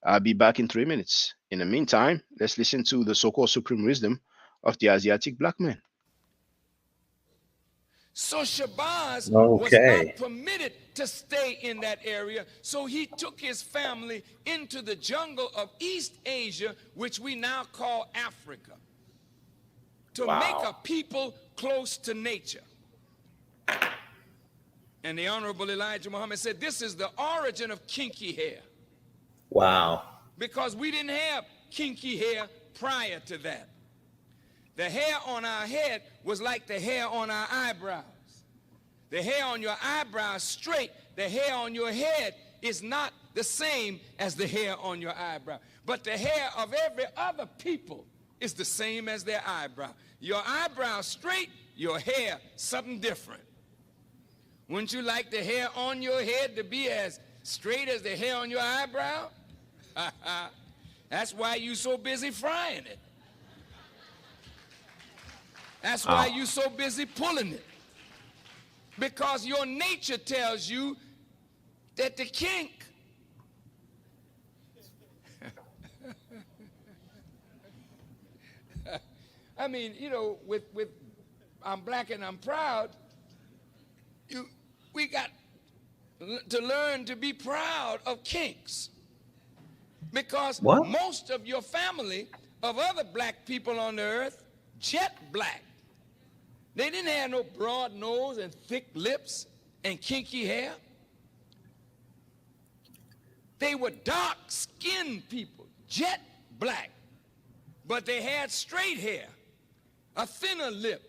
I'll be back in 3 minutes. In the meantime, let's listen to the so-called supreme wisdom of the Asiatic black man. So Shabazz was not permitted to stay in that area, so he took his family into the jungle of East Asia, which we now call Africa, to make a people close to nature. And the Honorable Elijah Muhammad said, this is the origin of kinky hair. Wow. Because we didn't have kinky hair prior to that. The hair on our head was like the hair on our eyebrows. The hair on your eyebrows straight, the hair on your head is not the same as the hair on your eyebrow. But the hair of every other people is the same as their eyebrow. Your eyebrow straight, your hair something different. Wouldn't you like the hair on your head to be as straight as the hair on your eyebrow? That's why you're so busy frying it. That's why you're so busy pulling it. Because your nature tells you that the kink I mean, with I'm black and I'm proud, we got to learn to be proud of kinks. Because most of your family of other black people on the earth, jet black. They didn't have no broad nose and thick lips and kinky hair. They were dark-skinned people, jet black. But they had straight hair, a thinner lip,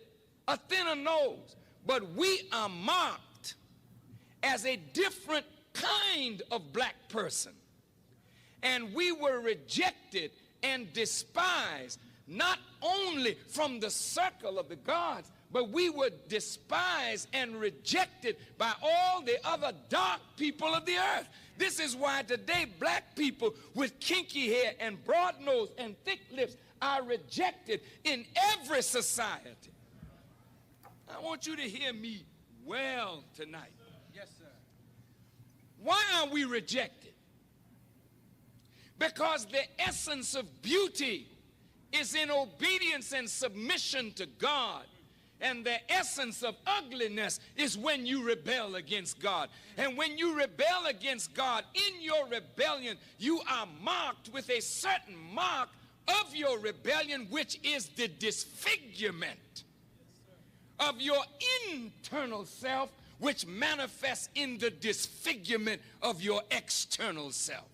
a thinner nose. But we are marked as a different kind of black person. And we were rejected and despised, not only from the circle of the gods, but we were despised and rejected by all the other dark people of the earth. This is why today black people with kinky hair and broad nose and thick lips are rejected in every society. I want you to hear me well tonight. Yes, sir. Why are we rejected? Because the essence of beauty is in obedience and submission to God. And the essence of ugliness is when you rebel against God. And when you rebel against God, in your rebellion, you are marked with a certain mark of your rebellion, which is the disfigurement of your internal self, which manifests in the disfigurement of your external self.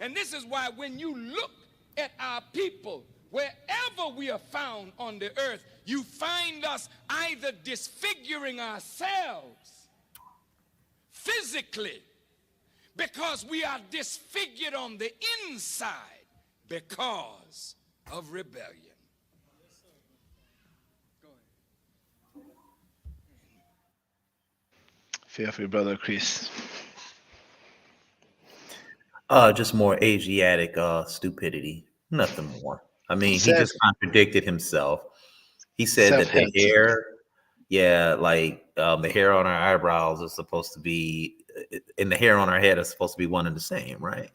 And this is why when you look at our people, wherever we are found on the earth, you find us either disfiguring ourselves physically because we are disfigured on the inside because of rebellion. Feel free, brother Chris. Just more Asiatic stupidity, nothing more. I mean, he Self just contradicted himself. He said self that the hate. hair, yeah, like the hair on our eyebrows is supposed to be, and the hair on our head is supposed to be one and the same, right?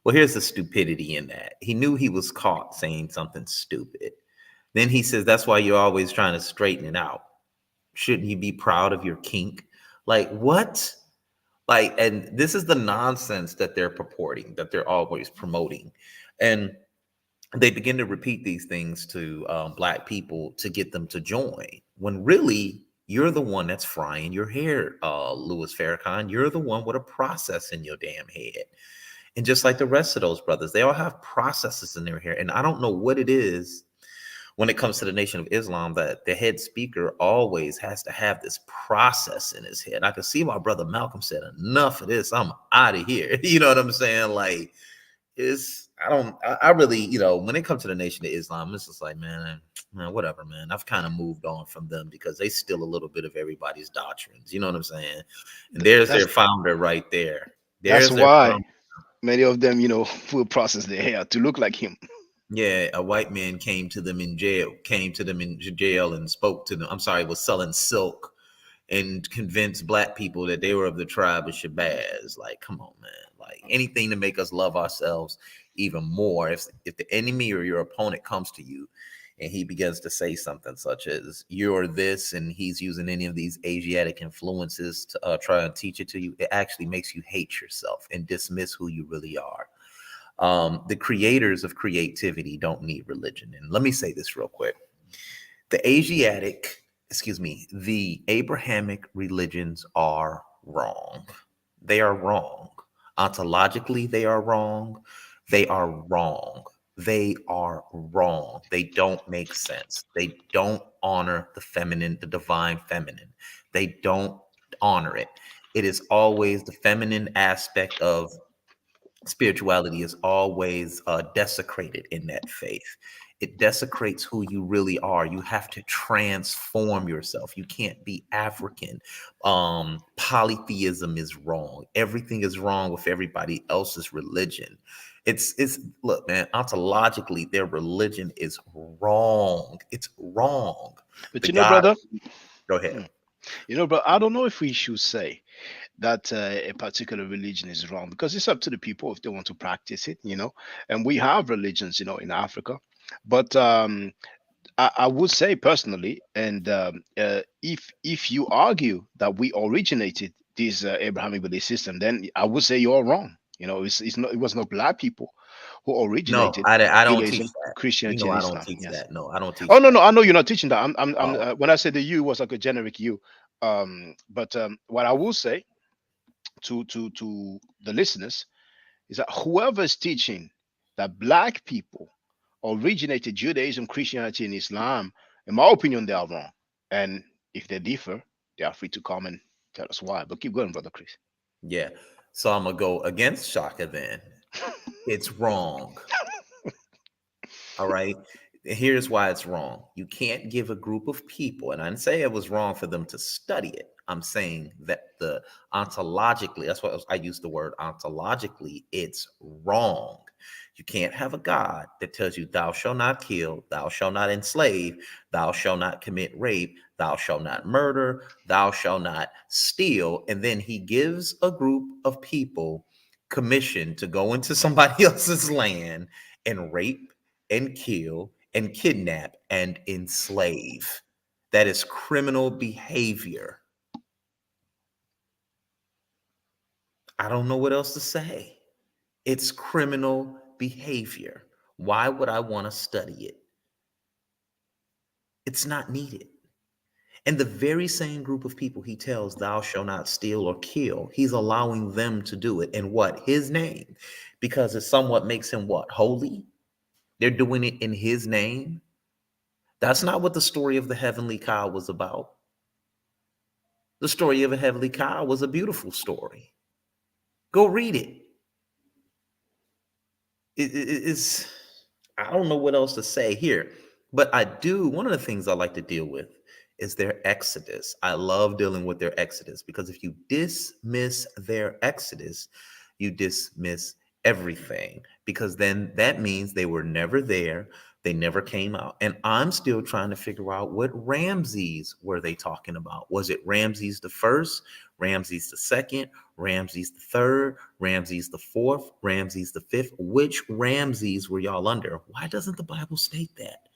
Well, here's the stupidity in that. He knew he was caught saying something stupid. Then he says, that's why you're always trying to straighten it out. Shouldn't you be proud of your kink? Like, what? Like, and this is the nonsense that they're purporting, that they're always promoting. And they begin to repeat these things to Black people to get them to join, when really you're the one that's frying your hair, Louis Farrakhan. You're the one with a process in your damn head. And just like the rest of those brothers, they all have processes in their hair. And I don't know what it is when it comes to the Nation of Islam that the head speaker always has to have this process in his head. I can see why Brother Malcolm said, enough of this, I'm out of here. You know what I'm saying? Like, I really, when it comes to the Nation of Islam, it's just like, man, whatever, man. I've kind of moved on from them because they steal a little bit of everybody's doctrines. You know what I'm saying? And there's That's their founder right there. that's There's their why founder. many of them, will process their hair to look like him. Yeah, a white man came to them in jail and spoke to them. I'm sorry, was selling silk and convinced Black people that they were of the tribe of Shabazz. Like, come on, man. Like, anything to make us love ourselves even more. If the enemy or your opponent comes to you and he begins to say something such as you're this, and he's using any of these Asiatic influences to try and teach it to you, it actually makes you hate yourself and dismiss who you really are. The creators of creativity don't need religion. And let me say this real quick. The Abrahamic religions are wrong. They are wrong. Ontologically, they are wrong. They are wrong. They are wrong. They don't make sense. They don't honor the feminine, the divine feminine. They don't honor it. It is always the feminine aspect of spirituality is always desecrated in that faith. It desecrates who you really are. You have to transform yourself. You can't be African. Polytheism is wrong. Everything is wrong with everybody else's religion. It's look, man, ontologically, their religion is wrong. It's wrong. But The God, brother, go ahead. but I don't know if we should say that a particular religion is wrong, because it's up to the people if they want to practice it, and we have religions, in Africa. But I would say personally, and if you argue that we originated this Abrahamic belief system, then I would say you're wrong. It was not Black people who No, originated I don't teach Judaism, that. Christianity, and I don't Islam. teach Yes. that. No, I don't Oh teach no, no, that. I know you're not teaching that. I'm Oh, when I said the you, it was like a generic you. But what I will say to the listeners is that whoever is teaching that Black people originated Judaism, Christianity, and Islam, in my opinion, they are wrong. And if they differ, they are free to come and tell us why. But keep going, brother Chris. yeah. So I'm gonna go against Shaka then. It's wrong. All right. Here's why it's wrong. You can't give a group of people, and I didn't say it was wrong for them to study it. I'm saying that the ontologically, that's why I use the word ontologically, it's wrong. You can't have a God that tells you, thou shalt not kill, thou shalt not enslave, thou shalt not commit rape, thou shalt not murder, thou shalt not steal. And then he gives a group of people commission to go into somebody else's land and rape and kill and kidnap and enslave. That is criminal behavior. I don't know what else to say. It's criminal behavior. Why would I want to study it? It's not needed. And the very same group of people he tells, thou shalt not steal or kill, he's allowing them to do it in what? His name. Because it somewhat makes him what? Holy? They're doing it in his name. That's not what the story of the heavenly cow was about. The story of a heavenly cow was a beautiful story. Go read it. It's, I don't know what else to say here, but one of the things I like to deal with is their exodus. I love dealing with their exodus because if you dismiss their exodus, you dismiss everything, because then that means they were never there. They never came out. And I'm still trying to figure out what Ramses were they talking about. Was it Ramses the first, Ramses the second, Ramses the third, Ramses the fourth, Ramses the fifth? Which Ramses were y'all under? Why doesn't the Bible state that?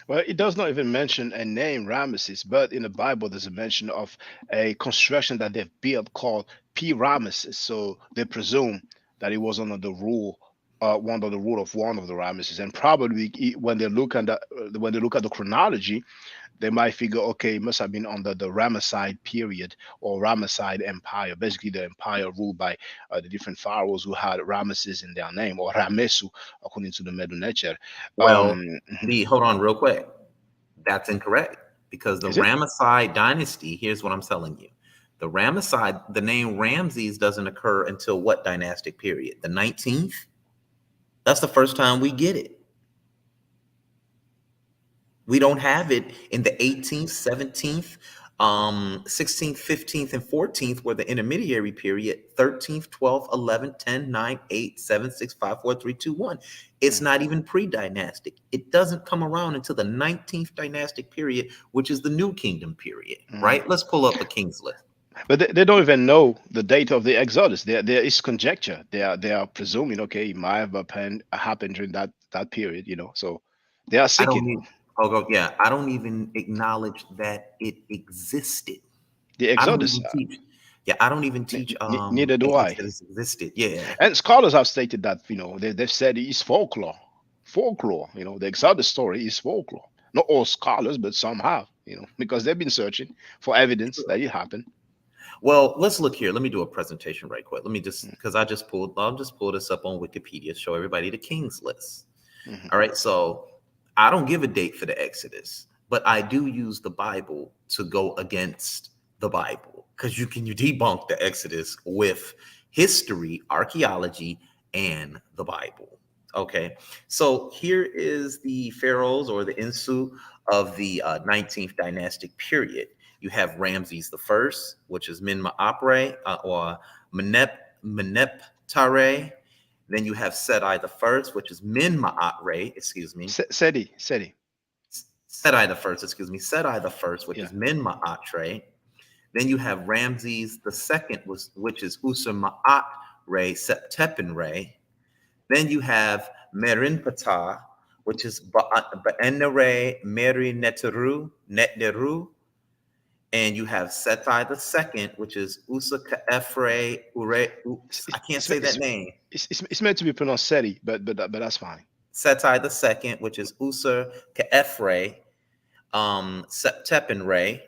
Well, it does not even mention a name, Ramesses, but in the Bible, there's a mention of a construction that they've built called P. Ramesses. So they presume that it was under the rule, under the rule of one of the Ramesses. And probably when they look at the chronology, they might figure, okay, it must have been under the Ramesside period or Ramesside Empire, basically the empire ruled by the different pharaohs who had Ramesses in their name, or Ramesu, according to the Medu Well, mhm. hold on real quick. That's incorrect, because the Is it? Ramesside dynasty, here's what I'm telling you. The Ramesside, the name Ramses doesn't occur until what dynastic period? The 19th? That's the first time we get it. We don't have it in the 18th, 17th, 16th, 15th, and 14th, where the intermediary period, 13th, 12th, 11th, 10, 9, 8, 7, 6, 5, 4, 3, 2, 1. It's not even pre-dynastic. It doesn't come around until the 19th dynastic period, which is the New Kingdom period, right? Let's pull up a king's list. But they don't even know the date of the Exodus. There is conjecture. They are presuming, okay, it might have happened during that period, So they are I don't seeking need, I don't even acknowledge that it existed. the I don't Exodus. even teach. Yeah, I don't even teach Neither the do I. Exodus existed. Yeah. And scholars have stated that they've said it's folklore. Folklore. The Exodus story is folklore. Not all scholars, but some have. Because they've been searching for evidence that it happened. Well, let's look here. Let me do a presentation right quick. Let me just, because I'll just pull this up on Wikipedia, show everybody the king's list. Mm-hmm. All right. So I don't give a date for the Exodus, but I do use the Bible to go against the Bible, because you debunk the Exodus with history, archaeology, and the Bible. Okay. So here is the pharaohs or the Insu of the 19th dynastic period. You have Ramses the First, which is Minma'apre or Meneptare. Then you have Seti the First, which is Minma'atre, excuse me. Seti. Seti the First, excuse me. Seti the First, which is Minma'atre. Then you have Ramses the Second, which is Userma'at Re Septepenre. Then you have Merinpata, which is Ba'enere Meri Netneru. And you have Seti the Second, which is Usaka Ure. I can't say that name. It's meant to be pronounced Seti, but that's fine. Seti the Second, which is Usa Kefre, Septepenre.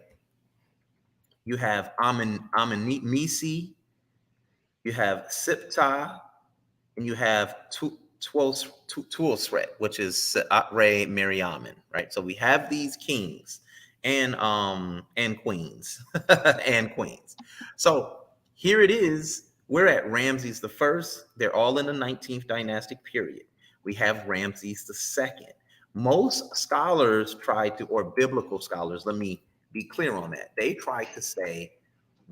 You have Amenisi. You have Sipta, and you have Tuosret, which is Atre Miriamin, right? So we have these kings and queens and queens. So here it is. We're at Ramses the First. They're all in the 19th dynastic period. We have Ramses the Second. Most scholars try to, or biblical scholars, let me be clear on that. They try to say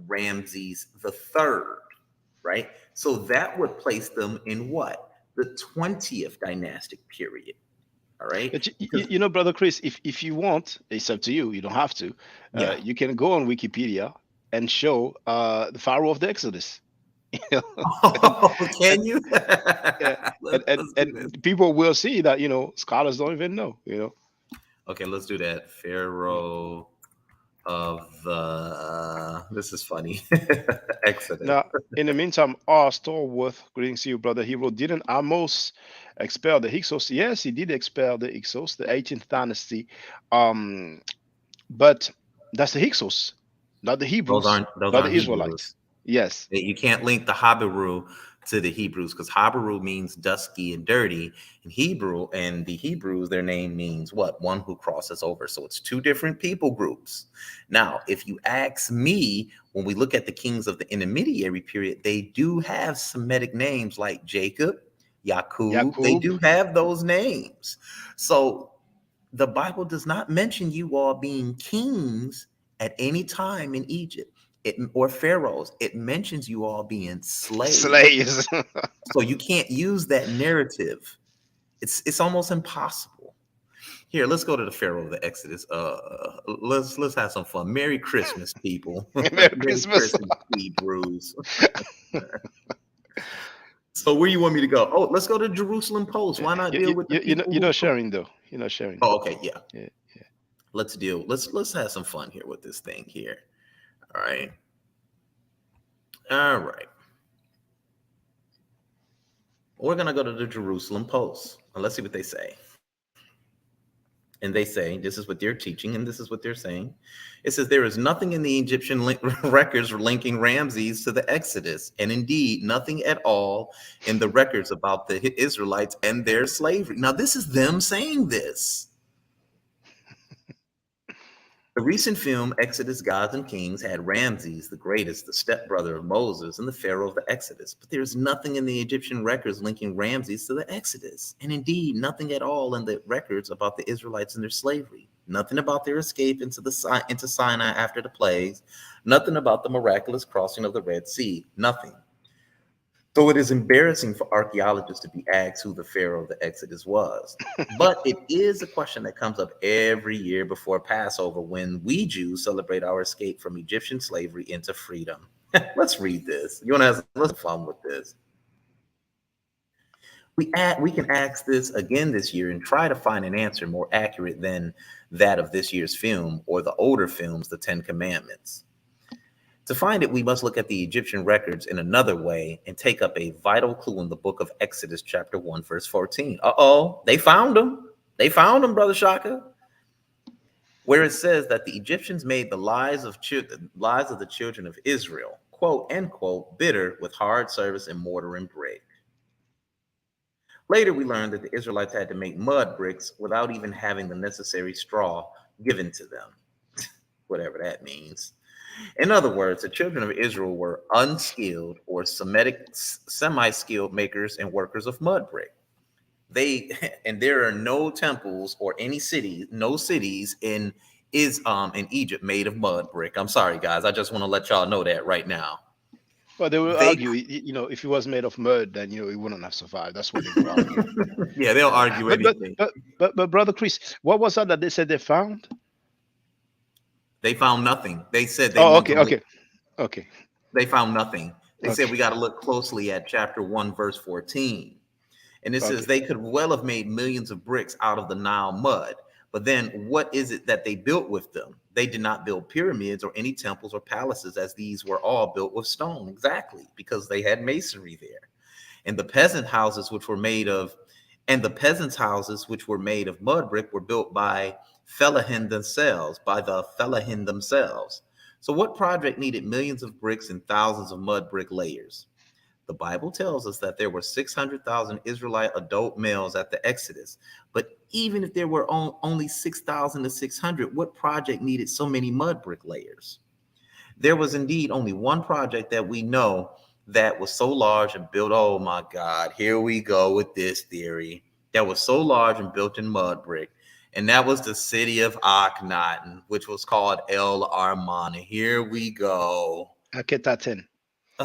Ramses the Third, right? So that would place them in what? The 20th dynastic period. All right. But Brother Chris, if you want, it's up to you. You don't have to. You can go on Wikipedia and show the Pharaoh of the Exodus. You know? Oh, can you? Yeah, Let's do this. and people will see that, scholars don't even know. Okay, let's do that. Pharaoh of the. This is funny. Exodus. Now, in the meantime, R. Stallworth, greetings to you, brother Hero. Didn't Amos expel the Hyksos? Yes, he did expel the Hyksos, the 18th dynasty. Um, but that's the Hyksos, not the Hebrews, Those not the aren't Israelites. Hebrews. Yes, You can't link the Habiru to the Hebrews because Habiru means dusky and dirty. And the Hebrews, their name means what? One who crosses over. So it's two different people groups. Now, if you ask me, when we look at the kings of the intermediary period, they do have Semitic names like Jacob, Yaqub. They Yakub. do have those names. So the Bible does not mention you all being kings at any time in Egypt or pharaohs. It mentions you all being slaves. Slaves. So you can't use that narrative. It's almost impossible. Here, let's go to the Pharaoh of the Exodus. Let's have some fun. Merry Christmas, people. Merry Merry Christmas. Christmas, Hebrews. So where you want me to go? Oh, let's go to Jerusalem Post. Why not deal with the people? You're not sharing though. You're not sharing. Oh, okay, yeah. Yeah. Let's have some fun here with this thing here. All right. We're gonna go to the Jerusalem Post and let's see what they say. And they say, this is what they're teaching, and this is what they're saying. It says there is nothing in the Egyptian records linking Ramses to the Exodus, and indeed nothing at all in the records about the Israelites and their slavery. Now, this is them saying this. The recent film Exodus Gods and Kings had Ramses the Greatest, the stepbrother of Moses, and the Pharaoh of the Exodus. But there is nothing in the Egyptian records linking Ramses to the Exodus, and indeed nothing at all in the records about the Israelites and their slavery. Nothing about their escape into Sinai after the plagues. Nothing about the miraculous crossing of the Red Sea. Nothing. Though it is embarrassing for archaeologists to be asked who the Pharaoh of the Exodus was. But it is a question that comes up every year before Passover when we Jews celebrate our escape from Egyptian slavery into freedom. Let's read this. You want to have some fun with this? We can ask this again this year and try to find an answer more accurate than that of this year's film or the older films, The Ten Commandments. To find it, we must look at the Egyptian records in another way and take up a vital clue in the book of Exodus, chapter 1, verse 14. They found them. They found them, Brother Shaka. Where it says that the Egyptians made the lives of the children of Israel, quote, end quote, bitter with hard service in mortar and brick. Later, we learned that the Israelites had to make mud bricks without even having the necessary straw given to them, whatever that means. In other words, the children of Israel were unskilled or semi-skilled makers and workers of mud brick. And there are no temples or no cities in Egypt made of mud brick. I'm sorry, guys. I just want to let y'all know that right now. Well, they will argue, if it was made of mud, then it wouldn't have survived. That's what they will argue. Yeah, they'll argue anything. But brother Chris, what was that they said they found? They found nothing. They said they. Okay. They found nothing. They said we got to look closely at chapter 1, verse 14. And it says they could well have made millions of bricks out of the Nile mud. But then what is it that they built with them? They did not build pyramids or any temples or palaces, as these were all built with stone. Exactly, because they had masonry there. And the peasants' houses, which were made of mud brick, were built by the Fellahin themselves. So what project needed millions of bricks and thousands of mud brick layers? The Bible tells us that there were 600,000 Israelite adult males at the Exodus. But even if there were only 6,000 to 600, what project needed so many mud brick layers? There was indeed only one project that we know that was so large and built. Oh my God, here we go with this theory. That was so large and built in mud brick. And that was the city of Akhenaten, which was called El Armana. Here we go. Akhetaten.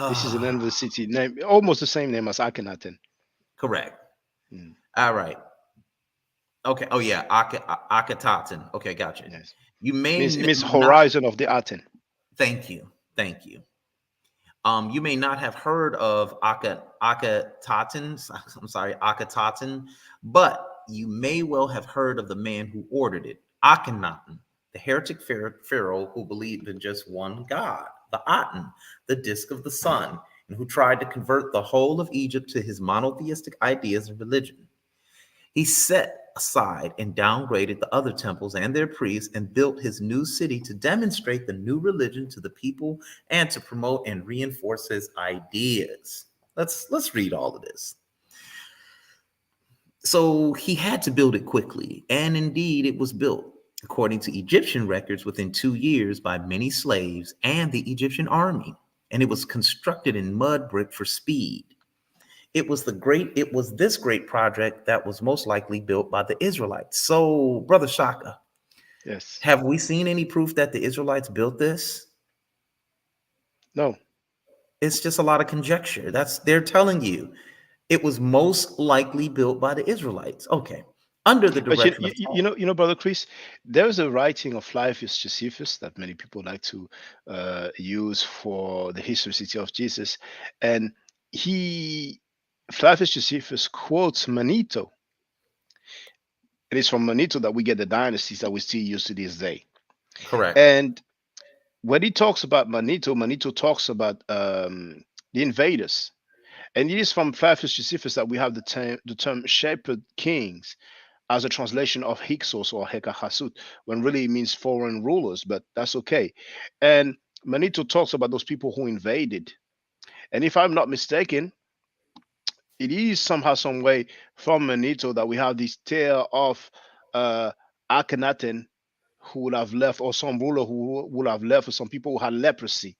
This is the name of the city, name almost the same name as Akhenaten. Correct. All right. Okay. Oh yeah, Akhetaten. Okay, gotcha. Yes. You may it means horizon of the Aten. Thank you. You may not have heard of Akhenaten, I'm sorry, Akhenaten, but you may well have heard of the man who ordered it, Akhenaten, the heretic pharaoh who believed in just one God, the Aten, the disk of the sun, and who tried to convert the whole of Egypt to his monotheistic ideas of religion. He set aside and downgraded the other temples and their priests and built his new city to demonstrate the new religion to the people and to promote and reinforce his ideas. Let's read all of this. So he had to build it quickly, and indeed it was built, according to Egyptian records, within 2 years by many slaves and the Egyptian army, and it was constructed in mud brick for speed. It was this great project that was most likely built by the Israelites. So, Brother Shaka, Yes. have we seen any proof that the Israelites built this? No. It's just a lot of conjecture. They're telling you it was most likely built by the Israelites. Okay. Under the But direction of Brother Chris, there's a writing of Flavius Josephus that many people like to use for the historicity of Jesus, and Flavius Josephus quotes Manito. It is from Manito that we get the dynasties that we still use to this day. correct. And when he talks about Manito, Manito talks about the invaders. And it is from Flavius Josephus that we have the term shepherd kings as a translation of Hyksos or Hekahasut, when really it means foreign rulers, but that's okay. And Manito talks about those people who invaded. And if I'm not mistaken, it is somehow, some way from Manito that we have this tale of Akhenaten who would have left, or some ruler who would have left, or some people who had leprosy,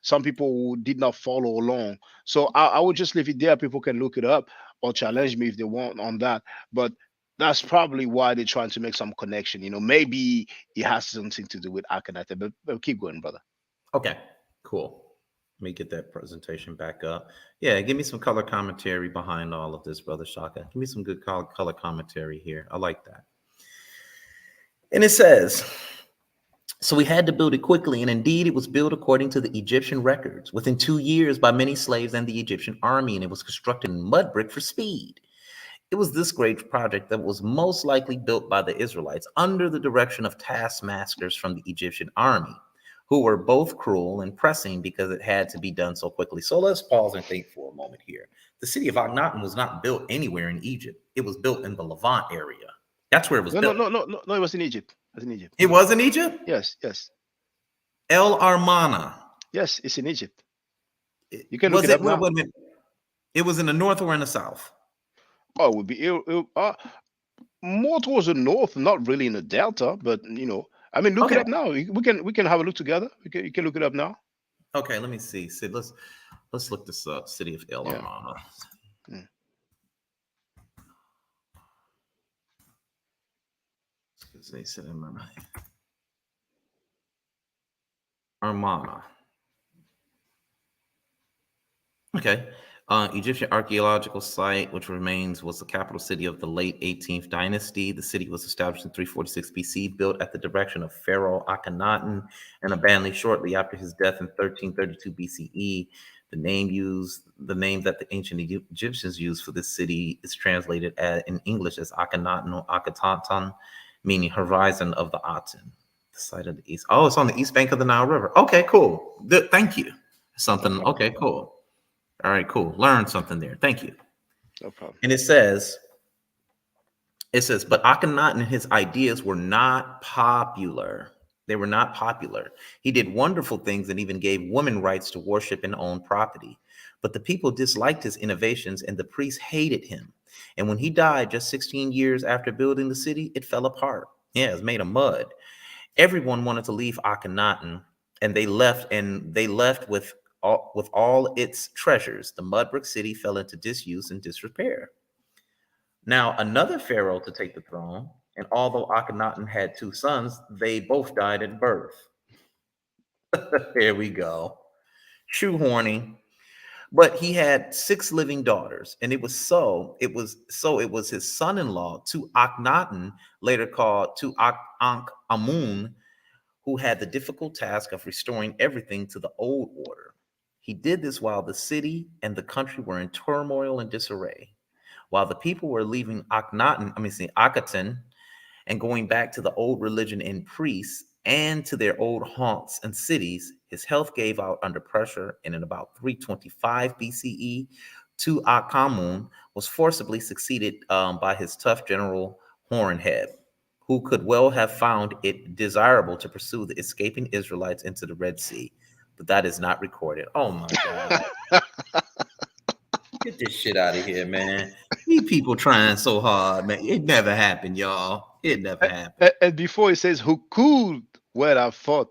some people who did not follow along. So I would just leave it there. People can look it up or challenge me if they want on that. But that's probably why they're trying to make some connection. Maybe it has something to do with Akhenaten, but keep going, brother. Okay, cool. Let me get that presentation back up. Yeah, give me some color commentary behind all of this, Brother Shaka. Give me some good color commentary here. I like that. And it says, so we had to build it quickly, and indeed it was built according to the Egyptian records within 2 years by many slaves and the Egyptian army, and it was constructed in mud brick for speed. It was this great project that was most likely built by the Israelites under the direction of taskmasters from the Egyptian army, who were both cruel and pressing because it had to be done so quickly. So let's pause and think for a moment here. The city of Akhenaten was not built anywhere in Egypt. It was built in the Levant area. That's where it was built. No, it was in Egypt. It was in Egypt. It was in Egypt? Yes. El Armana. Yes, it's in Egypt. You can look it up now. It was in the north or in the south? Oh, it would be more towards the north, not really in the delta, but look it up now. We can have a look together. You can look it up now. Okay, let me see. Sid, let's look this up. City of El Armana. They said Armana. Okay. Egyptian archaeological site, which was the capital city of the late 18th dynasty. The city was established in 346 BC, built at the direction of Pharaoh Akhenaten, and abandoned shortly after his death in 1332 BCE. The name that the ancient Egyptians used for this city is translated in English as Akhenaten or Akhenaten, meaning horizon of the Aten, the site of the east. Oh, it's on the east bank of the Nile River. Okay, cool. Thank you. Something. Okay, cool. All right, cool. Learn something there. Thank you. No problem. And it says, but Akhenaten and his ideas were not popular. They were not popular. He did wonderful things and even gave women rights to worship and own property. But the people disliked his innovations and the priests hated him. And when he died just 16 years after building the city, it fell apart. Yeah, it was made of mud. Everyone wanted to leave Akhenaten, and they left with all its treasures. The mud brick city fell into disuse and disrepair. Now, another pharaoh to take the throne, and although Akhenaten had 2 sons, they both died at birth. Here we go. Shoehorning. But he had 6 living daughters, and it was his son-in-law, Akhenaten, later called Ankh-Amun, who had the difficult task of restoring everything to the old order. He did this while the city and the country were in turmoil and disarray. While the people were leaving Akhenaten and going back to the old religion and priests and to their old haunts and cities, his health gave out under pressure, and in about 325 BCE, Tutankhamun was forcibly succeeded by his tough general Hornhead, who could well have found it desirable to pursue the escaping Israelites into the Red Sea, but that is not recorded. Oh my God. Get this shit out of here, man. These people trying so hard, man. It never happened, y'all. It never happened. And before it says who could well have thought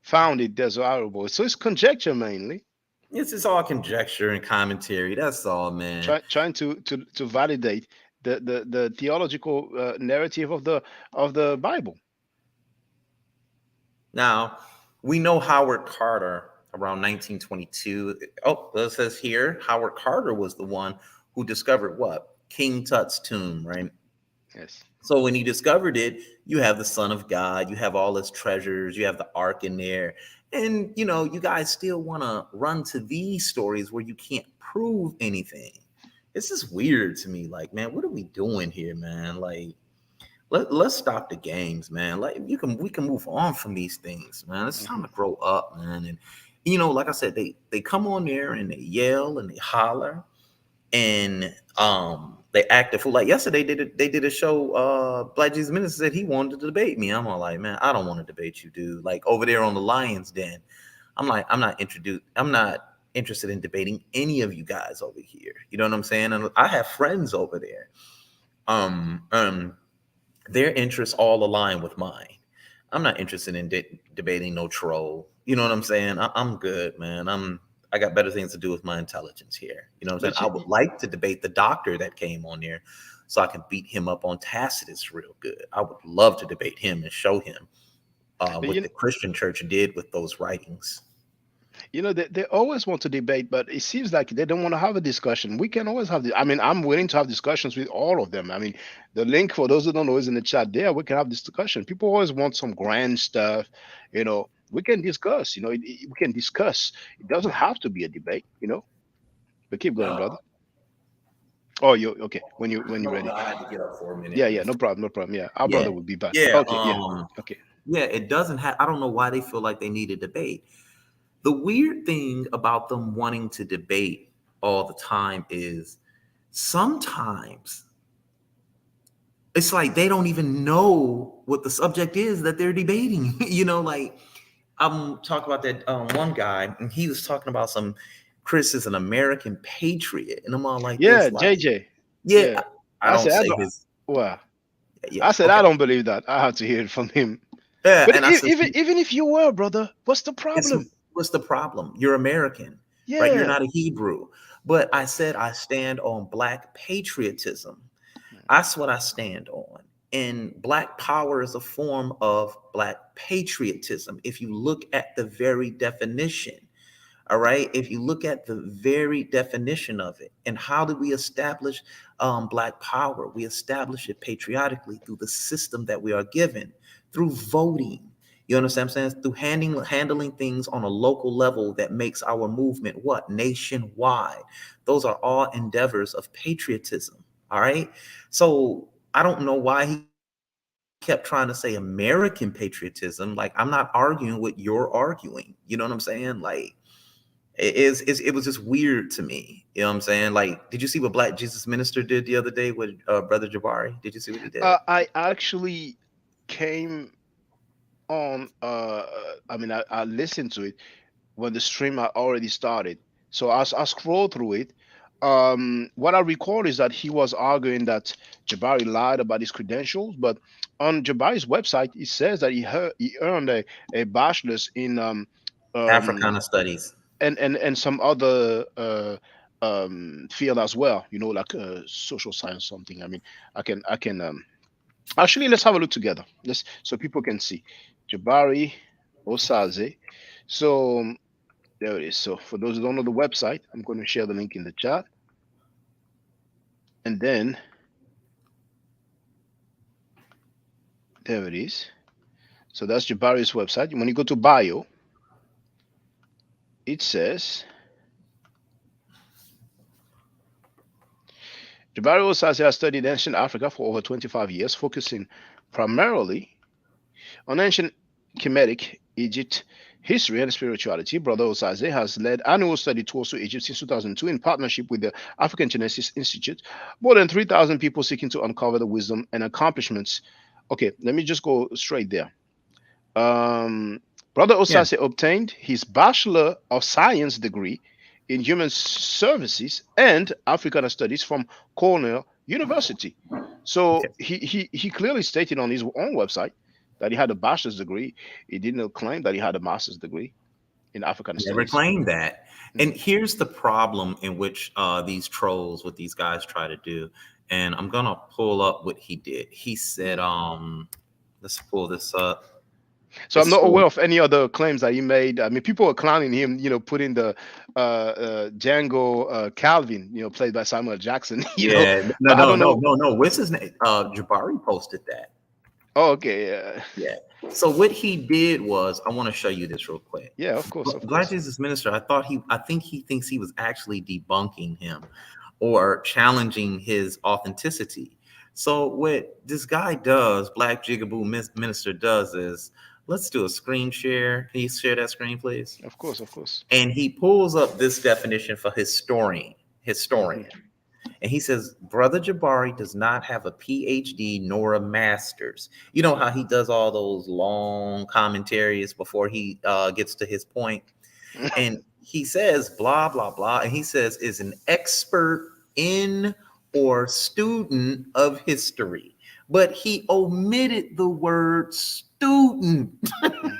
found it desirable. So it's conjecture mainly. This is all conjecture and commentary. That's all, man. Trying to validate the theological narrative of the Bible. Now, we know Howard Carter around 1922. Oh, it says here Howard Carter was the one who discovered what? King Tut's tomb, right? Yes. So when he discovered it, you have the Son of God, you have all his treasures, you have the ark in there. And, you know, you guys still want to run to these stories where you can't prove anything. It's just weird to me. Like, man, what are we doing here, man? Like, let's stop the games, man. Like, we can move on from these things, man. It's time to grow up, man. And, you know, like I said, they come on there and they yell and they holler and they act a fool. Like yesterday they did a show. Black Jesus Minister said he wanted to debate me. I'm all like, man, I don't want to debate you, dude. Like over there on the Lions Den. I'm like, I'm not interested in debating any of you guys over here. You know what I'm saying? And I have friends over there. Their interests all align with mine. I'm not interested in debating no troll. You know what I'm saying? I'm good, man. I got better things to do with my intelligence here. You know what I'm saying? I would like to debate the doctor that came on there so I can beat him up on Tacitus real good. I would love to debate him and show him what the Christian church did with those writings. You know, they always want to debate, but it seems like they don't want to have a discussion. We can always have I mean, I'm willing to have discussions with all of them. I mean, the link for those who don't know is in the chat there. We can have this discussion. People always want some grand stuff. You know, we can discuss. You know, we can discuss. It doesn't have to be a debate. You know, but keep going, brother. Oh, you okay? When you're ready. I had to get up for a minute. Yeah, no problem. Yeah, our brother will be back. Yeah, okay, okay. Yeah, it doesn't have. I don't know why they feel like they need a debate. The weird thing about them wanting to debate all the time is sometimes it's like they don't even know what the subject is that they're debating. You know, like I'm talking about that one guy, and he was talking about some Chris is an American patriot, and I'm all like, yeah, this, like, JJ. yeah. I don't said, say his. Well, Yeah, I said I don't believe that. I have to hear it from him. Yeah, but and I said, even if you were, brother, what's the problem? What's the problem? You're American, yeah. Right? You're not a Hebrew. But I said I stand on Black patriotism. That's what I stand on. And Black power is a form of Black patriotism. If you look at the very definition, all right, if you look at the very definition of it, and how do we establish Black power? We establish it patriotically through the system that we are given, through voting. You understand what I'm saying? Through handling things on a local level that makes our movement what? Nationwide. Those are all endeavors of patriotism. All right. So I don't know why he kept trying to say American patriotism. Like, I'm not arguing what you're arguing. You know what I'm saying? Like, it was just weird to me. You know what I'm saying? Like, did you see what Black Jesus Minister did the other day with Brother Jabari? Did you see what he did? I actually came on. I mean, I listened to it when the stream had already started. So I scrolled through it. What I recall is that he was arguing that Jabari lied about his credentials, but on Jabari's website, it says that he earned a bachelor's in Africana studies and some other field as well. You know, like social science, something. I mean, I can actually, let's have a look together. So people can see Jabari Osaze. So there it is. So for those who don't know the website, I'm going to share the link in the chat. And then there it is. So that's Jabari's website. When you go to bio, it says Jabari Osase has studied ancient Africa for over 25 years, focusing primarily on ancient Kemetic Egypt history and spirituality. Brother Osaze has led annual study tours to Egypt since 2002 in partnership with the African Genesis Institute. More than 3,000 people seeking to uncover the wisdom and accomplishments. Okay, let me just go straight there. Um, Brother Yeah. Osase obtained his Bachelor of Science degree in Human Services and Africana Studies from Cornell University. So Okay. he clearly stated on his own website that he had a bachelor's degree. He didn't claim that he had a master's degree in African Never studies. claimed that. And Mhm. here's the problem in which these trolls, what these guys try to do. And I'm gonna pull up what he did. He said, let's pull this up. So I'm It's not so aware of any other claims that he made. I mean, people are clowning him, putting the Django Calvin, played by Samuel Jackson, yeah, no, but I no, don't no, know. no, no. What's his name? Jabari posted that. Oh, okay, yeah, Yeah. So what he did was, I want to show you this real quick. yeah, of course, of Black course. Jesus Minister, I think he thinks he was actually debunking him or challenging his authenticity. So what this guy does, Black Jigaboo Minister does is, let's do a screen share. Can you share that screen, please? Of course, of course. And he pulls up this definition for historian. Hmm. Historian. And he says, Brother Jabari does not have a PhD nor a master's. You know how he does all those long commentaries before he gets to his point? And he says, blah, blah, blah. And he says, is an expert in or student of history. But he omitted the word student.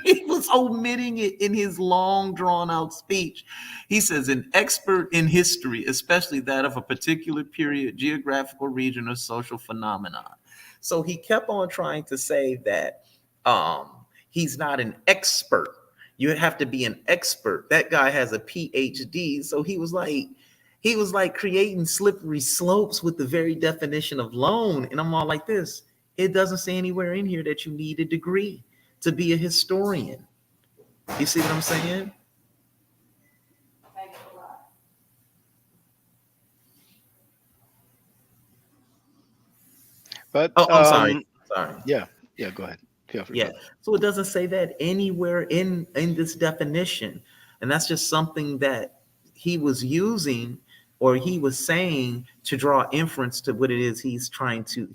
He was omitting it in his long, drawn out speech. He says, an expert in history, especially that of a particular period, geographical region, or social phenomenon. So he kept on trying to say that he's not an expert. You have to be an expert. That guy has a PhD. So he was like creating slippery slopes with the very definition of loan. And I'm all like this. It doesn't say anywhere in here that you need a degree to be a historian. You see what I'm saying? But Oh, I'm sorry. Sorry. yeah, yeah. Go ahead. Feel free, Yeah. brother. So it doesn't say that anywhere in this definition. And that's just something that he was using or he was saying to draw inference to what it is he's trying to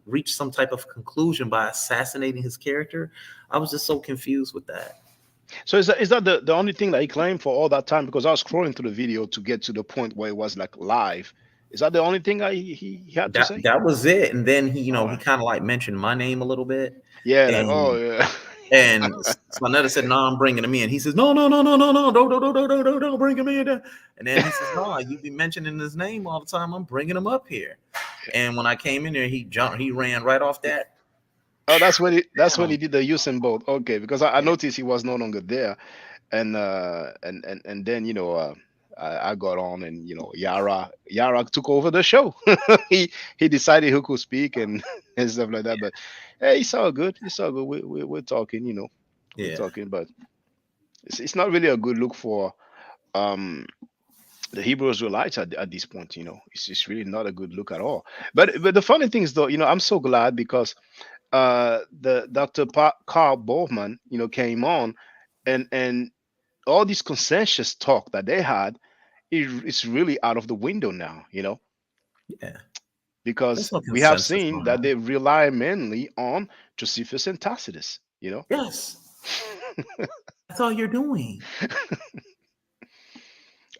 reach some type of conclusion by assassinating his character. I was just so confused with that. So is that the only thing that he claimed for all that time? Because I was scrolling through the video to get to the point where it was like live. Is that the only thing he had to That say? that was it. And then he Oh, kind of like mentioned my name a little bit. yeah, like oh And yeah. And Slanetta said, "No, I'm bringing him in." He says, "No, no, no, no, no, no, don't bring him in." And then he says, "No, you be mentioning his name all the time. I'm bringing him up here." And when I came in there, he jumped. He ran right off that. Oh, that's when he Down. did the Usain Bolt. Okay, because I Yeah, noticed he was no longer there, and then I got on and Yara took over the show. He decided who could speak and and stuff like that. But hey, it's all good. It's all good. We're talking. We're yeah, talking. But it's not really a good look for um the Hebrew Israelites at this point. It's really not a good look at all. But the funny thing is though, I'm so glad because the Carl Bowman, came on and all this consensus talk that they had is really out of the window now, yeah. because There's no we have consensus seen on that that. they rely mainly on Josephus and Tacitus. Yes, that's all you're doing.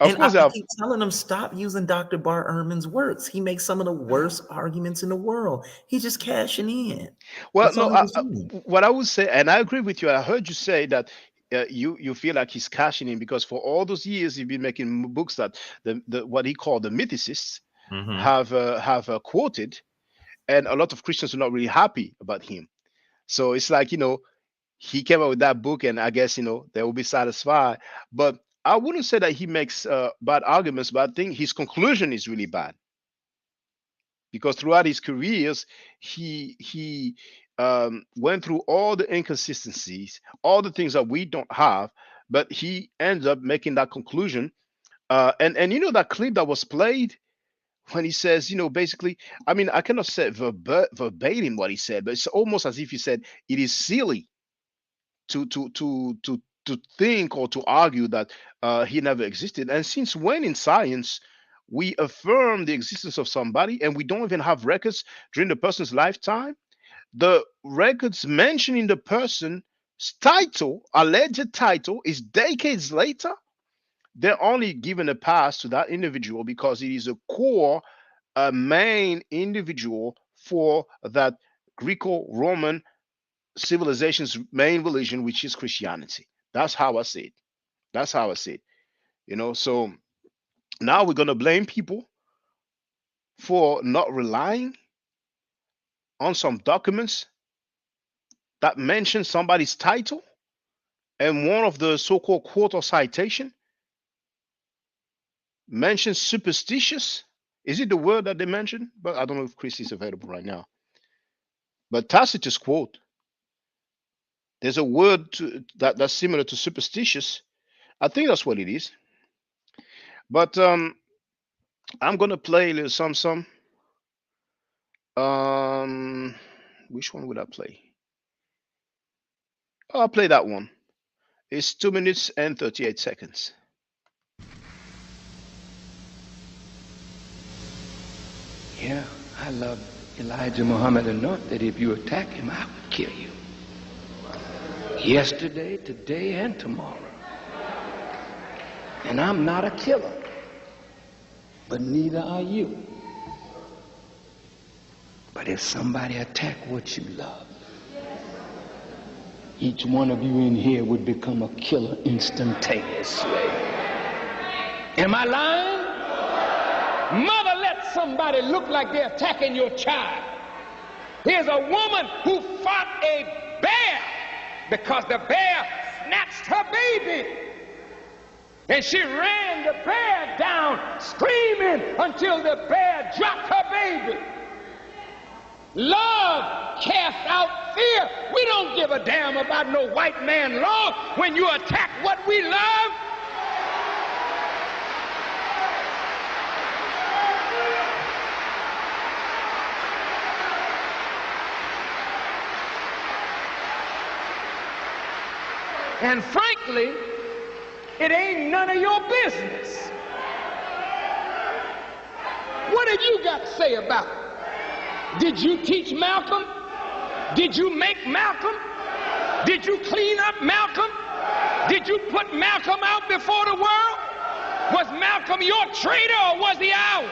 Of And I, course, they I have. keep telling them stop using Dr. Bart Ehrman's works. He makes some of the worst arguments in the world. He's just cashing in. Well, That's all no, he was doing. what I would say, and I agree with you. I heard you say that you feel like he's cashing in because for all those years you've been making books that the what he called the mythicists Hmm. have quoted, and a lot of Christians are not really happy about him. So it's like he came out with that book, and I guess they will be satisfied. But I wouldn't say that he makes bad arguments, but I think his conclusion is really bad because throughout his careers, he went through all the inconsistencies, all the things that we don't have, but he ends up making that conclusion. And that clip that was played when he says, basically, I mean, I cannot say verbatim what he said, but it's almost as if he said it is silly to to to to to think or to argue that he never existed. And since when in science we affirm the existence of somebody and we don't even have records during the person's lifetime? The records mentioning the person's title, alleged title, is decades later. They're only given a pass to that individual because it is a core, a main individual for that Greco-Roman civilization's main religion, which is Christianity. That's how I see it. That's how I see it. So now we're gonna blame people for not relying on some documents that mention somebody's title, and one of the so-called quote or citation mentions superstitious. Is it the word that they mentioned? But I don't know if Chris is available right now. But Tacitus quote, there's a word that's similar to superstitious. I think that's what it is. But I'm gonna play a little some. Which one would I play? I'll play that one. It's 2 minutes and 38 seconds. Yeah, I love Elijah Muhammad enough that if you attack him, I would kill you. Yesterday, today, and tomorrow. And I'm not a killer, but neither are you. But if somebody attack what you love, each one of you in here would become a killer instantaneously. Am I lying? Mother, let somebody look like they're attacking your child. Here's a woman who fought a bear because the bear snatched her baby. And she ran the bear down, screaming until the bear dropped her baby. Love casts out fear. We don't give a damn about no white man law when you attack what we love. And frankly, it ain't none of your business. What have you got to say about it? Did you teach Malcolm? Did you make Malcolm? Did you clean up Malcolm? Did you put Malcolm out before the world? Was Malcolm your traitor or was he ours?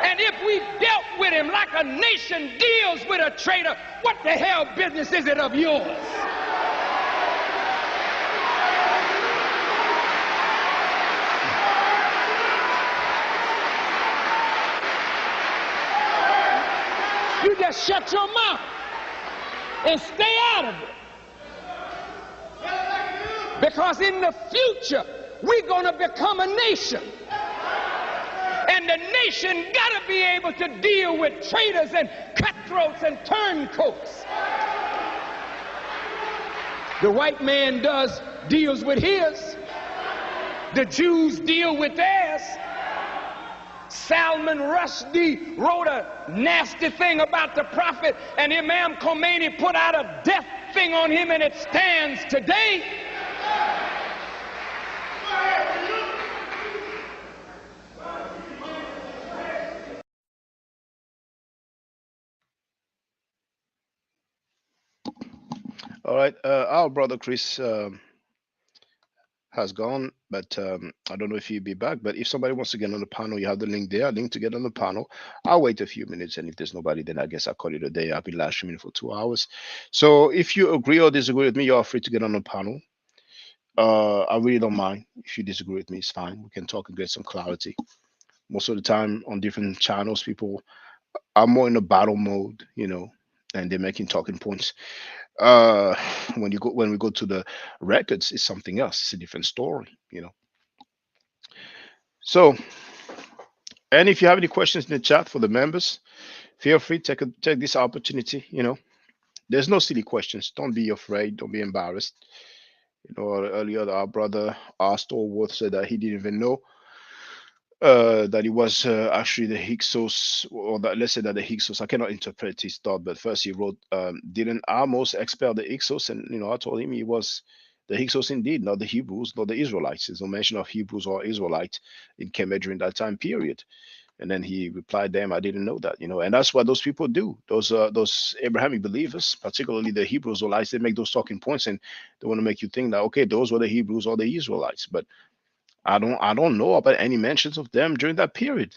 And if we dealt with him like a nation deals with a traitor, what the hell business is it of yours? You just shut your mouth and stay out of it. Because in the future, we're going to become a nation. And the nation got to be able to deal with traitors and cutthroats and turncoats. The white man deals with his. The Jews deal with theirs. Salman Rushdie wrote a nasty thing about the prophet, and Imam Khomeini put out a death thing on him, and it stands today. All right, our brother Chris has gone, but I don't know if he'll be back. But if somebody wants to get on the panel, you have the link there, link to get on the panel. I'll wait a few minutes, and if there's nobody, then I guess I'll call it a day. I've been live streaming for 2 hours. So if you agree or disagree with me, you're free to get on the panel. I really don't mind. If you disagree with me, it's fine. We can talk and get some clarity. Most of the time on different channels, people are more in a battle mode, and they're making talking points. When we go to the records, it's something else. It's a different story. So, and if you have any questions in the chat for the members, feel free to take this opportunity. There's no silly questions. Don't be afraid. Don't be embarrassed. Earlier our brother Stalworth said that he didn't even know that it was actually the Hyksos, or that, let's say that the Hyksos, I cannot interpret his thought, but first he wrote, didn't Amos expel the Hyksos? And, I told him he was the Hyksos indeed, not the Hebrews, not the Israelites. There's no mention of Hebrews or Israelites in Kemet during that time period. And then he replied, damn, I didn't know that, and that's what those people do. Those Abrahamic believers, particularly the Hebrew Israelites, they make those talking points and they want to make you think that, okay, those were the Hebrews or the Israelites. But I don't know about any mentions of them during that period.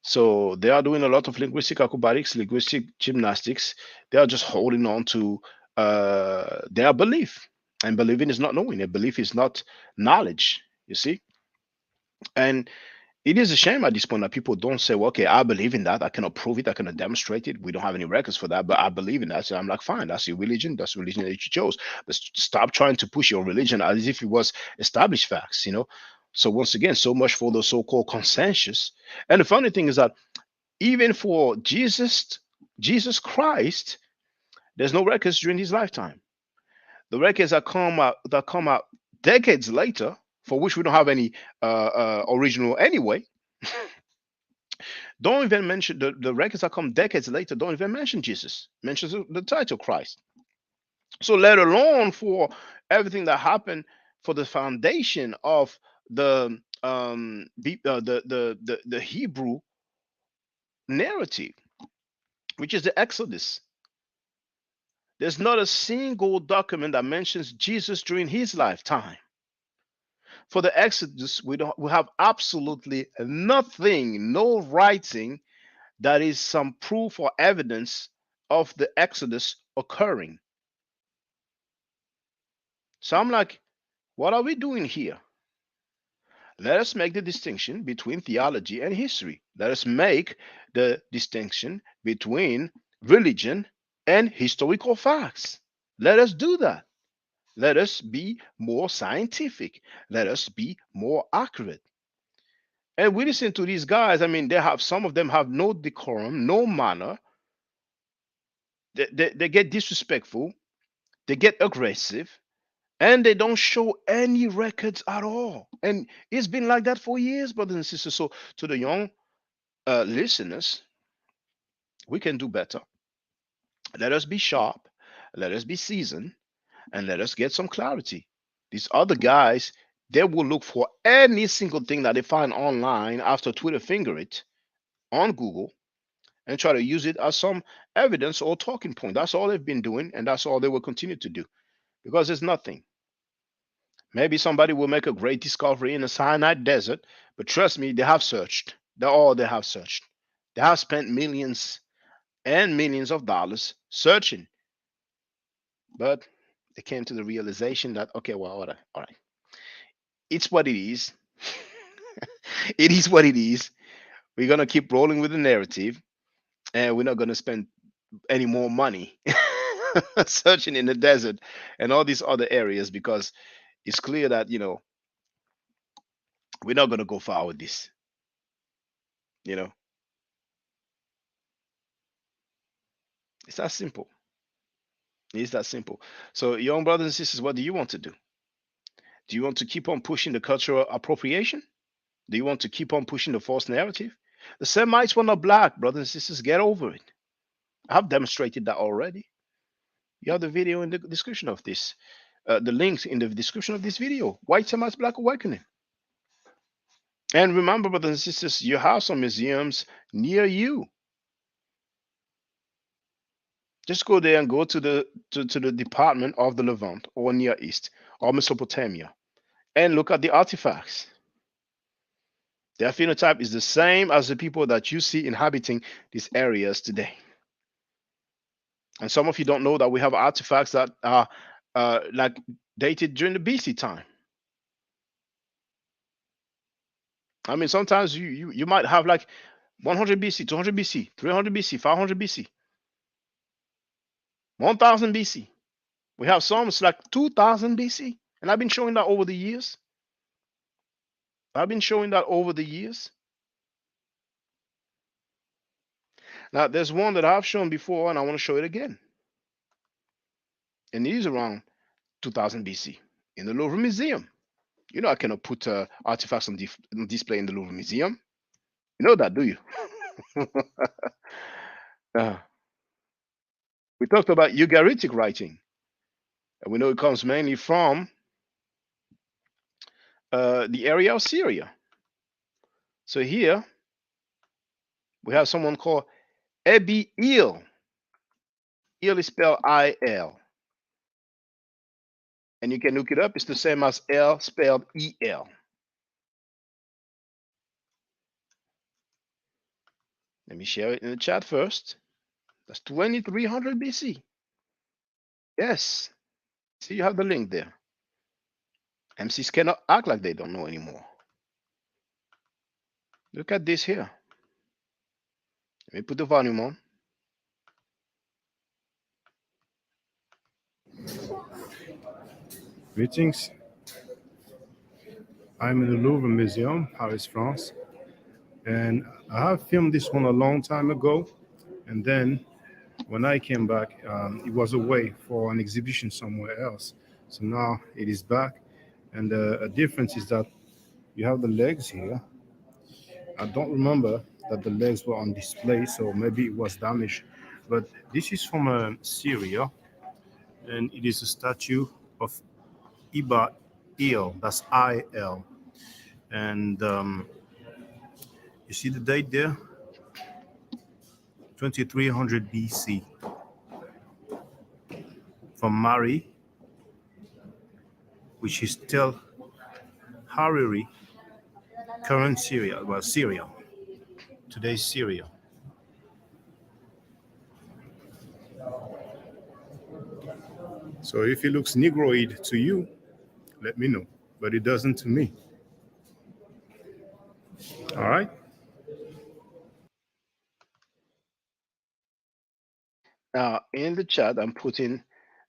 So they are doing a lot of linguistic acrobatics, linguistic gymnastics. They are just holding on to their belief. And believing is not knowing. A belief is not knowledge, you see? And it is a shame at this point that people don't say, well, okay, I believe in that. I cannot prove it. I cannot demonstrate it. We don't have any records for that, but I believe in that. So I'm like, fine, that's your religion. That's the religion that you chose. But stop trying to push your religion as if it was established facts. So once again, so much for the so-called consensus. And the funny thing is that even for Jesus Christ, there's no records during his lifetime. The records that come out decades later, for which we don't have any original anyway, don't even mention the records that come decades later. Don't even mention Jesus. Mentions the title Christ. So let alone for everything that happened for the foundation of the Hebrew narrative, which is the Exodus. There's not a single document that mentions Jesus during his lifetime. For the Exodus, we have absolutely nothing, no writing that is some proof or evidence of the Exodus occurring. So I'm like, what are we doing here? Let us make the distinction between theology and history. Let us make the distinction between religion and historical facts. Let us do that. Let us be more scientific. Let us be more accurate. And we listen to these guys. I mean, some of them have no decorum, no manner. They get disrespectful, they get aggressive, and they don't show any records at all. And it's been like that for years, brothers and sisters. So, to the young listeners, we can do better. Let us be sharp, let us be seasoned, and let us get some clarity. These other guys, they will look for any single thing that they find online after Twitter finger it on Google and try to use it as some evidence or talking point. That's all they've been doing, and that's all they will continue to do because there's nothing. Maybe somebody will make a great discovery in the Sinai desert, but trust me, they have searched. That's all they have searched. They have spent millions and millions of dollars searching, but they came to the realization that, okay, well, all right. It's what it is. It is what it is. We're gonna keep rolling with the narrative, and we're not gonna spend any more money searching in the desert and all these other areas because it's clear that we're not gonna go far with this. You know, it's that simple. It's that simple. So, young brothers and sisters, what do you want to do? Do you want to keep on pushing the cultural appropriation? Do you want to keep on pushing the false narrative? The Semites were not black, brothers and sisters. Get over it. I've demonstrated that already. You have the video in the description of this. The links in the description of this video. White Semites, Black Awakening. And remember, brothers and sisters, you have some museums near you. Just go there and go to the Department of the Levant or Near East or Mesopotamia and look at the artifacts. Their phenotype is the same as the people that you see inhabiting these areas today. And some of you don't know that we have artifacts that are like dated during the BC time. I mean, sometimes you might have like 100 BC, 200 BC, 300 BC, 500 BC, 1000 BC. We have some it's like 2000 BC, and I've been showing that over the years. Now, there's one that I've shown before, and I want to show it again. And it is around 2000 BC in the Louvre Museum. You know I cannot put artifacts on display in the Louvre Museum. You know that, do you? uh, we talked about Ugaritic writing. And we know it comes mainly from the area of Syria. So here we have someone called Ebi Il. Il is spelled I-L. And you can look it up. It's the same as L spelled E-L. Let me share it in the chat first. That's 2300 BC. Yes. See, you have the link there. MCs cannot act like they don't know anymore. Look at this here. Let me put the volume on. Greetings. I'm in the Louvre Museum, Paris, France. And I have filmed this one a long time ago. And then when I came back, it was away for an exhibition somewhere else. So now it is back. And a difference is that you have the legs here. I don't remember that the legs were on display, so maybe it was damaged. But this is from Syria, and it is a statue of Iba Il, that's I-L. And you see the date there? 2300 BC. From Mari, which is still Hariri, current Syria, well, Syria, today's Syria. So if it looks Negroid to you, let me know, but it doesn't to me. All right? Now, in the chat, I'm putting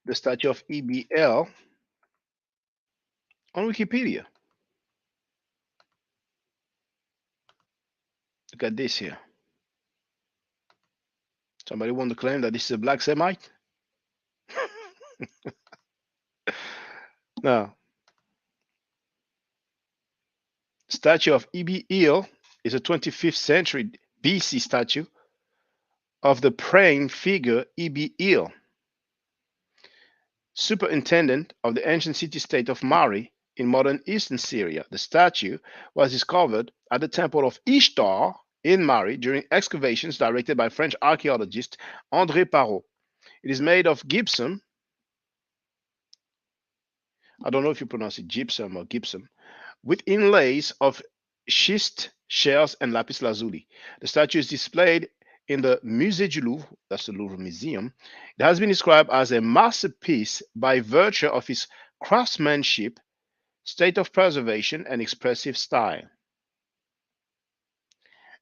the statue of EBL on Wikipedia. Look at this here. Somebody want to claim that this is a black Semite? Now, statue of Ibi Il is a 25th century BC statue of the praying figure Ibi Il, superintendent of the ancient city-state of Mari in modern eastern Syria. The statue was discovered at the temple of Ishtar in Mari during excavations directed by French archaeologist André Parrot. It is made of gypsum. I don't know if you pronounce it gypsum or gypsum, with inlays of schist shells and lapis lazuli. The statue is displayed in the Musée du Louvre, that's the Louvre Museum. It has been described as a masterpiece by virtue of its craftsmanship, state of preservation, and expressive style.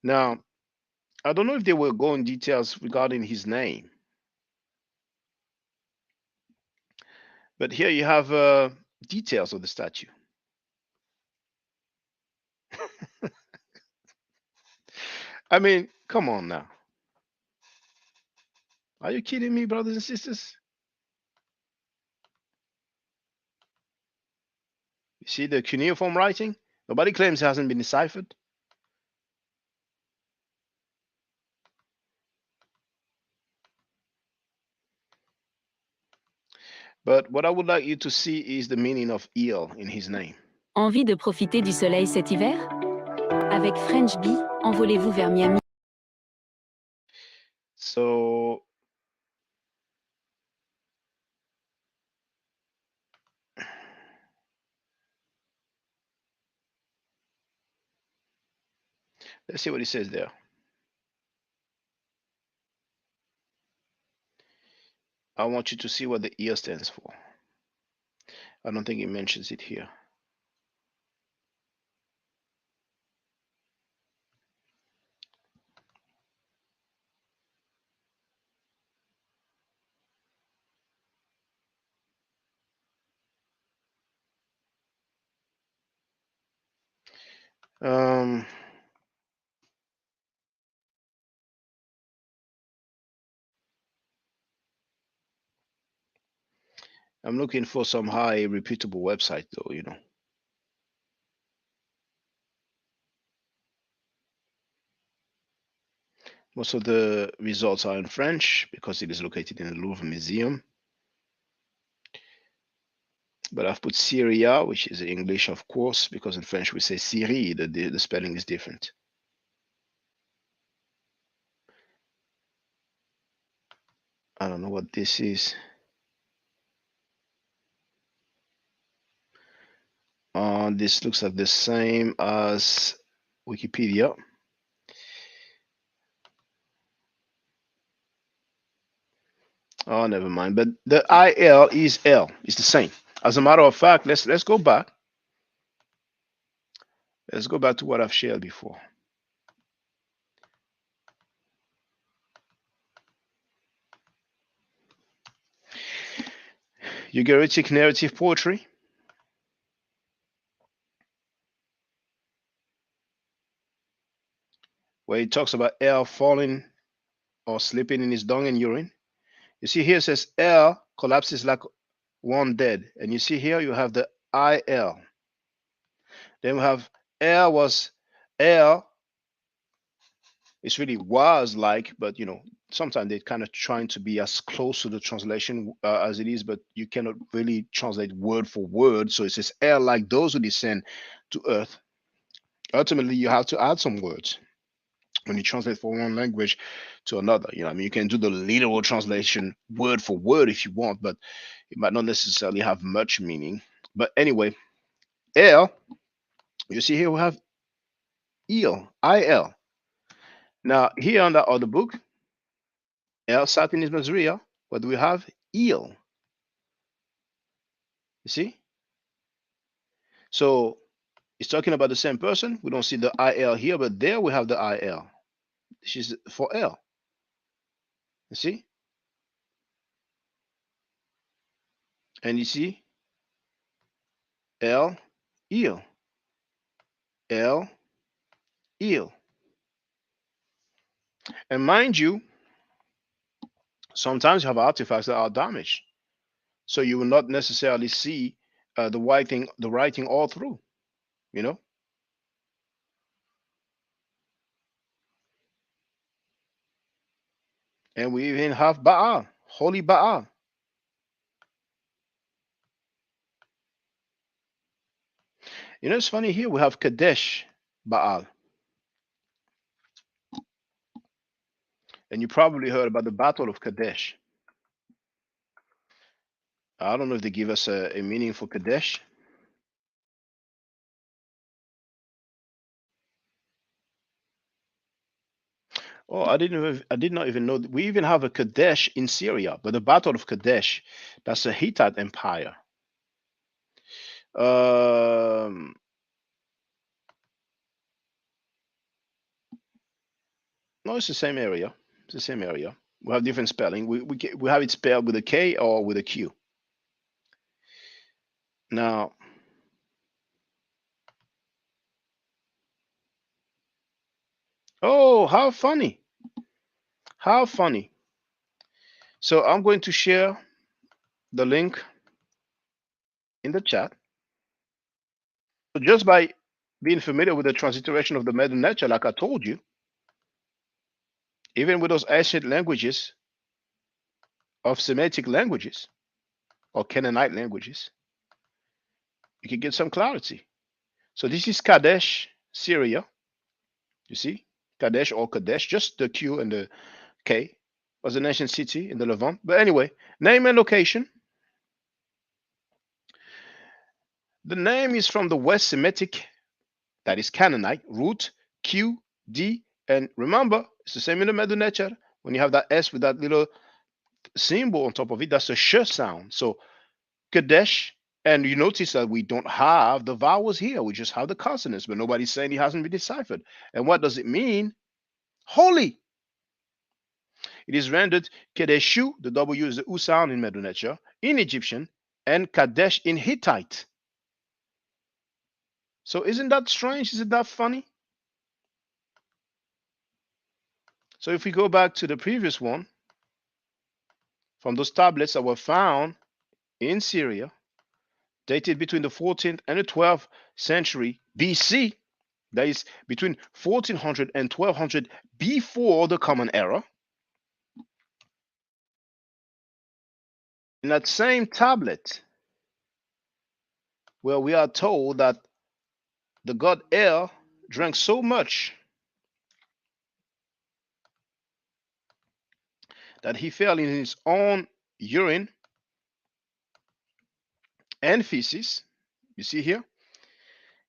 Now, I don't know if they will go in details regarding his name, but here you have details of the statue. I mean, come on now. Are you kidding me, brothers and sisters? You see the cuneiform writing? Nobody claims it hasn't been deciphered. But what I would like you to see is the meaning of Il in his name. Envie de profiter du soleil cet hiver? Avec French Bee, envolez-vous vers Miami. So let's see what it says there. I want you to see what the Il stands for. I don't think it mentions it here. I'm looking for some high reputable website though, you know. Most of the results are in French because it is located in the Louvre Museum. But I've put Syria, which is in English, of course, because in French we say Syrie, the spelling is different. I don't know what this is. This looks like the same as Wikipedia. Oh, never mind. But the IL is L. It's the same. As a matter of fact, let's go back. Let's go back to what I've shared before. Ugaritic narrative poetry. Where it talks about L falling or sleeping in his dung and urine. You see here it says L collapses like one dead. And you see here you have the IL. Then we have L was L. It's really was like, but you know, sometimes they're kind of trying to be as close to the translation as it is, but you cannot really translate word for word. So it says L like those who descend to earth. Ultimately, you have to add some words when you translate from one language to another. You know, I mean, you can do the literal translation word for word if you want, but it might not necessarily have much meaning. But anyway, L, you see here we have il, il. Now here on the other book, L Satinis Masria, what do we have? Il. You see? So it's talking about the same person. We don't see the il here, but there we have the il. This is for L. You see? And you see L, il, L, il. And mind you, sometimes you have artifacts that are damaged, so you will not necessarily see the writing all through. You know. And we even have Baal, holy Baal. You know, it's funny here we have Kadesh Baal, and you probably heard about the Battle of Kadesh. I don't know if they give us a meaning for Kadesh. Oh, I did not even know. We even have a Kadesh in Syria, but the Battle of Kadesh, that's a Hittite empire. No, it's the same area. It's the same area. We have different spelling. We have it spelled with a K or with a Q. Now, oh, how funny! How funny! So I'm going to share the link in the chat. So just by being familiar with the transliteration of the Middle Nature, like I told you, even with those ancient languages of Semitic languages or Canaanite languages, you can get some clarity. So this is Kadesh, Syria. You see, Kadesh or Kadesh, just the Q and the K, was an ancient city in the Levant. But anyway, name and location. The name is from the West Semitic, that is Canaanite, root Q, D, and remember, it's the same in the Middle Nature. When you have that S with that little symbol on top of it, that's a sh sound. So Kadesh, and you notice that we don't have the vowels here. We just have the consonants, but nobody's saying it hasn't been deciphered. And what does it mean? Holy. It is rendered Kadeshu, the W is the U sound in Middle Nature, in Egyptian, and Kadesh in Hittite. So isn't that strange? Isn't that funny? So if we go back to the previous one, from those tablets that were found in Syria, dated between the 14th and the 12th century BC, That is between 1400 and 1200 before the Common Era. In that same tablet, where we are told that the god El drank so much that he fell in his own urine and feces. You see here?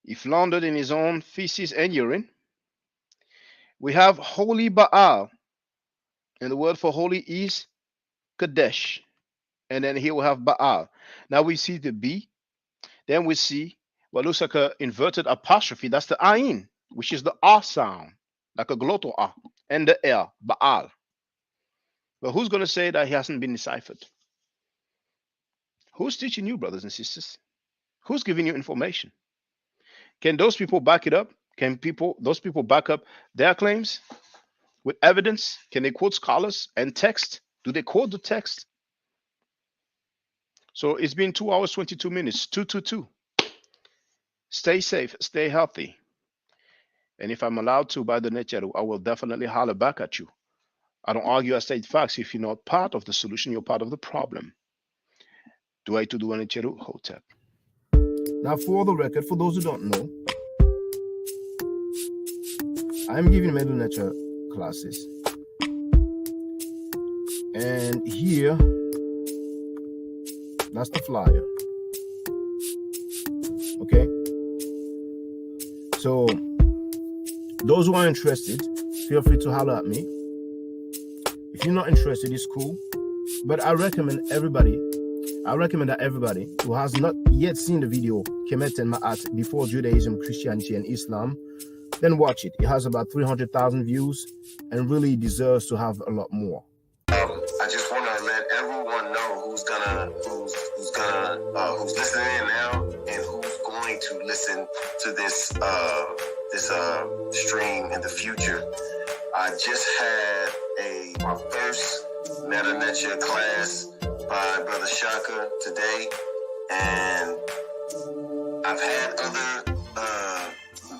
He floundered in his own feces and urine. We have holy Baal, and the word for holy is Kadesh. And then here we have Baal. Now we see the B. Then we see what looks like an inverted apostrophe. That's the Ain, which is the R sound, like a glottal R. And the L, Baal. But who's going to say that he hasn't been deciphered? Who's teaching you, brothers and sisters? Who's giving you information? Can those people back it up? Can those people back up their claims with evidence? Can they quote scholars and text? Do they quote the text? So it's been 2 hours, 22 minutes, 222. Stay safe, stay healthy. And if I'm allowed to by the nature, I will definitely holler back at you. I don't argue, I state facts. If you're not part of the solution, you're part of the problem. Do I to do any cheru hotep? Now, for the record, for those who don't know, I'm giving middle nature classes. And here, that's the flyer. Okay? So, those who are interested, feel free to holler at me. If you're not interested, it's cool. But I recommend that everybody who has not yet seen the video, Kemet and Ma'at, Before Judaism, Christianity, and Islam, then watch it. It has about 300,000 views and really deserves to have a lot more. I just want to let everyone know who's listening in now and who's going to listen to this stream in the future. I just had my first Meta Nature class by Brother Shaka today, and I've had other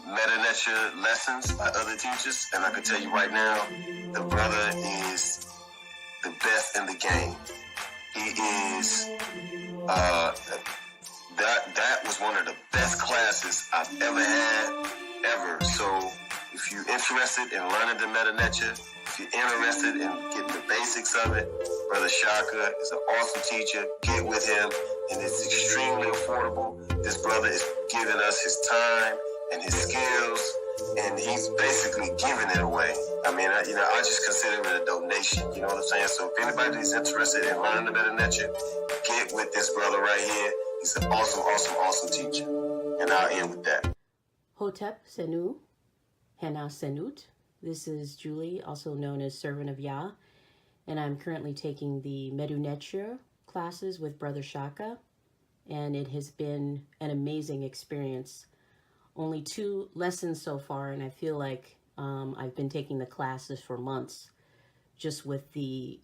Meta Nature lessons by other teachers, and I can tell you right now, the brother is the best in the game. He is that was one of the best classes I've ever had, ever. So if you're interested in learning the Meta Nature, if you're interested in getting the basics of it, Brother Shaka is an awesome teacher. Get with him, and it's extremely affordable. This brother is giving us his time and his skills, and he's basically giving it away. I mean, I just consider it a donation. You know what I'm saying? So if anybody is interested in learning the Meta Nature, get with this brother right here. He's an awesome teacher. And I'll end with that. Hotep Senu, Hena Senut. This is Julie, also known as Servant of Yah, and I'm currently taking the Medu Neture classes with Brother Shaka, and it has been an amazing experience. Only 2 lessons so far, and I feel like I've been taking the classes for months, just with the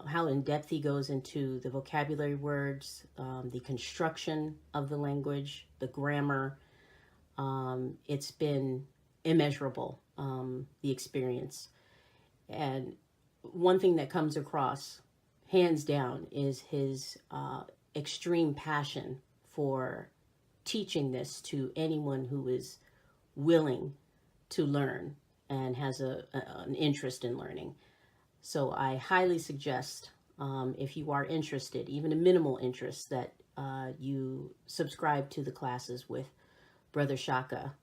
how in depth he goes into the vocabulary words, the construction of the language, the grammar. It's been immeasurable, the experience. And one thing that comes across, hands down, is his extreme passion for teaching this to anyone who is willing to learn and has an interest in learning. So I highly suggest, if you are interested, even a minimal interest, that you subscribe to the classes with Brother Shaka.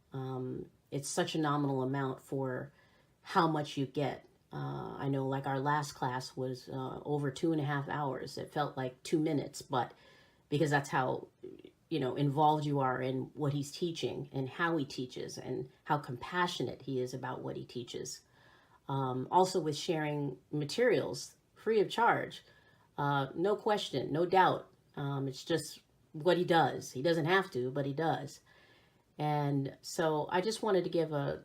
It's such a nominal amount for how much you get. I know, like, our last class was over 2.5 hours. It felt like 2 minutes, but because that's how involved you are in what he's teaching and how he teaches and how compassionate he is about what he teaches. Also with sharing materials free of charge, no question, no doubt. It's just what he does. He doesn't have to, but he does. And so I just wanted to give a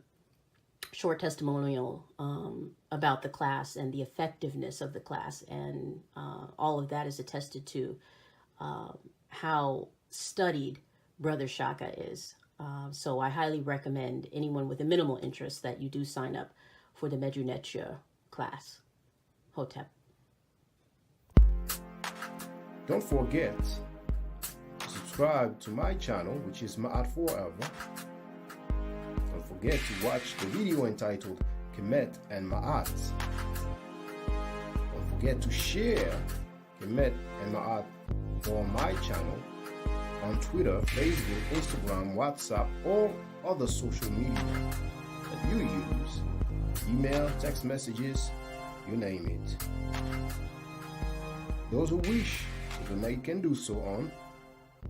short testimonial about the class and the effectiveness of the class, and all of that is attested to how studied Brother Shaka is. So I highly recommend anyone with a minimal interest that you do sign up for the Medunetia class. Hotep. Don't forget to subscribe to my channel, which is Ma'at Forever. Don't forget to watch the video entitled Kemet and Ma'at. Don't forget to share Kemet and Ma'at on my channel on Twitter, Facebook, Instagram, WhatsApp, or other social media that you use. Email, text messages, you name it. Those who wish to donate can do so on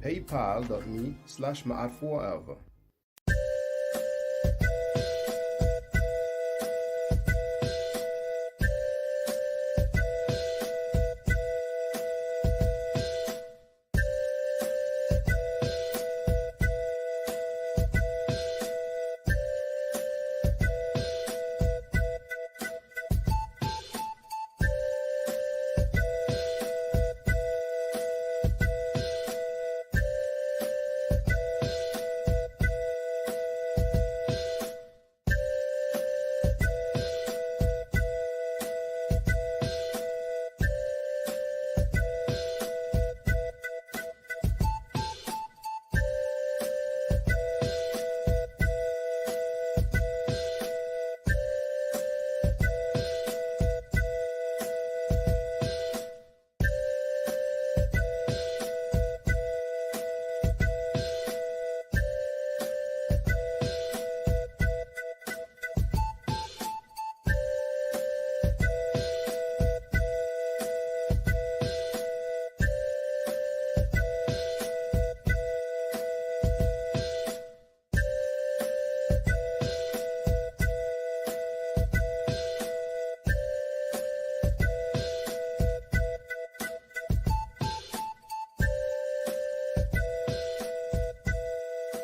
paypal.me/Ma'at Forever.